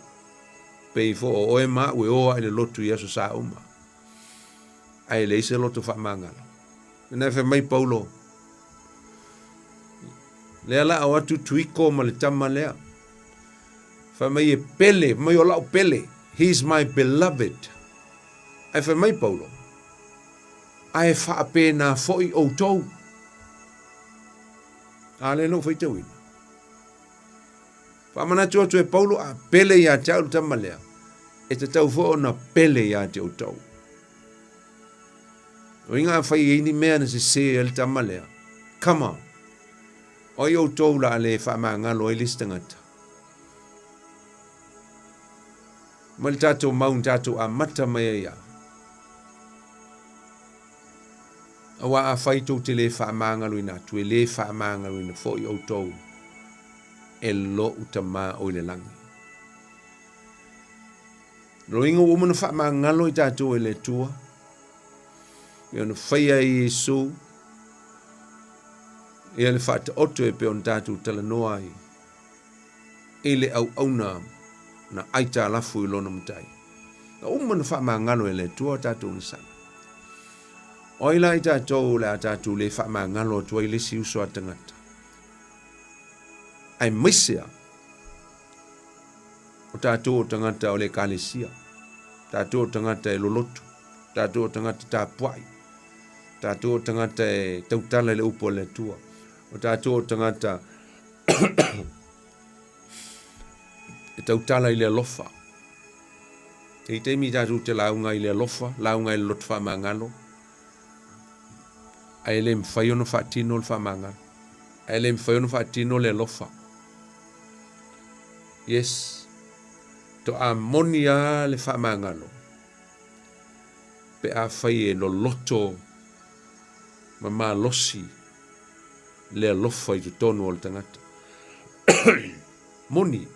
Pe fo o e ma we o ele lotu Yesu sa uma. Ai le se lotu fa mangalo. Na fe mai Paulo. Le ala o atu Tuiko ma le tama lea. Fa mai e pele, mai o la pele. He's my beloved. Ai fa mai Paulo. Ai fa pena foi outou. Ale no foi tawina. Fa mana tu tu Paulo a pele ya tau tamalea. E te tau fo na pele ya te tau. O inga fai ini mea na se el tamalea. Come on. O yo tau la ale fa mangalo i listangata. Mal tato maun tato a mata mea ya. Awa a fai tau te le fa mangalo ina tu e le fa mangalo ina fo yo tau. E lo utama o le langi. Roinga woman fa mangalo i tato e le tua. Ia na whaia i Yesu. Ia le wha te oto e pe on tato tala noa i. E le au na aita alafu i lona mtai. Na woman fa mangalo e le tua tato ni sana. Oila i tato le a tato le fa mangalo tua i le si uso atangata. Ai misia. O tato o tangata o le kalesia. Tato o tangata e lolotu. Tato o tangata tapuai. Tato o tangata e tautala le upo le tua. O tato o tangata e tautala i le lofa. Te teimi tato te launga i le lofa, launga i le lotfa mangalo. Ai le mwhaiono whaatino le whamangalo. Ai le mwhaiono whaatino le lofa. Yes. To a monia le whamangalo. Pe a whai e no loto ma losi le lofa i tu tonu o le tangata. Moni.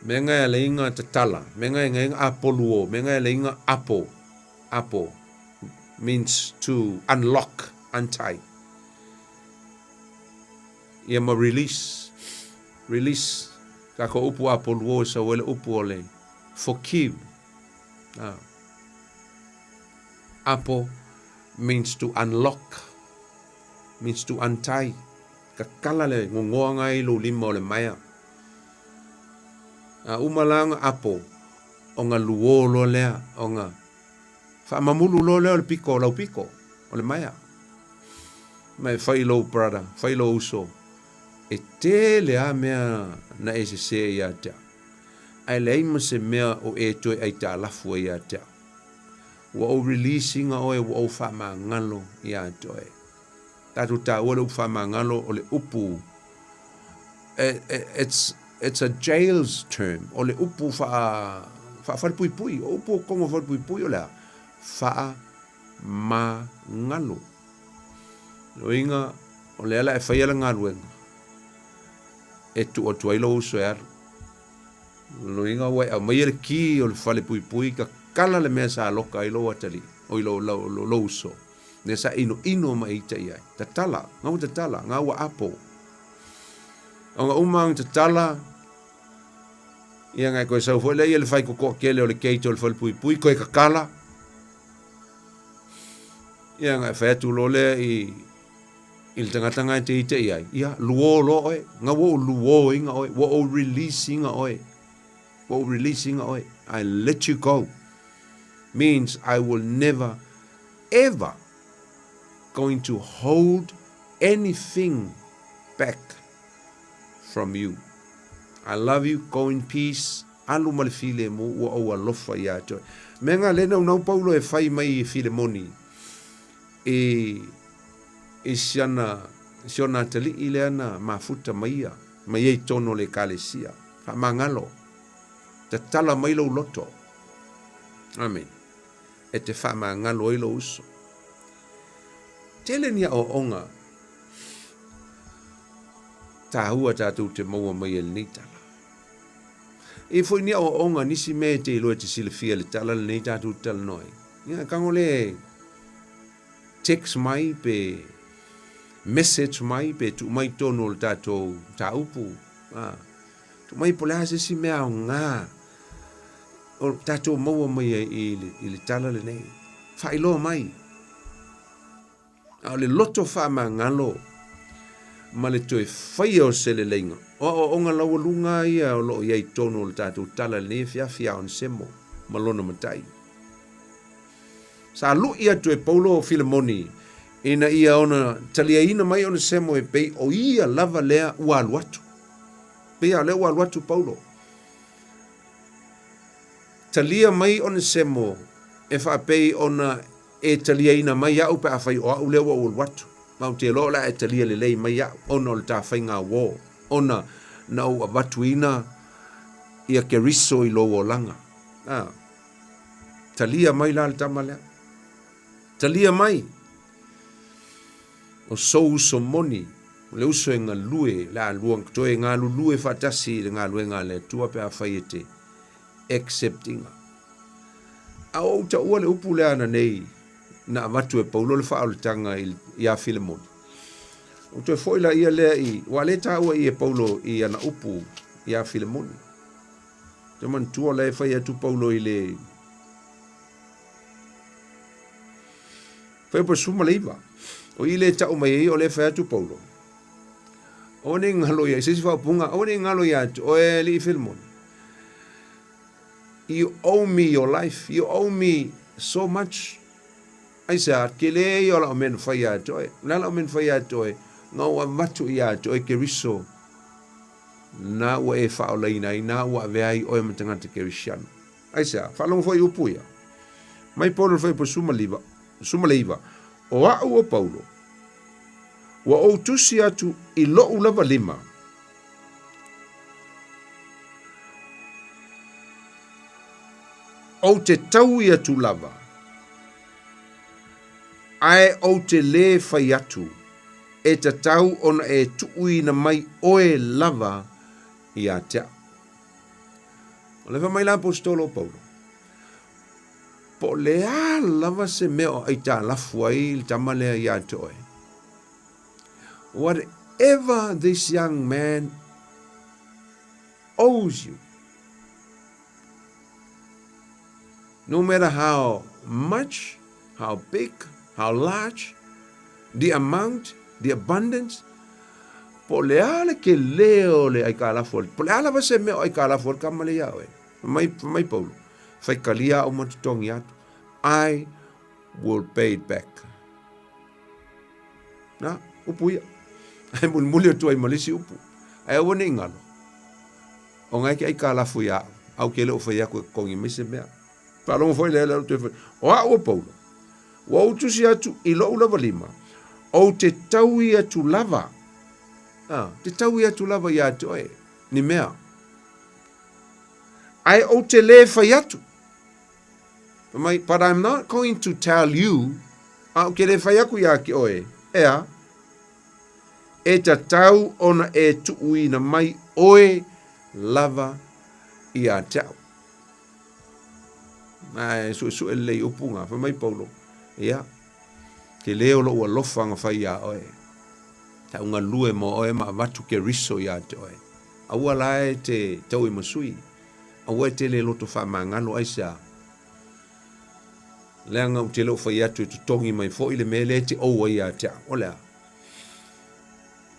Menga e le inga tatala. Menga e inga apoluo. Menga e le inga apo. Apo means to unlock, untie. Ia ma release. Release. Kako upu apoluo sa wele upu ole. Forgive. Apo means to unlock, means to untie. Kakala le ngongoanga i lo lima o le maya. Umalanga apo, o nga luolo lea, o nga whaamamulu lo lea o le piko, lau piko, o le maya. Mai whailo brother, whailo uso. E te lea mea na e se ia tea. Ai leima se mea o e toi ai ta alafu ia tea. Wa o releasing oe wa o wha ngalo ia toe. Tatu ta o le wha ngalo o le upu. It's a jail's term. O le upu wha pui pui. O upu kongo wha pui pui o lea. Wha ngalo. No inga o le ala e whaiala ngaluenga. E tu o tuailo uso e aru. No inga wai au mai ele ki o le whale pui pui ka kala le mea sa loka i lo atali o i lo uso ne sa ino mai ita iai tatala ngau tatala ngau apo o nga umang tatala ia ngai koe sau foi le ia le fai koko kele o le keito o le fai pui koe kakala ia ngai fai atu lo le i le tangatanga te ita iai ia luo lo oe ngau o luo inga oe wo o releasing oe I let you go means I will never, ever going to hold anything back from you. I love you, go in peace. Alu malfile mo ua o alofa ia toi. Menga lena unau Paulo e fai mai e file moni. E siona tali ileana mafuta maia. Mai e tono le kalesia. Fa mangalo. Te tala mai lo loto. Amen. E te wha ngalo i lo uso. Tele nia o onga. Tā hua tātou te maua mai el nei tala. E foi nia o onga nisi me te iloa te sile fia le tala le nei tātou tala noi. Ia kango le text mai pe message mai pe tu mai tono le tātou tā upu. Tu mai pole hase si mea o ngā. O tato maua mai i le tala le nei. Whailo mai. O le loto wha ngalo. Ma le toi whaia o se le leinga. O nga lawa lunga ia o lo iai tono le tato tala le nei fia on semo. Malona matai. Sa lu ia tu e Paulo o Filemoni. ina ia ona talia ina mai ona semo e pei o ia lava lea ua alu atu. Pea lea ua alu atu Paulo. Talia mai ona semo e whaapei ona e talia ina mai au pe a whai o au lea ua alu atu. Mau te loa la e talia le lei mai au. Ona o le ta whai ngā wō. Ona na ua watu ina ia ke riso I lo o langa. Talia mai la le tama lea. Talia mai. O sou so moni. Le uso e ngā lue. La luang toe ngā lue whatasi le ngā lue ngā le tua pe a whai e te. Accepting. A o ta ua le upu le ana nei. Na watu e Paulo le wha le tanga I a Filemon. O te foila ia lea I. Wa le ta ua I e Paulo I ana upu I a Filemon. Te man tua le whai atu Paulo I le. Whai pa suma leiva. O I le ta o mai o le whai atu Paulo. O ne ngalo ia. Sisi wha punga. O ne ngalo ia atu. O e li Filemon. You owe me your life. You owe me so much. Ai sa ke le yo la men fa ya toy la men fa ya toy nga wa matu ya toy ke riso na wa e fa ola ina na wa ve ai o mtanga te Christian ai sa fa long foi upuya mai Paulo foi por suma leiva o a o Paulo wa o tusi atu I lo u lava lima o te tau ia tu lava ai o te le fai atu, e te tau ona e tuui na mai oe lava I a tea. O lewa mai la apostolo Paulo. Po lea lava se meo ai ta lafu ai il tamalea I a te oe. Whatever this young man owes you, no matter how much, how big, how large, the amount, the abundance, po leale ke leo le ai kalafo, po leala va se meo ai kalafo kamale yawe. Mai Paulo, fai kalia o matutongi atu, I will pay it back. Na, upu ia. Ai muli o tuai malisi upu. Ai wane ingalo. O ngai ki ai kalafo ya, au ke leo fai aku kongi mise mea. Palongo foi leo tu foi. O a o Paulo. Wa utusi atu I lo lava lima. O te taui atu lava. Te taui atu lava ia toe. Ni mea. Ai o te le fai atu. But I'm not going to tell you. Ke le fai aku ia ki oe. Ea. E ta tau ona e tuui na mai oe lava ia tau. Ai su e lei upunga. Fa mai Paulo. Ia, ke leo lo ua lofa nga whai a oe. Ta unga lue mo oe ma watu ke riso ia te oe. Aua lae te tau I masui. Aua te le loto wha mangalo aisa. Lea ngau te leo whai atu tu tongi mai fo I le mele te oua ia te a. O lea.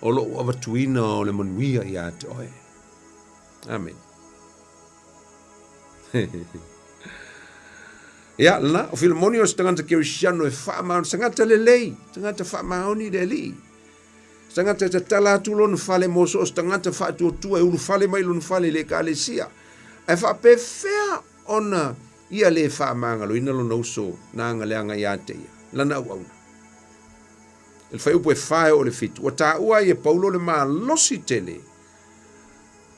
O lo ua watuina o le manuia ia te oe. Amen. Ya, la, o Filemonio stangata Kirisiano e whaamaon, stangata le lei, stangata whaamaoni le li. Stangata te tala atu lonu fale moso, stangata whaatu o tua e ulu fale mai lonu fale le ka le sia. E whape whea ona ia le whaamangalo, ina lona uso na anga le anga ia te ia. Lana au auna. Il whai upo e whae o le fitu. O ta ua i e Paulo le maa losi tele.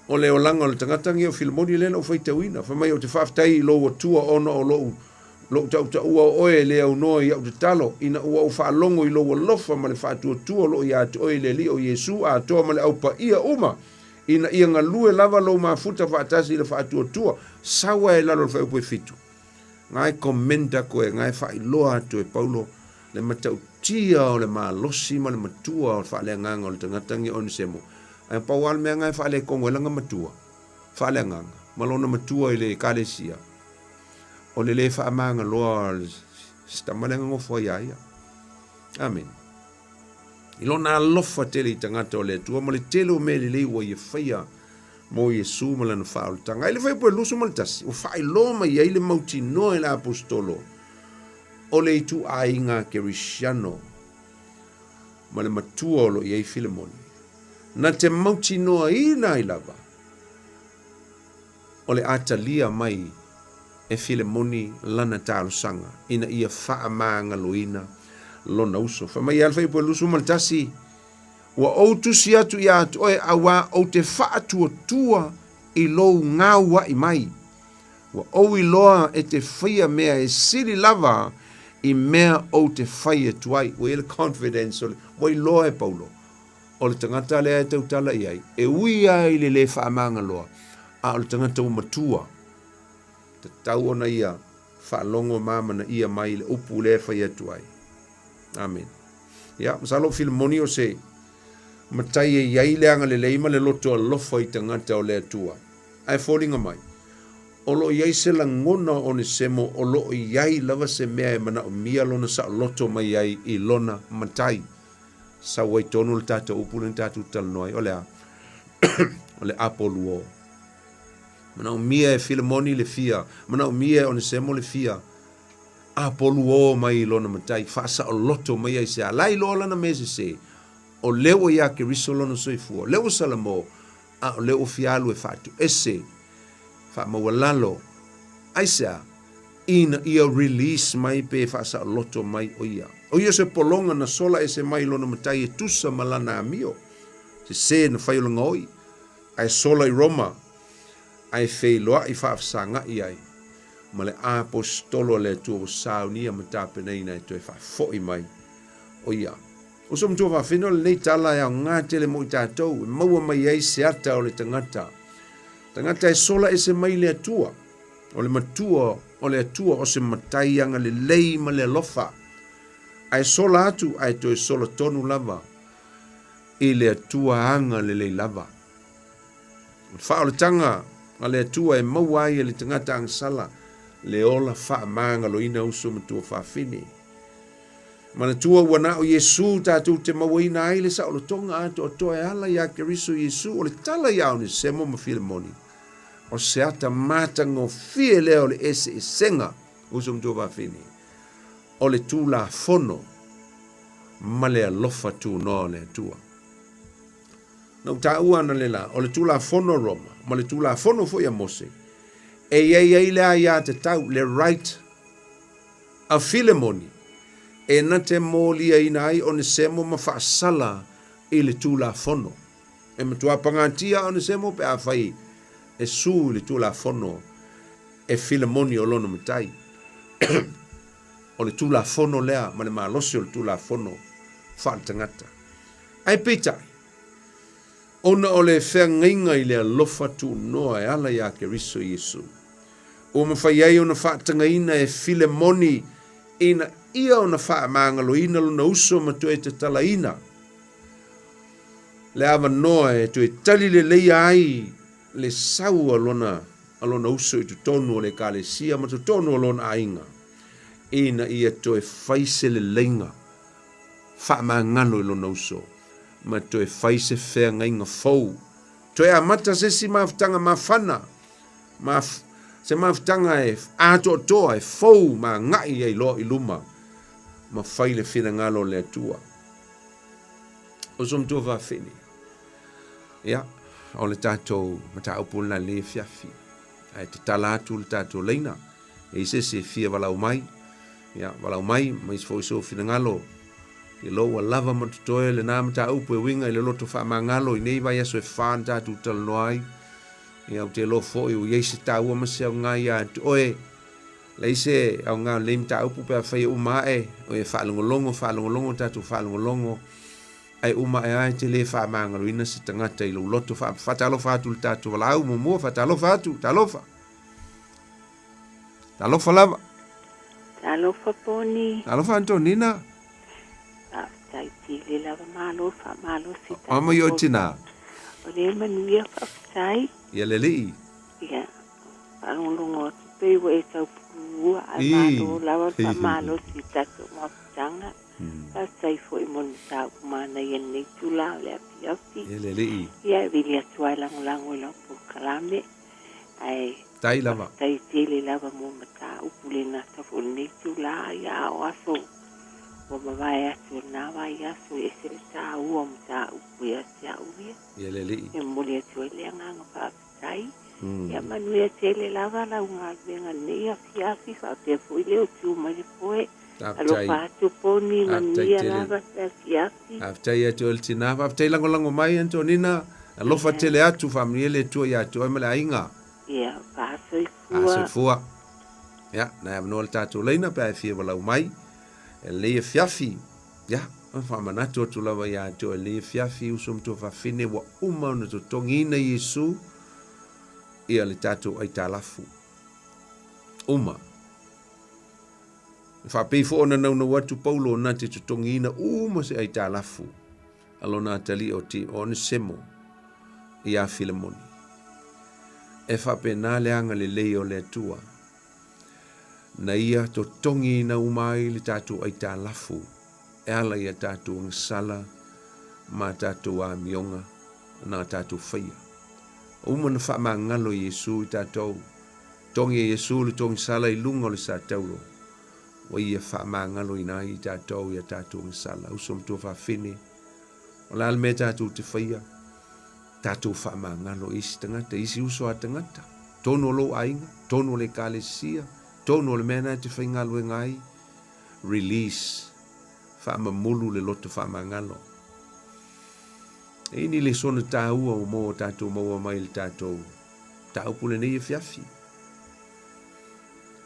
O le o langa o le tangatangi o Filemonio le o whai tauina. Whamai o te whaftai lo o tua ono o lo lo ta ua oe le au no I au te talo ina ua u whaalongo I lo wa lofa ma le whaatua tua lo I a te oe le li o Yesu a toa ma le au pa ia uma ina ia ngā lue lava lo mafuta whaatasi le whaatua tua sawa e lalo le whaupu e fitu ngai komenda koe ngai whai loa atu e Paulo le matau tia o le maa losi ma le matua o whaale nganga o le tangatangi o ni semo ai paual mea ngai whaale kongo e langa matua whaale nganga malona matua I le kalesia o le le whaamanga loa stamalenga ngofo ia ia. Amen. I lona alofa tele I tangata o le tua, ma le tele o me le le ua I whaia mo Yesu ma lana whaol tanga. I le whai poe lusu maltasi, o whai loma I le mauti no e la apostolo. O le itu a inga Kirisiano, ma le matua o lo iai Filemoni. Na te mauti noa ina I lava. O le atalia mai e Filemoni lana talosanga ina ia whaamangaloina lona uso. Whamai alwhai po lusu maltasi ua ou tusi atu ia atu oe awa o te whaatua I lou ngāua I mai. Ua ou I loa e te whaia mea e siri lava I mea o te whaia tuai. Ua ele confidence o le, ua I loa e paulo. O le tangata lea e tautala iai. E ui ai le whaamangaloa. A o le tangata umatua. Te tau ona ia whaalongo mamana ia mai le upu le whaia tuai. Amen. Ia, masalo Filemoni o se matai e iai leanga le leima le loto a lofa I tangata o le atua. Ai fōringa mai. O lo iai se la ngona o ne semo o lo iai lava se mea e mana o mia lona sa loto mai iai I lona matai. Sa wai tonu le tata upu le tatu talanoai. O le a. O le apolu o. Mana o mia e Filemoni le fia. Mana o mia o ne semo le fia. Apolu o mai lona matai. Fasa o loto mai ai se alai lo lana mese se. O leo ia ke riso lona soifua. Leo salamo. A o leo fialu e fatu. Ese. Fa mawalalo. Aisa. Ina ia release mai pe fasa o loto mai o ia. O ia se polonga na sola ese mai lona matai e tusa malana amio. Se na whaiolanga oi. Ai sola I Roma. Ai fei loa I whaafsanga I ai. Ma le apostolo le tua o saunia matapena ina e toi whaafoi mai. O ia. O som tua whaafino le nei tala e au ngā tele mo I tātou. E maua mai ai se ata o le tangata. Tangata e sola e se mai le atua. O le matua o le atua o se matai anga le lei ma le lofa. Ai sola atu ai toi sola tonu lava. I le atua anga le lei lava. Wha o le tanga a le atua e maua ai e le tangata ang sala. Le ola wha maanga lo ina uso matua wha fini. Mana tua wana o Yesu tātou te maua ina ai le sa o le tonga atu o toa e ala ia keriso Yesu o le tala iau ni semo ma Filemoni. O se ata mātango fie leo le ese e senga uso matua wha fini. O le tū la fono ma le alofa tū no le tua. Nau ta ua na le la, o le tū la fono Roma, ma le tū la fono fo ia Mose. E iei le aia te tau, le right a Filemoni. E na te mōlia ina ai o ne semo ma whaasala I le tū la fono. E matua pangatia o ne semo pe a whai e su le tū la fono e Filemoni o lono matai. O le tū la fono lea, ma le maalose o le tū la fono whaatangata. Ai peitai. Ona o le whengainga I le alofa tū noa e ala ia ke riso Yesu. O mawhai ai ona whaatangaina e Filemoni ina ia ona whaamangalo ina luna uso ma tu e te talaina. Le awa noa e tu e tali le leia ai le sau alona uso I tu tonu o le kalesia ma tu tonu alona ainga. Ina ia tu e whaise le leinga. Whaamangalo I lona uso. Ma tu e whaise whea ngainga fau. Tu e amata se si maftanga mawhana. Se maftanga e ato toa e fau ma ngai e lo I luma. Ma whaile whina ngalo le atua. O som tua whawhini. Ia, o le tātou mata upuna le fiafi. Ai te tala atu le tātou leina. E se fia walau mai. Ia, walau mai, mais fo iso whina ngalo. Ke lo wa lava matutoe le nā mata upu e winga I le loto wha mangalo I nei vai aso e whaan tātou talanoai. Ia, o te lo fo I o yeise tā ua mase au ngai a oe. Leise au ngā leim tā upu pe a whai umae. O e whaalongolongo tātou whaalongolongo. Ai umae ai te le wha mangalo ina se tangata I lo loto whatalofa atu le tātou walau mua whatalofa atu, talofa. Talofa lava. Talofa poni. Talofa Antonina. Tai tili lava malo si. Amo yo tina. O le manuia whaptai. Ia le lii. Ia. Palongongo pe wo e tau pua ai malo lava malo si tatu maptanga. Sai foi mon sa mana yen ni tula le api. Ia le lii. Ia vilia tua lango lo po kalame. Ai. Tai lava. Tai tili lava mo mata upulena sa fo ni tula ia o aso. o mawai atu na wai asu e se ta ua mo ta uia sia uia. Ia le li. E mole atu e le nganga whaafitai. Ia manu e te le lava la unga venga nei a fiafi wha te fui leo tu mai le poe. Alo whaatu poni mania lava te fiafi. Aftai atu el tina, aftai lango mai Antonina, alofa tele atu familiele tu ia tu ai mala inga. Ia, whaasoi fua. Asoi fua. Ia, na amno le tatu leina pe fie wala mai. E le fiafi. Ia, fa manatu tu lava ia tu le fiafi usum tu fa fine wa uma no to tongina Yesu. Ia le tatu ai talafu. Uma. Fa pe fo ona no watu Paulo na te tongina uma se ai talafu. Alona tali o ti on semo. Ia Filemoni. E fa pe na le anga le leo le tua. Na ia to tongi na umai le tatu ai talafu. E ala ia tatu ng sala ma tatu a mionga na tatu faya. Uma na wha ngalo Yesu i tātou. Tongi Yesu le tongi sala i lungo le sa tauro. Wa ia wha ngalo i nai i tātou i tātou ng sala. Usum tu wha whine. O la alme tātou te whaia. Tātou wha ngalo isi tangata. Isi uso a tangata. Tono lo ainga. Tono le kalesia. Tono le mena te wha ngalo e ngai. Release. Wha mulu le loto wha ngalo. E ni le sona tāua o mo tātou maua mai le tātou. Tāu pule nei e fiafi.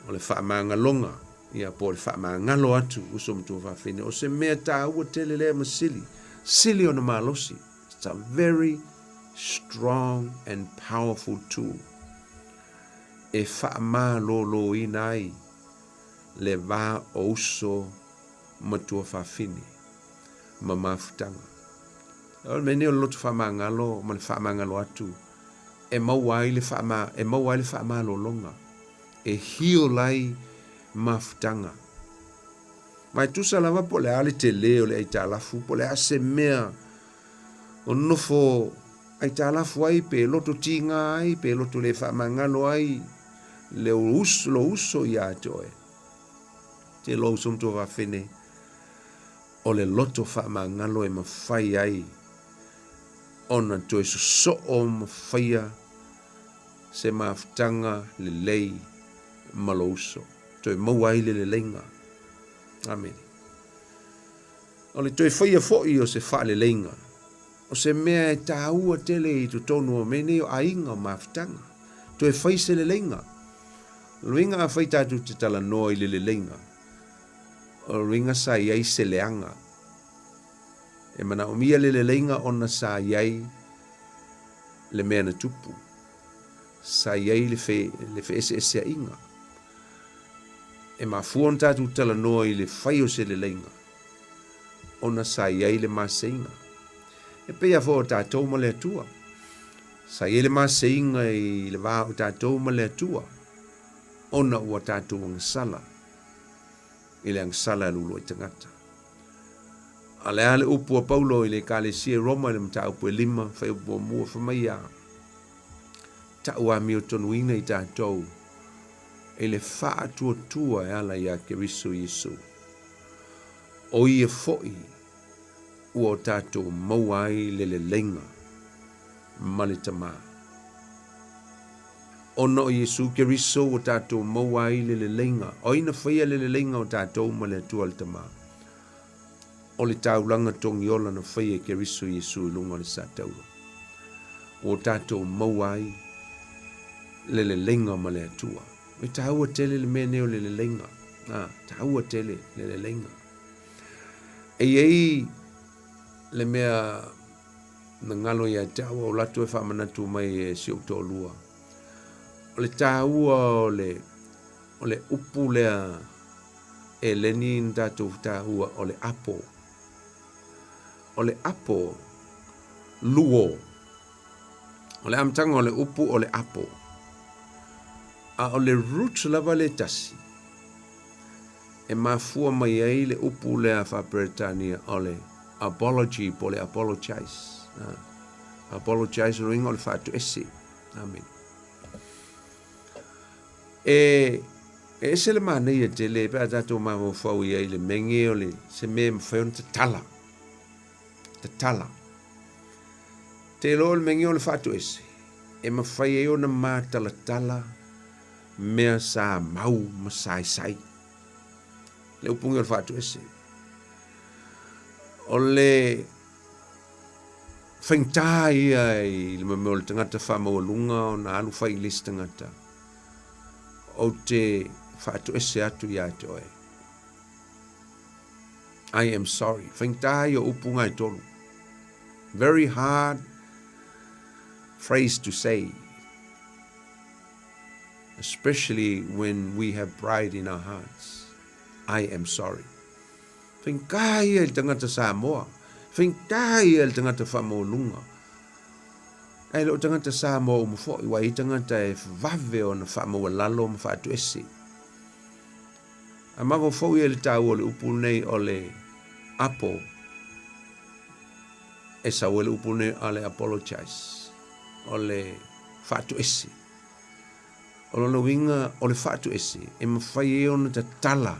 O le whamangalonga. Ia po le whamangalo atu. Usum tu whawhine. O se mea tāua tele lea masili. Sili o na malosi. It's a very strong and powerful tool. E whamalo i nai. Le wā o uso matua whawhine. Ma mafutanga. O meni o lotu whamangalo, ma le whamangalo atu. E mawai le whamalo longa. E hio lai mafutanga. Mai tusa lava po le ale te leo le aitalafu, po le ase mea. O nofo aitalafu ai, pe loto tinga ai, pe loto le whamangalo ai. Le lo uso i atoe. Te lo uso mtu whawhine. O le loto whamangalo e mawhai ai. Ona toi so o mawhaia se mafutanga le lei malouso. Toi mauai le lenga. Amen. O le toi whaia foi o se wha le lenga. O se mea e tāua tele i tu tonu o mene o ainga o mafutanga. Toi whai se le lenga. Luinga a whai tātu te tala noa i le lenga. O luinga sa iai se leanga. E mana o mia le lenga ona sa iai le mea na tupu. Sa iai le fe ese a inga. E ma fuon tatu tala noa i le whai o se le lenga. Ona sa iai le maseinga. E pea fo o tātou ma le atua. Sa iai le maseinga i le wā o tātou ma le atua. Ona ua tātou ang sala. I le ang sala lulo i tangata. Ale ale upu a Paulo i le kalesia Roma i le mta upu e 5, whai upu a mua whamaia. Ta ua mi o tonuina i tātou. E le wha tua e ala i a Keriso Yesu. O i e foi ua o tātou mauai le lenga. Male tama. Ono o Yesu Keriso o tātou mauai le lenga. O ina whaia le lenga o tātou male atua le tama. O le taulanga tongi ola na whaia Keriso Yesu i lunga le sa tauro. O tātou mauai le lenga ma le atua. E taua tele le mea neo le lenga. Taua tele le lenga. E ei le mea na ngalo ia taua o latu e whamanatu mai e si lua. O le taua o le upu lea e leni in tātou taua o le apo. O le apo luo. O le amtanga o le upu o le apo. A o le root lava le tasi. E mafua mai ai le upu le a Britania o le apology po le apologize. Apologize ringa o le fatu esi. Amen. E E se le mana ia te le pe tatou mau fau ia i le menge o le se me mawhaion te tala. Te tala. Te lo le menge o le fatu ese. E mawhai e o na mātala tala mea sa mau masai sai. Le upungi o le fatu ese. O le whaingtā ia i le mameo le tangata whamaolunga o na alu whai lis tangata. O te whaatu ese atu ia te oe. I am sorry. Whaingtā ia upunga i tolu. Very hard phrase to say. Especially when we have pride in our hearts. I am sorry. Whaingā ia le tangata Samoa. Whaingā ia le tangata whamaolunga. Ai lo tangata Samoa umufo i wai tangata e vave o na whamaolalo ma whaatu ese. A mago fau ia le tau o le upu nei o le apo. E sa o le upu nei o le apologize. O le whaatu ese. O lo winga o le whaatu ese. E mawhai e ona ta tala.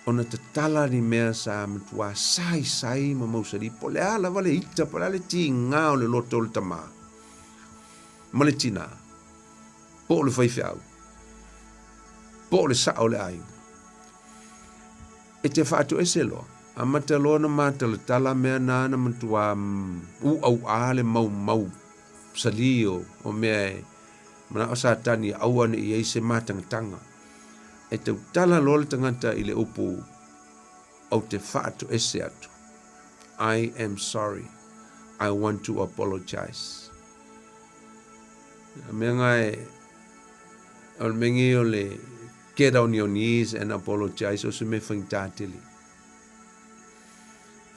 Ona ta tala ni mea sa matua sai ma mausari. Po le ala wale ita po le ti ngā o le loto le tama. Ma le tina. Po le whaife au. Po le sa o le ai. E te whaatu ese loa. A mata loa na mata le tala mea nā na matua u au ale mau salio o mea e. Mana o sa tani aua ni i eise mātangatanga. E te tala loa le tangata i le upu au te whaatu ese atu. I am sorry. I want to apologize. Mea ngai o le mengi o le get on your knees and apologize o se me whaingtā tili.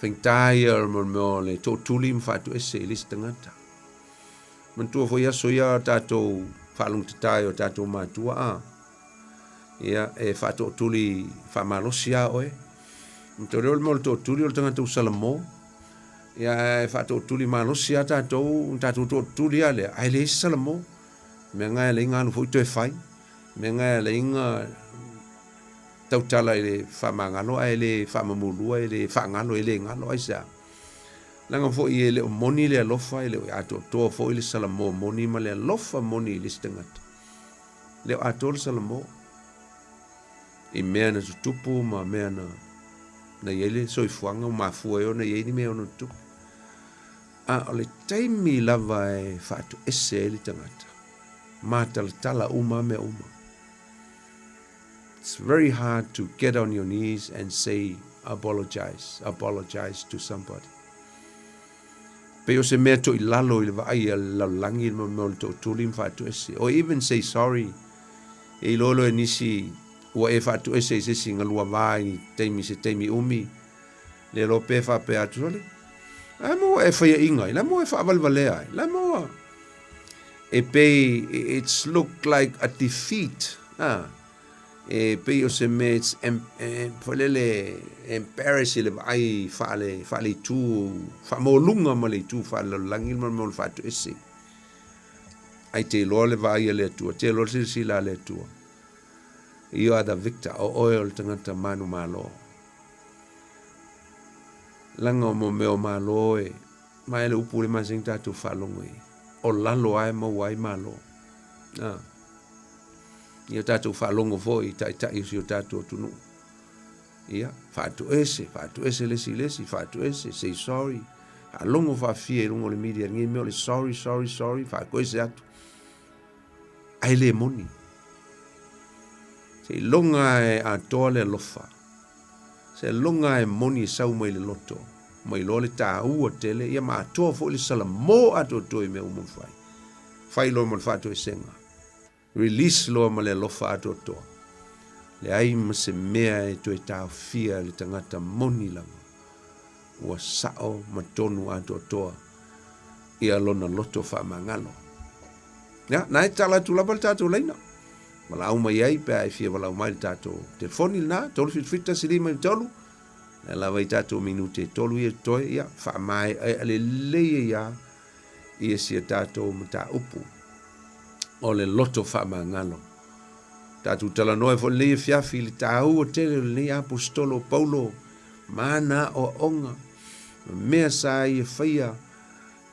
Whaingtā ia o le tō tuli ma whaatu ese i lisi tangata. Mantua fo ia so ia tātou whalung te tai o tātou mātua a. Ia e whato tuli whamalosi a oe. Mto reo le mo le tō tuli o le tangata usalamo. Ia e whato tuli malosi a tātou tō tuli a le. Ai le isi salamo. Mea ngai le inga anu fo ito e whai. Mea ngai le inga tautala i le whamangalo. Ai le whamamulua i le whangalo i le ngalo ai sa. Langa fo i le moni le alofa i le ato toa fo i le salamo moni ma le alofa moni i le stangata. Le ato le salamo. I mea na tutupu ma mea na iele soifuanga o mafua eo na ieni mea ono tutupu. A o le taimi lava e whaatu ese e li tangata. Mātala tala uma mea uma. It's very hard to get on your knees and say apologize to somebody. Pe o se mea to i lalo i le vai a lalangi i mo le to tuli m whaatu ese. Or even say sorry. E lolo e nisi ua e whaatu ese i se singa lua vai teimi se teimi umi. Le lo pe wha pe atu sole. La mo e whaia ingai. La mo e wha avalvalea. La mo e pe it's look like a defeat. E pe o se me it's polele embarrassing le vai whale tu wha mo lunga ma le tu wha langil ma mo le whaatu ese. Ai te loa le vai le tua. Te loa le sila le tua. You are the victor o oil tangata manu malo. Langa mo meo malo e. Mai le upu le masing tatu whalongo e. O lalo ai mo wai malo. Ia tatu whalongo foi tai si o tatu tunu. Ia, whaatu ese lesi, whaatu ese, say sorry. Alongo whawhia rungo le media, ngi meo le sorry, whaako ese atu. Ai le moni. Se longa e a toa le lofa. Se longa e moni sau mai le loto. Mai lo le tā ua tele. Ia ma atoa fo le sala mo ato toi me umu fai. Fai lo ma le whato e senga. Release lo ma le lofa ato toa. Le ai ma se mea e toi tā fia le tangata moni langa. Ua sao ma tonu ato toa. Ia lona loto wha mangalo. Ia, nai tala tu lapa le tātou leina. Wala au mai ai pe ai fia wala au mai tātou telefoni na tolu fitfita siri mai tolu na lava i tātou minute tolu ia toi ia wha mai ale leia ia ia sia tātou mata upu o le loto wha mangalo Tātou tala noe fo le fiafi le tāu o tele le apostolo Paulo mana o onga mea sa i whaia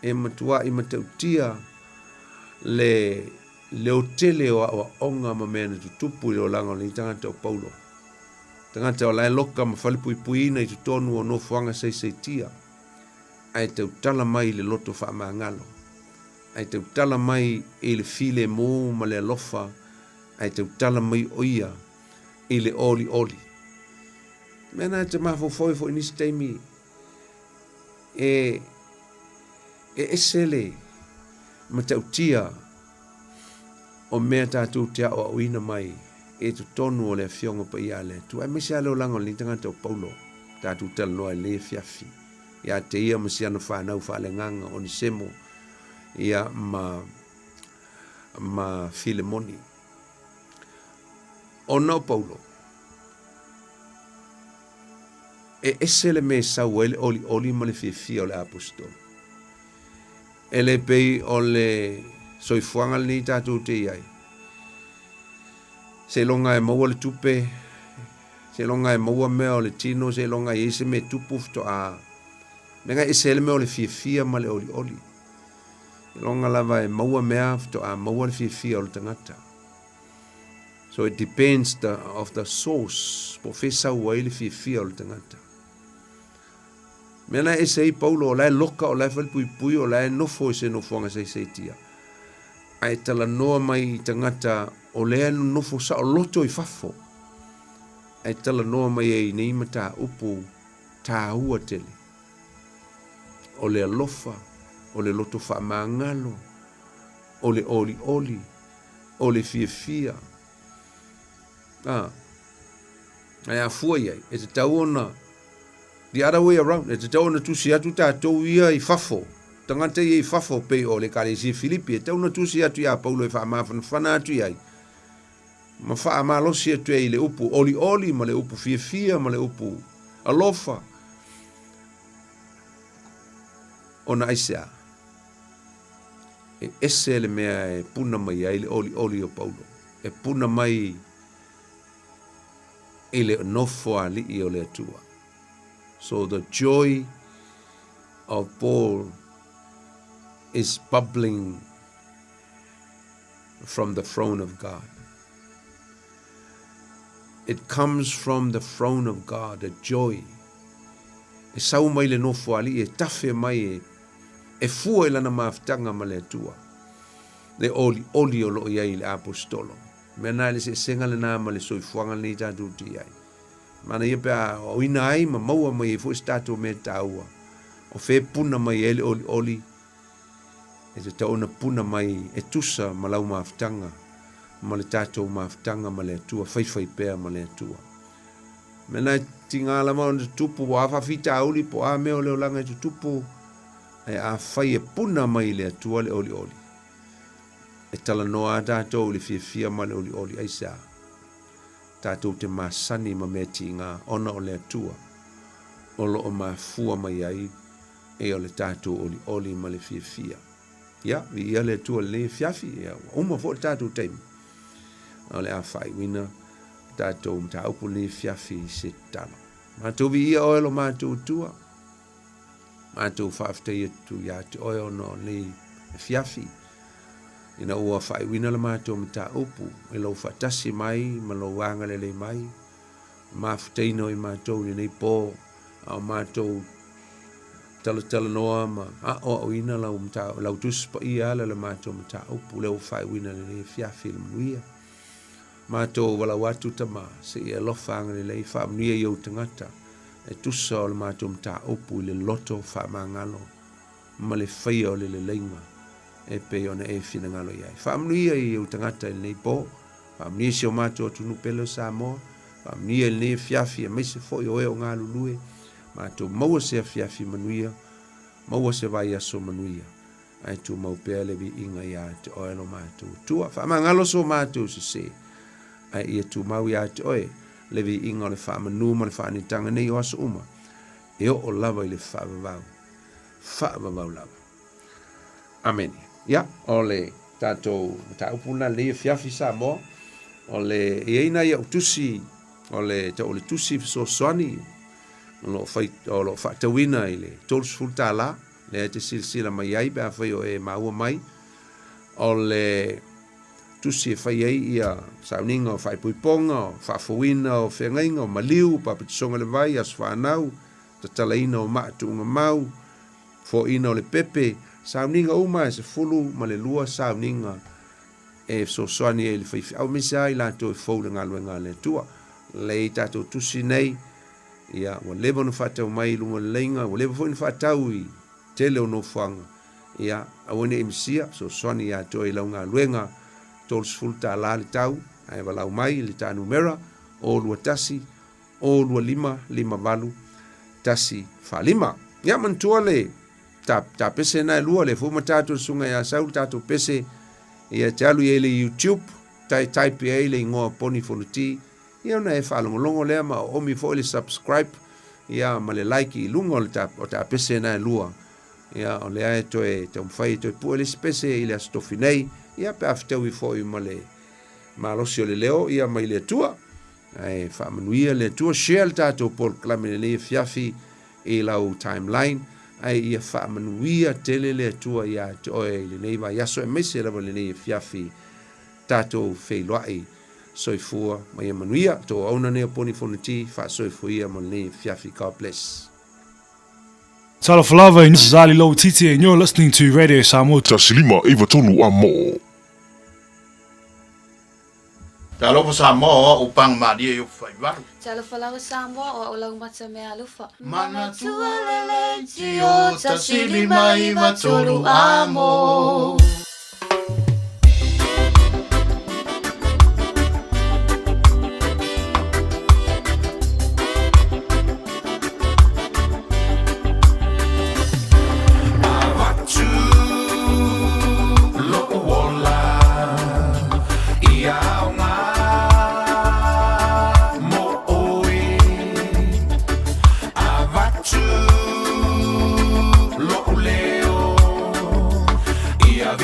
e matua i matautia le o tele o onga ma mea na tutupu i o langa le tangata o Paulo. Tangata o lai loka ma whalipui puina i tutonu o no fuanga sei tia. Ai tau tala mai le loto wha maa ngalo. Ai tau tala mai i le file mō ma le alofa. Ai tau tala mai oia i le oli. Mena te mawhawhoi fo inisi teimi e esele ma tau tia o mea tātou te ao uina mai e tu tonu o le fionga pa ia le. Tu ai mesi ale o lango ni tangata o Paulo tātou tala noa le fiafi. Ia te ia masiana whanau whale nganga o ni semo ia ma Filemoni. O no Paulo. E esele me sau ele oli ma le fia o le apostol. Ele pei o le soifuanga ni tātou te iai. Se longa e maua le tupe, se longa e maua mea o le tino, se longa e ese me tupufto a. Nenga esele me o le fia ma le oli. Se longa lava e maua mea fto a maua le fia o le tangata. So it depends of the source. Po fesa ua ele fia o le tangata. Mena ese i Paulo o lai loka o lai whalipui o lai nofo se nofonga sei tia. Ai tala noa mai tangata o lea nofo sa o loto i fafo. Ai tala noa mai e nei mata upu tā ua tele. O le alofa, o le loto wha maangalo, o le oli, o le fia. Ai a fua iai, e te tau ona, the other way around, e te tau ona tusi atu tātou ia i fafo. Tangata i fafo pe o le Kalesi Filipi, e tau na tusi atu ia Paulo e wha mawhana atu iai. Ma wha malosi atu i le upu oli, ma le upu fia, ma le upu alofa. Ona aisea. E ese le mea e puna mai ai le oli o Paulo. E puna mai i le nofo a li o le atua. So the joy of Paul is bubbling from the throne of God. It comes from the throne of God, the joy. E sau mai le nofo ali, e tafe mai e fua lana maftanga ma le atua. Le oli o lo iai le apostolo. Mena le se senga le nā ma le soifuanga ni tātou ti ai. Mana ia pia o ina ai ma maua mai e fu stato me taua. O fe puna mai ele oli. E te tauna puna mai e tusa ma lau maftanga. Ma le tātou maftanga ma le atua. Fai pea ma le atua. Mena tingala ma o tupu o awha fita auli po a meo leo langa e tupu. E a fai e puna mai le atua le oli. E tala noa tātou le fia ma le oli aisa. Tātou te masani ma meti ngā ona o le atua. O lo o mafua mai ai e o le tātou oli ma le fia. Ia, vi ia le atua le fiafi. Uma fo le tātou teimi. O le a fai wina tātou mta upu le fiafi se talo. Mātou vi ia oelo mātou tua. Mātou whaaftei atu ia te oeo no le fiafi. Ina ua whai wina le mātou mta upu. E lau whatasi mai, ma lau wanga le mai. Māftei no i mātou ni nei pō. Au mātou tala noa ma. O ina lau mta, lau tuspa i ala le mātou mta upu. Leu whai wina le fiafi le manuia. Mātou wala watu tama. Se i alofa anga le whaamnuia i au tangata. E tusa o le mātou mta upu le loto whaamangalo. Ma le whaia o le leinga. E pe ona e fina ngalo iai. Whaamnuia i au tangata il nei po. Whaamnuia si o mātou atunu pelo Samoa. Whaamnuia il nei fiafi e meise fo i oe o ngā lulue. Mātou maua se a fiafi manuia. Maua se vai aso manuia. Ai tu mau pea levi inga ia te oelo mātou. Tua whaamangalo so mātou se. Ai ia tu mau ia te oe. Levi inga o le whaamanu ma le whaanitanga nei o aso uma. E o lava i le whaavavau. Whaavavau lava. Amen. Ia, o le tātou taupuna le fiafi Samoa. o le ina ia utusi o le tusi so swani o lo whaatawina i le tolus fultala le te silsila mai ai bea whai o e maua mai o le tusi e whai ai ia sauninga o whaipuiponga o whaafawina o whengainga o maliu papitisonga le vai as whanau ta talaina o maatunga mau fo ina o le pepe sauninga uma e se fulu ma le lua sauninga e so swani e le whaifi au misa i lato e fōle ngaluenga le tua le i tato tusi nei ia wa lewa no whatau mai lunga leinga wa lewa fōi no whatau i tele o no whanga ia awane imsia so swani ia to i launga luenga tols fulta la le tau ai walau mai le tanu mera o lua tasi o lua lima valu tasi fa lima ia mantua le ta pese na lua le fuma tatu sunga ia saul tatu pese ia talu ia le YouTube type ia le ngoa poni fonuti ia na e whalongolongo lea ma o mi fo le subscribe ia ma le like i lungo o ta pese na lua ia o le ae toe te umwhai toe pua le spese i le astofinei ia pe aftau i fo i ma le malosi o le leo ia ma i le tua ai whamanuia le tua share le tato Paul Klamine le fiafi i lau timeline ai ia whamanuia tele le tua ia toe le neiva iaso e mese lava le nei fiafi tato feiloai soifua mai manuia to auna ne poni foniti fa soifuia mo le fiafi. God bless. Tala Falava, this is Ali Low Titi and you're listening to Radio Samoa. Tasilima iwa tonu amo. Talo Samoa upang madia yu faivaru. Tala Falava Samoa o ulang mata me alufa. Mana tua lele tio tasilima iwa tonu amo. Via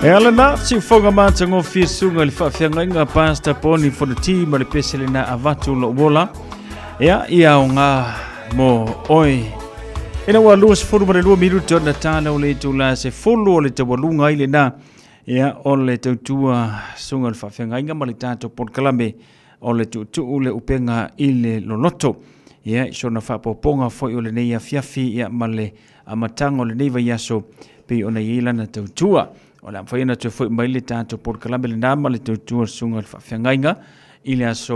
E ala na si fonga mata ngo fisunga le whawhianga inga pasta poni for the team le pesele na avatu lo wola. Ia o ngā mo oi. Ina wa luas furu mare lua minuto na tāna o le tula se fulu o le tawalunga ile na. Ia o le tautua sunga le whawhianga inga ma le tātou Port Kalambe o le tutu le upenga ile loloto. Ia iso na whapoponga foi o le neia fiafi ia ma le amatanga o le neiva yaso pe o na ila na tautua. O la whaina tu foi mai le tātou Port Kalambe le nama le tautua sunga le whawhianga inga ile aso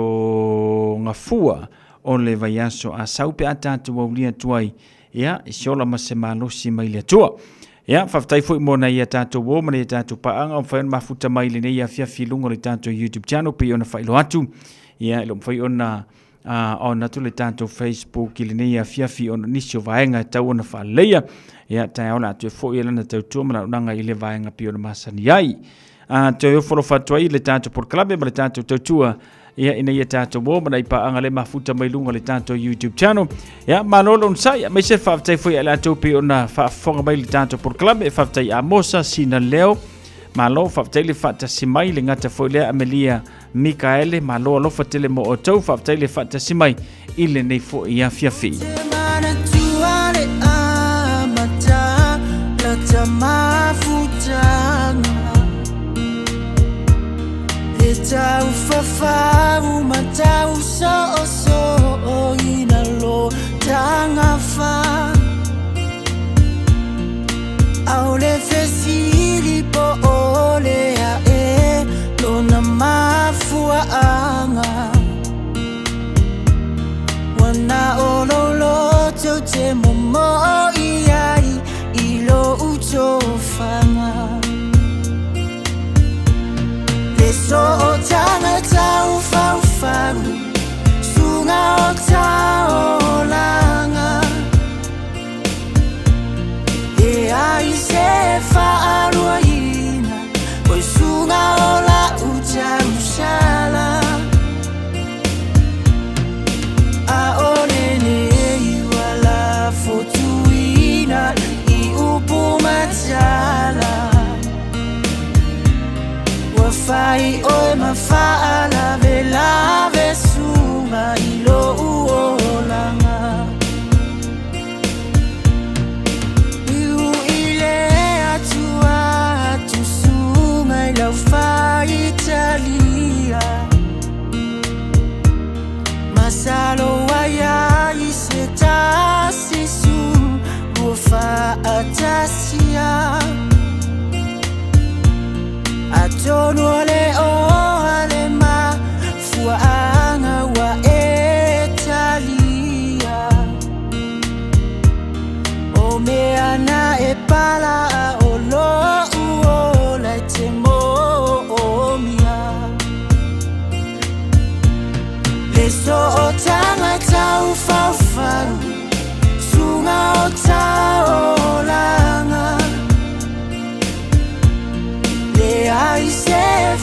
ngafua o le vaiaso a saupe a tātou au lia tuai. Ia isola ma se malosi mai le tua. Ia, whaftai fwoi mōna ia tātou wō, mana ia tātou paanga, o whaiona mafuta mai le nei a whiawhi lunga le tātou YouTube channel, pe ona whailo atu. Ia, ilo whaiona ona tu le tātou Facebook, le nei a whiawhi ona nisio vaenga, tau ona whaleia. Ia, tai aola atu e fwoi elana tautua, mana unanga i le vaenga pe ona masani ai. Te o wholo whatuai le tātou Port Kalambe, ma le tātou tautua, ia ina ia tātou wō, mana i paanga le mafuta mai lunga le tātou YouTube channel. Ia, manolo unsai, mai se whaftai fwoi ala tau pe ona whafonga mai le tātou Port Kalambe, e whaftai a Mosa, Sina Leo, malo whaftai le whatasi mai le ngata fwoi lea Amelia Mikaele, malo alofa tele mo o tau, whaftai le whatasi mai i le nei fwoi a whiawhi. Tau whawharu ma tau so ina lo tanga wha Au le whesiri po o le a e lo na mafua anga Wana o lo lo tau te momo i ai i lo uto whanga So o tanga tau whawharu Sunga o tau langa E ai se whaarua ina Oi sunga o la utau shala A ole nei wala fotuina I upu matala Wafai oi mafala vela vesunga ilo uolanga Iu ile atua tusunga ila ufai Italia Masalo waya isetasi sun Ufa atasia Atono le o ale ma fuanga wa Italia O me ana e pala o lo o la temo o mia Le so o tanga tau faufaru Sunga o tau langa I say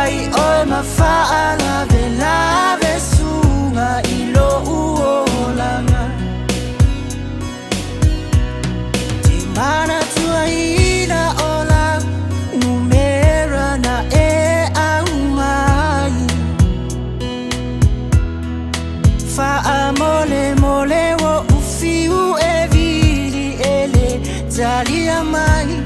fai oi mafaala velave sunga ilo uolanga Timana tuaina ola numera na aumai Fa amole mole wo ufiu evili ele zalia mai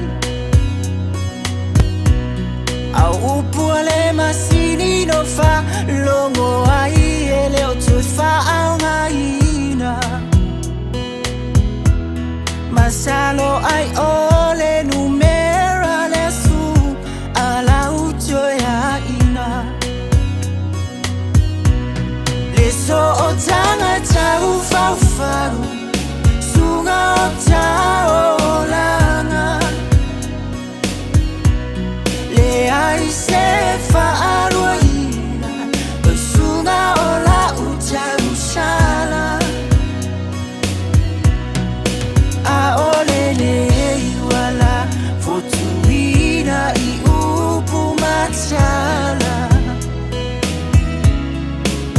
Au upuale masini no fa longo ai ele o tu fa au ngaina Masalo ai ole numera le su ala uto ya ina Le so o tanga tau fau faru Sunga o tau langa Le ai se fa'aruina Sunga o la utau shala A ole le wala Fotuina I upu matala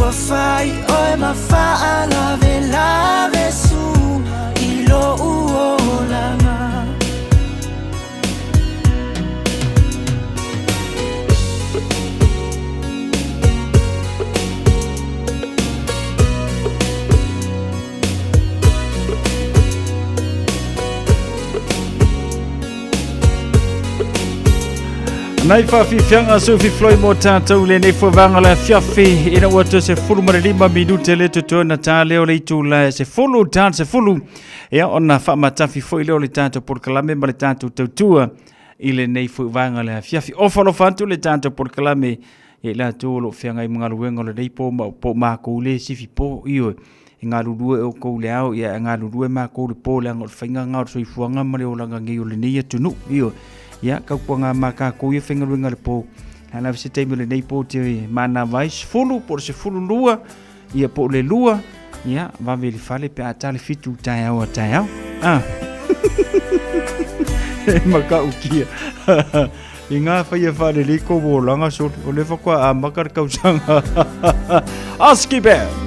Wafai oi mafaala velave sunga ilo uolanga Nai whawhiwhianga Sophie Floyd mo tātou le nei whawanga la whiawhi ina wata se fulu marima minute le tuto na tā leo le itu la se fulu tān se fulu ea ona whamatafi fo i leo le tātou porkalame ma le tātou tautua i le nei whawanga la whiawhi ofalo whantu le tātou porkalame e la tōlo whianga i mga luenga le nei po mākou le sifi po ioi e ngā rurue o kou le au ia ngā rurue mākou le po le angot whainga ngā roi fuanga ma le o langa ngi o le nei atunu ioi Ya kau puanga maka ko ye fenga luenga le po ana se te mele nei po te mana vai fulu por se fulu lua ia po le lua ya va veli fale pe atale fitu tai au maka ukia inga fa ye fale le ko bolanga so o le fa kwa makar kausanga askibe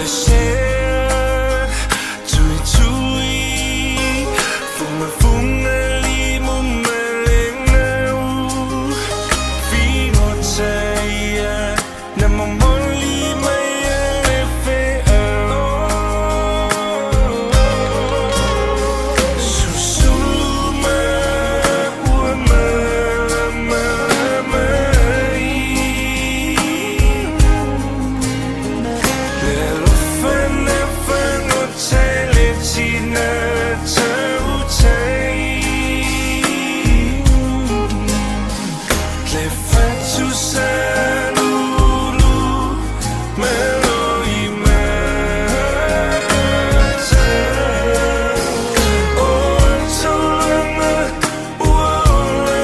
le share tui tui funga funga limu melengau fino chaya na mamoli maya lefe susuma uama mai lelo fana fano tele tina tau tai le fatu sanulu meloi mata o tolama uolai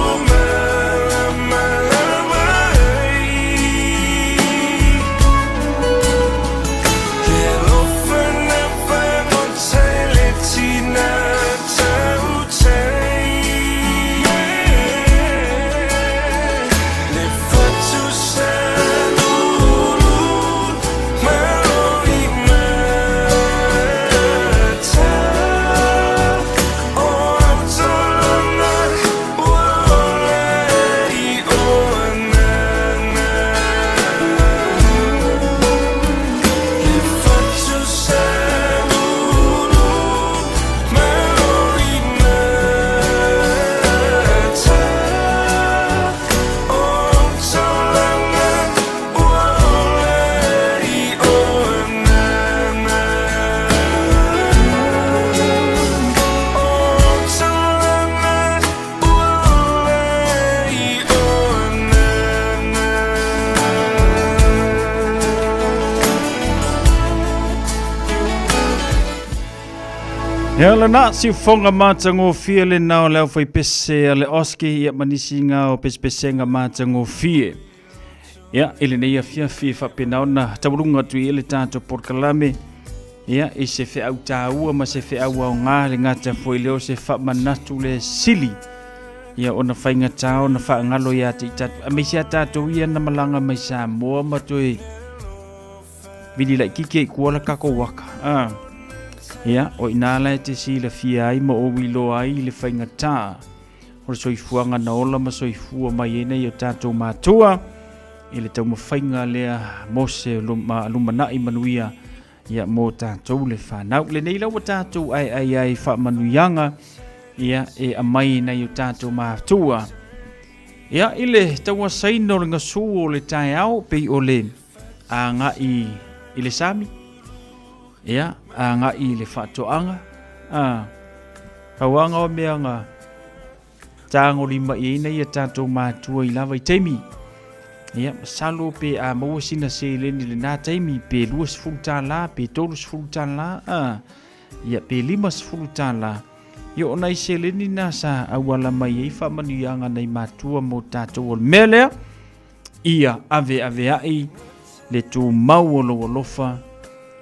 ona lelo fana fano tele tina tau tai le fatu sanulu meloi mata o tolama uolai ona le fatu sanulu meloi mata o tolama uolai ona Ya la na si fonga matango fie le nao leo fai pese ale oski ya manisi nga o pese nga matango fie. Ya ile ne ya fia fie fa penaona tabulunga tu ile tanto por kalame. Ya e se fe au taua ma se fe au nga le ngata foi leo se fa manatu le sili. Ya ona fai nga tao na fa ngalo ya te tatu. Amisia tato ia na malanga mai Samoa ma toi. Vidi la kike kuala kako waka. Ya, o inala te si la fia ai ma o wilo ai le whainga tā. O le soifuanga na ola ma soifua mai ene i o tātou mātua. I le tau ma whainga lea mose alumanai manuia ia mō tātou le whanau. Le nei lau tātou ai wha manuianga ia e amai na i o tātou mātua. Ia, i le tau a saino le ngasu o le tai au pei o le a nga i le sami. Ia, a nga i le whatoanga. Hawanga o mea nga tāngo lima i eina i a tātou mātua i lawa i teimi. Ia, salo pe a maua sina se leni le nā teimi pe 2 la, pe 3 la. Ia, pe 5 la. Ia, ona i se leni nā sa awala mai ei whamanianga nei mātua mo tātou o mea lea. Ia, ave ai le tū mau o lofa.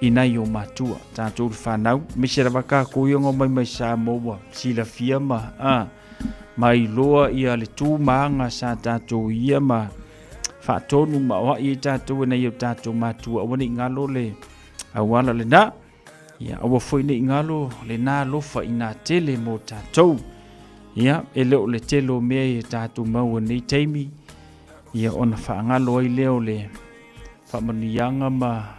Ina yo matua tātou whanau me se rawaka koiongo mai Samoa sila fia ma mai loa ia le tū maanga sa tātou ia ma whaatonu ma oa i tātou na yo tātou matua awa ni ngalo le awala le na ia awa foi ni ngalo le na lofa ina tele mo tātou ia e leo le telo mea i tātou maua nei teimi ia ona whaangalo ai leo le whamanianga ma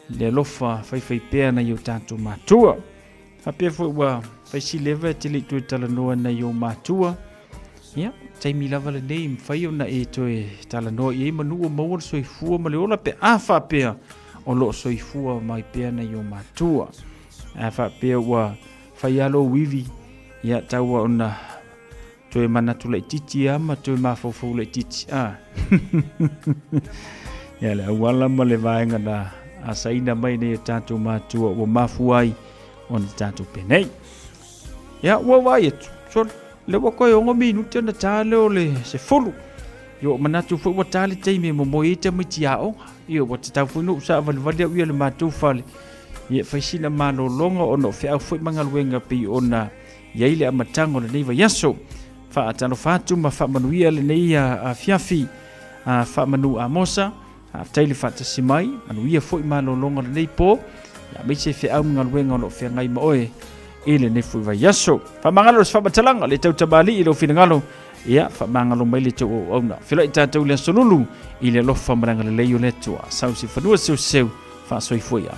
le lofa fai pea na yo tātou mātua. Hapea fo ua fai si lewa te le tue talanoa na yo mātua. Ia, taimi lava le nei mwhai o na e toe talanoa i e manua maua soifua ma le ola pe a whapea o lo soifua mai pea na yo mātua. A whapea ua fai alo wivi ia taua o na toe manatu le titi ama toe mawhawhau le titi. Ia le awala ma le vaenga na a saina mai nei tātou mātua o mafuai o ni tātou penei. Ia, ua wai etu. So, le wakoe ongo minute na tāle o le se fulu. Io manatu fo wa tāle teime mo moita mai tia o. Io wa te tau funu sa vali au ia le mātou fale. Ia faisina malo longa o no fea fo mangaluenga pi ona ia ile amatango le nei va yaso fa atano fatu ma fa manuia le nei a fiafi a fa manu a mosa a taile fa tasimai manuia foi malolonga le nei po ya me se fe au ngalwenga no fe ngai ma oe ile nei foi va yaso fa mangalo fa batalanga le tau tabali ile finangalo ia fa mangalo mai le tau ona fela itatu le solulu ile lo fa maranga le leio le tua sausi fa dua seu fa soi foi ya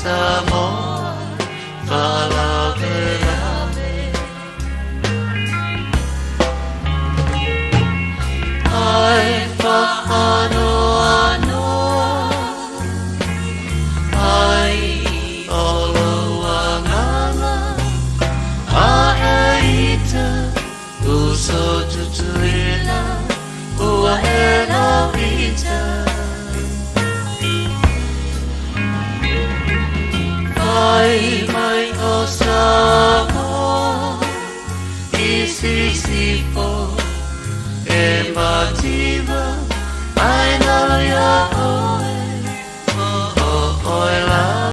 Samoa, Samoa, easy for